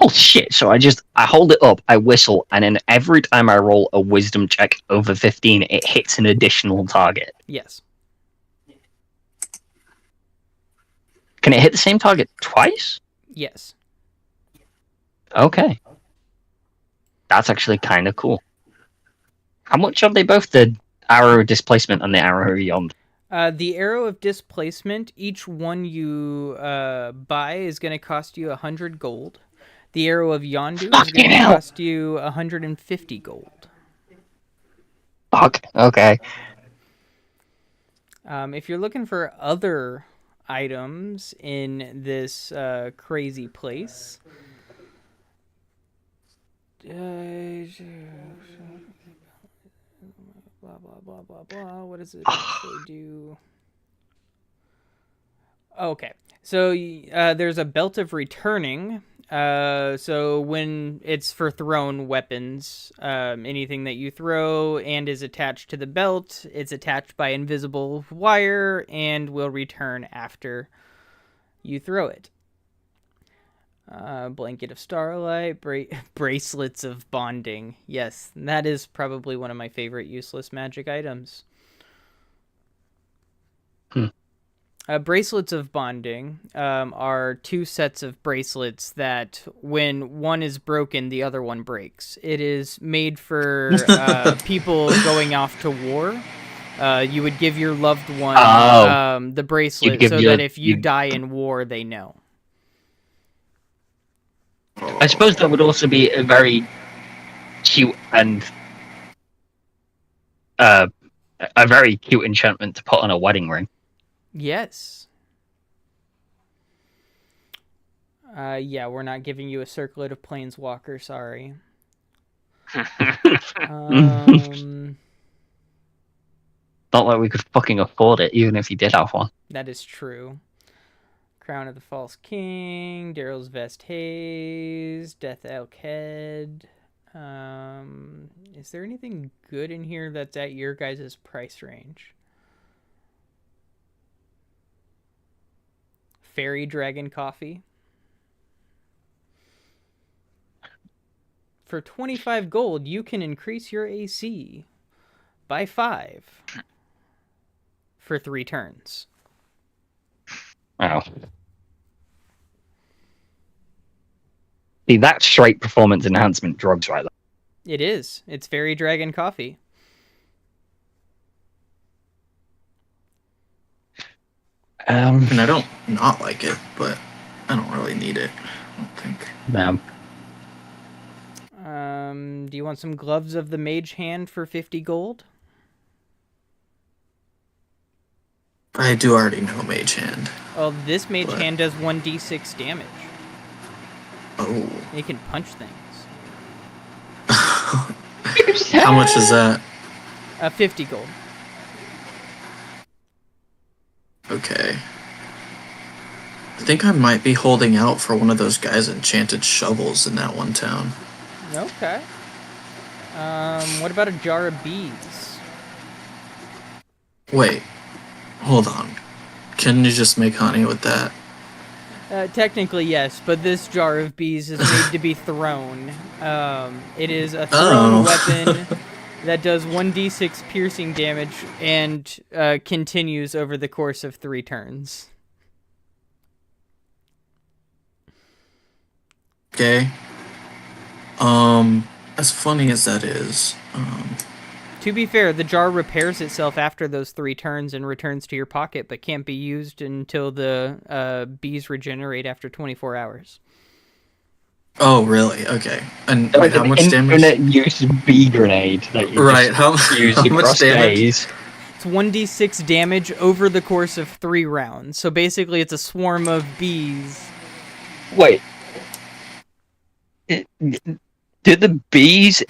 Oh shit, so I hold it up, I whistle, and then every time I roll a wisdom check over 15, it hits an additional target. Yes. Can it hit the same target twice? Yes. Okay. That's actually kind of cool. How much are they both, the Arrow of Displacement and the Arrow of Yondu? The Arrow of Displacement, each one you buy is going to cost you 100 gold. The Arrow of Yondu is going to cost you 150 gold. Fuck, okay. If you're looking for other items in this crazy place... blah, blah, blah, blah, blah. What does it actually do? Okay. So there's a belt of returning. So when it's for thrown weapons, anything that you throw and is attached to the belt, it's attached by invisible wire and will return after you throw it. Blanket of starlight, bracelets of bonding. Yes, that is probably one of my favorite useless magic items. Bracelets of bonding are two sets of bracelets that, when one is broken, the other one breaks. It is made for people going off to war. You would give your loved one the bracelet so that if you die in war, they know. I suppose that would also be a very cute and a very cute enchantment to put on a wedding ring. Yes. Yeah, we're not giving you a circlet of planeswalker, sorry. Not like we could fucking afford it, even if you did have one. That is true. Crown of the False King, Daryl's Vest Haze, Death Elkhead. Is there anything good in here that's at your guys' price range? Fairy Dragon Coffee. For 25 gold, you can increase your AC by 5 for 3 turns. Wow. See, that's straight performance enhancement drugs right there. It is. It's Fairy Dragon Coffee. And I don't not like it, but I don't really need it. I don't think. Do you want some gloves of the Mage Hand for 50 gold? I do already know Mage Hand. Well, this Mage Hand does 1d6 damage. Oh. It can punch things. How much is that? 50 gold. Okay. I think I might be holding out for one of those guys' enchanted shovels in that one town. Okay. What about a jar of bees? Wait. Hold on. Can you just make honey with that? Technically, yes, but this jar of bees is made to be thrown. It is a thrown weapon that does 1d6 piercing damage and continues over the course of 3 turns. Okay. As funny as that is, To be fair, the jar repairs itself after those 3 turns and returns to your pocket, but can't be used until the bees regenerate after 24 hours. Oh, really? Okay. And wait, how much damage? Infinite use bee grenade that you right? How much damage? It's 1d6 damage over the course of 3 rounds. So basically, it's a swarm of bees. Wait. Do the bees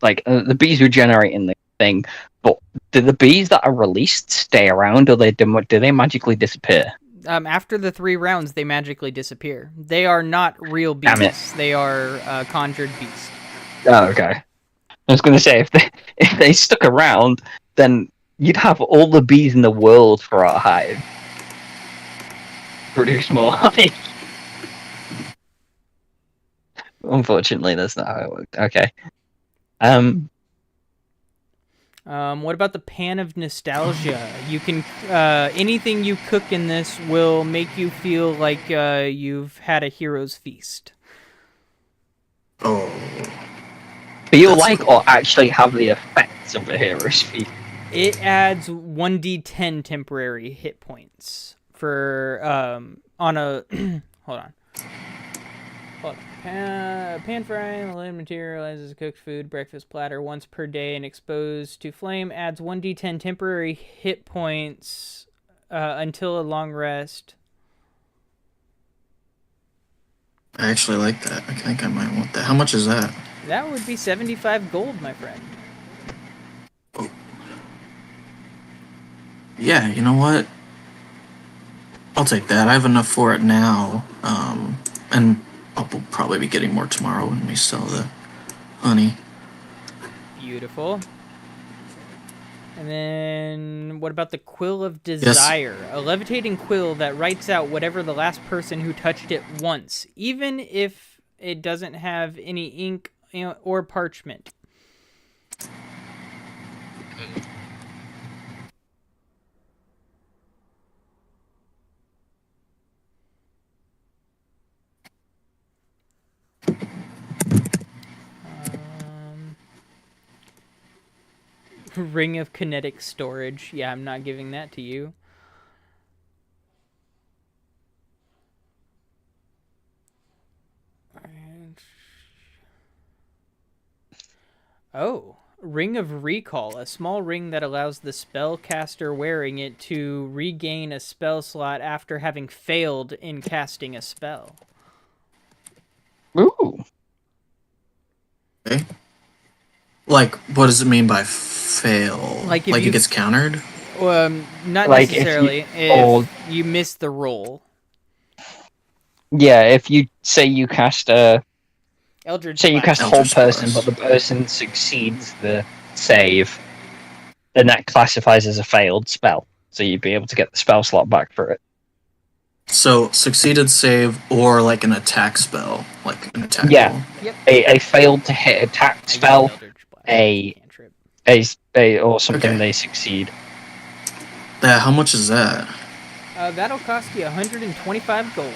the bees regenerate in the thing? But do the bees that are released stay around, or do they magically disappear? After the 3 rounds, they magically disappear. They are not real bees. They are conjured bees. Oh, okay. I was going to say, if they stuck around, then you'd have all the bees in the world for our hive. Produce more honey. Unfortunately, that's not how it worked. Okay. What about the Pan of Nostalgia? You can anything you cook in this will make you feel like you've had a hero's feast. Oh. Feel like, or actually have the effects of a hero's feast? It adds 1d10 temporary hit points for on a hold on. Pan frying, the lid materializes cooked food, breakfast platter once per day and exposed to flame. Adds 1d10 temporary hit points until a long rest. I actually like that. I think I might want that. How much is that? That would be 75 gold, my friend. Oh. Yeah, you know what? I'll take that. I have enough for it now. And I'll probably be getting more tomorrow when we sell the honey. Beautiful. And then, what about the Quill of Yes. Desire? A levitating quill that writes out whatever the last person who touched it wants, even if it doesn't have any ink or parchment. Ring of Kinetic Storage. Yeah, I'm not giving that to you. Oh, Ring of Recall. A small ring that allows the spellcaster wearing it to regain a spell slot after having failed in casting a spell. Ooh. Okay. Like, what does it mean by fail? Like if it you- gets countered? Not Like, if necessarily. you- or- If you miss the roll. Yeah, if you say you cast a Eldritch say you Blast. cast a whole Eldritch person, Blast. but the person succeeds the save, then that classifies as a failed spell. So you'd be able to get the spell slot back for it. So, succeeded save or like an attack spell. Like an attack Yeah. roll. Yep. A failed to hit attack I used spell, Eldritch Blast. a- Cantrip. or something Okay. they succeed. How much is that? That'll cost you 125 gold.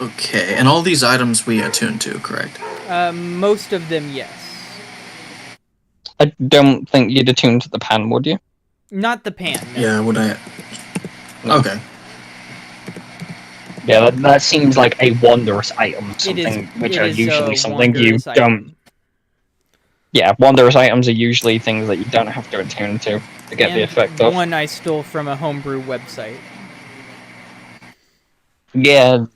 Okay, and all these items we attune to, correct? Most of them, yes. I don't think you'd attune to the pan, would you? Not the pan. No. Yeah, would I? No. Okay. Yeah, that seems like a wondrous item, something which it are is usually a something you wondrous don't. item. Yeah, wondrous items are usually things that you don't have to attune to get the And effect of. one I stole from a homebrew website. Yeah,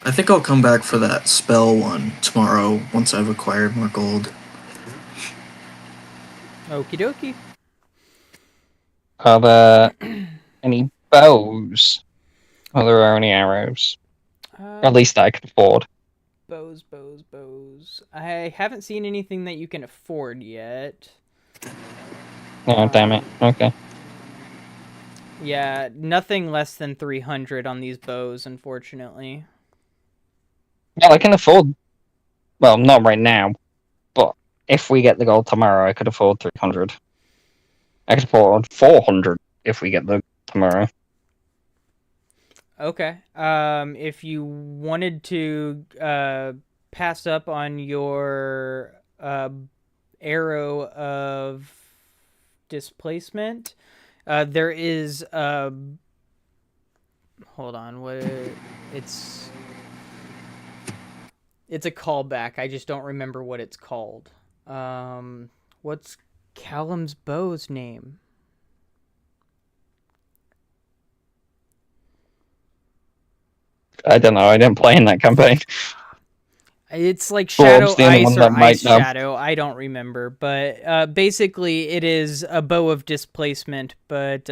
I think I'll come back for that spell one tomorrow once I've acquired more gold. Okie dokie. are there any bows? Are there any arrows? At least that I could afford. Bows. I haven't seen anything that you can afford yet. Oh, damn it. Okay. Yeah, nothing less than 300 on these bows, unfortunately. Well, I can afford. Well, not right now, but if we get the gold tomorrow, I could afford 300. I could afford 400 if we get the tomorrow. Okay. If you wanted to pass up on your arrow of displacement, there is hold on, it's a callback. I just don't remember what it's called. What's Callum's bow's name? I don't know. I didn't play in that campaign. It's like Bob's Shadow the only Ice one or that might Ice know. Shadow. I don't remember, but basically it is a bow of displacement. But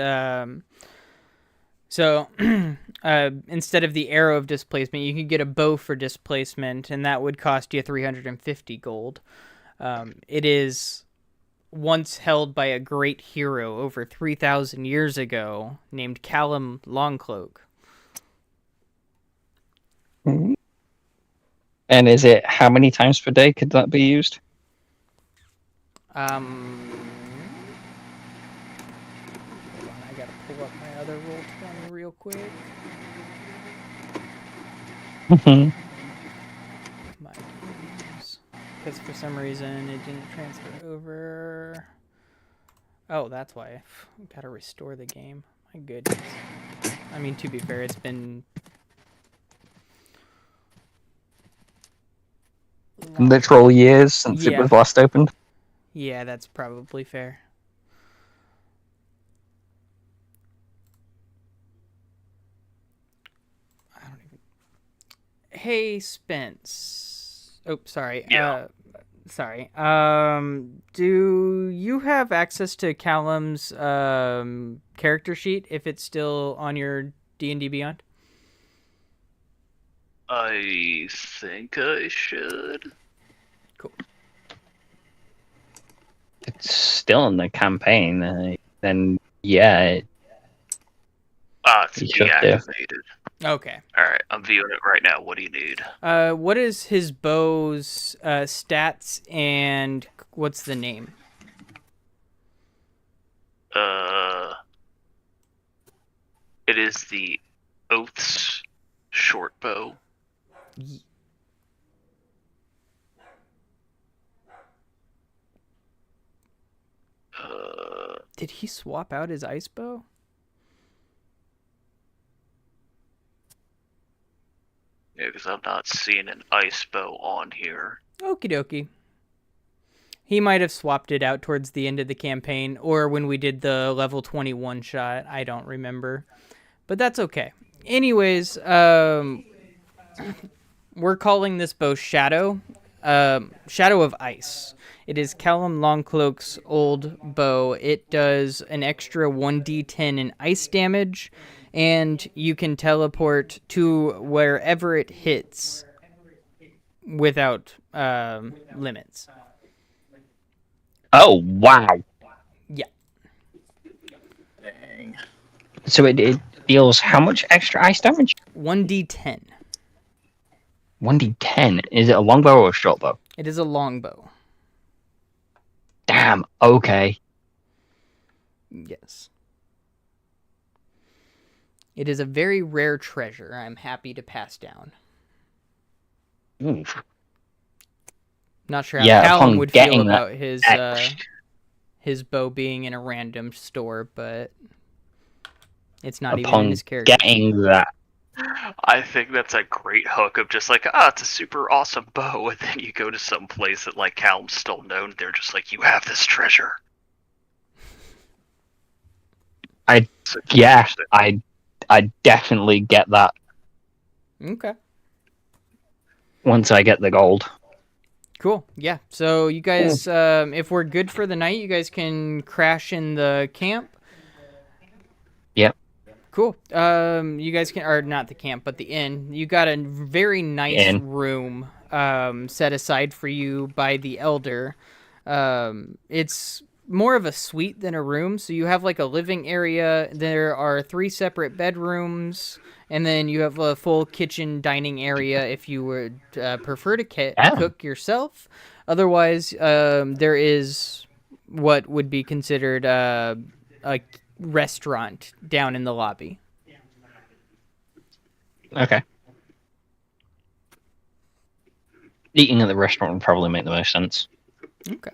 so instead of the arrow of displacement, you can get a bow for displacement, and that would cost you 350 gold. It is once held by a great hero over 3,000 years ago named Callum Longcloak. And is it how many times per day could that be used? Hold on, I gotta pull up my other Roll20 real quick. My games. Because for some reason it didn't transfer over. Oh, that's why. Gotta restore the game. My goodness. I mean, to be fair, it's been Literal years since it was last opened. Yeah, that's probably fair. I don't even. Hey, Spence. Oh, sorry. Yeah. Sorry. Do you have access to Callum's character sheet if it's still on your D&D Beyond? I think I should. Cool. It's still in the campaign. Then yeah, It's You should do. deactivated. Okay. Alright, I'm viewing it right now. What do you need? What is his bow's stats and what's the name? It is the Oaths short bow. Did he swap out his ice bow? Yeah, because I'm not seeing an ice bow on here. Okie dokie. He might have swapped it out towards the end of the campaign or when we did the level 21 shot. I don't remember. But that's okay. Anyways, we're calling this bow Shadow. Shadow of Ice. It is Callum Longcloak's old bow. It does an extra 1d10 in ice damage, and you can teleport to wherever it hits without limits. Oh wow! Yeah. Dang. So it deals how much extra ice damage? 1d10. 1d10. Is it a longbow or a short bow? It is a longbow. Damn. Okay. Yes. It is a very rare treasure I'm happy to pass down. Oof. Not sure how Yeah, Callum upon would feel getting that about his bow being in a random store, but it's not even in Upon his character. getting that, I think that's a great hook of just like, it's a super awesome bow, and then you go to some place that like Callum's still known. They're just like, you have this treasure. So yeah, I definitely get that Okay. once I get the gold. Cool. Yeah. So you guys, if we're good for the night, you guys can crash in the camp. Yep. Cool. You guys can, or not the camp, but the inn. You got a very nice Inn. room set aside for you by the elder. It's more of a suite than a room, so you have like a living area. There are 3 separate bedrooms, and then you have a full kitchen dining area if you would prefer to cook yourself. Otherwise, there is what would be considered a restaurant down in the lobby. Okay. Eating at the restaurant would probably make the most sense. Okay.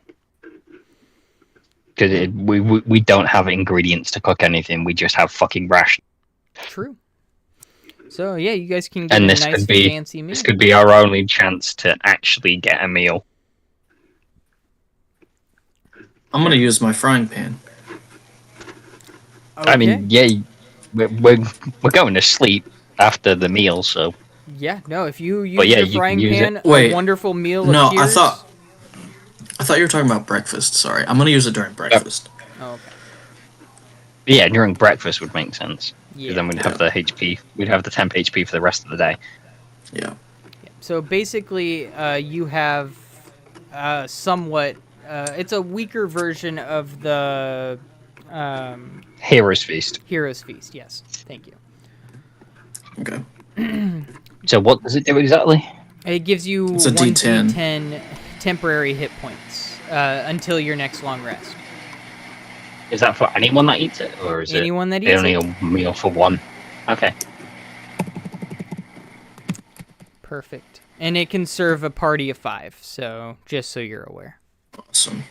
Because we don't have ingredients to cook anything. We just have fucking ration. True. So yeah, you guys can get And a this nice could be fancy meal. this could be our only chance to actually get a meal. I'm gonna use my frying pan. Okay. I mean, yeah, we're going to sleep after the meal, so Yeah, no, if you use But yeah, your you can frying use pan, it. a Wait, wonderful meal No, appears. I thought you were talking about breakfast. Sorry, I'm gonna use it during breakfast. Oh, okay. yeah, during breakfast would make sense. 'Cause Yeah. then we'd have the HP, we'd have the temp HP for the rest of the day. Yeah. So basically, you have somewhat. It's a weaker version of the Heroes Feast. Hero's Feast. Yes, thank you. Okay. So what does it do exactly? It gives you It's a D10. 1d10 temporary hit points until your next long rest. Is that for anyone that eats it, or is Anyone that it eats only it. a meal for one? Okay. Perfect. And it can serve a party of 5. So just so you're aware. Awesome.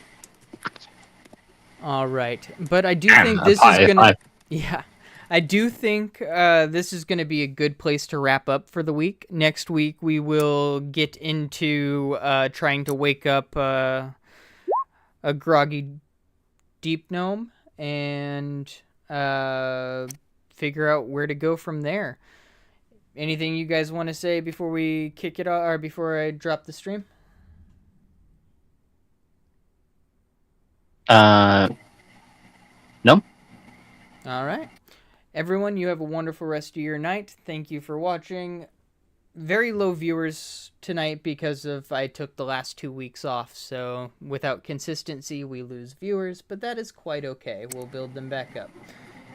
All right, but I do Damn, think a this is party of gonna. 5. Yeah, I do think this is gonna be a good place to wrap up for the week. Next week we will get into trying to wake up a groggy deep gnome and figure out where to go from there. Anything you guys want to say before we kick it off, or before I drop the stream? No. All right. Everyone, you have a wonderful rest of your night. Thank you for watching. Very low viewers tonight because of I took the last 2 weeks off, so without consistency we lose viewers, but that is quite okay. We'll build them back up.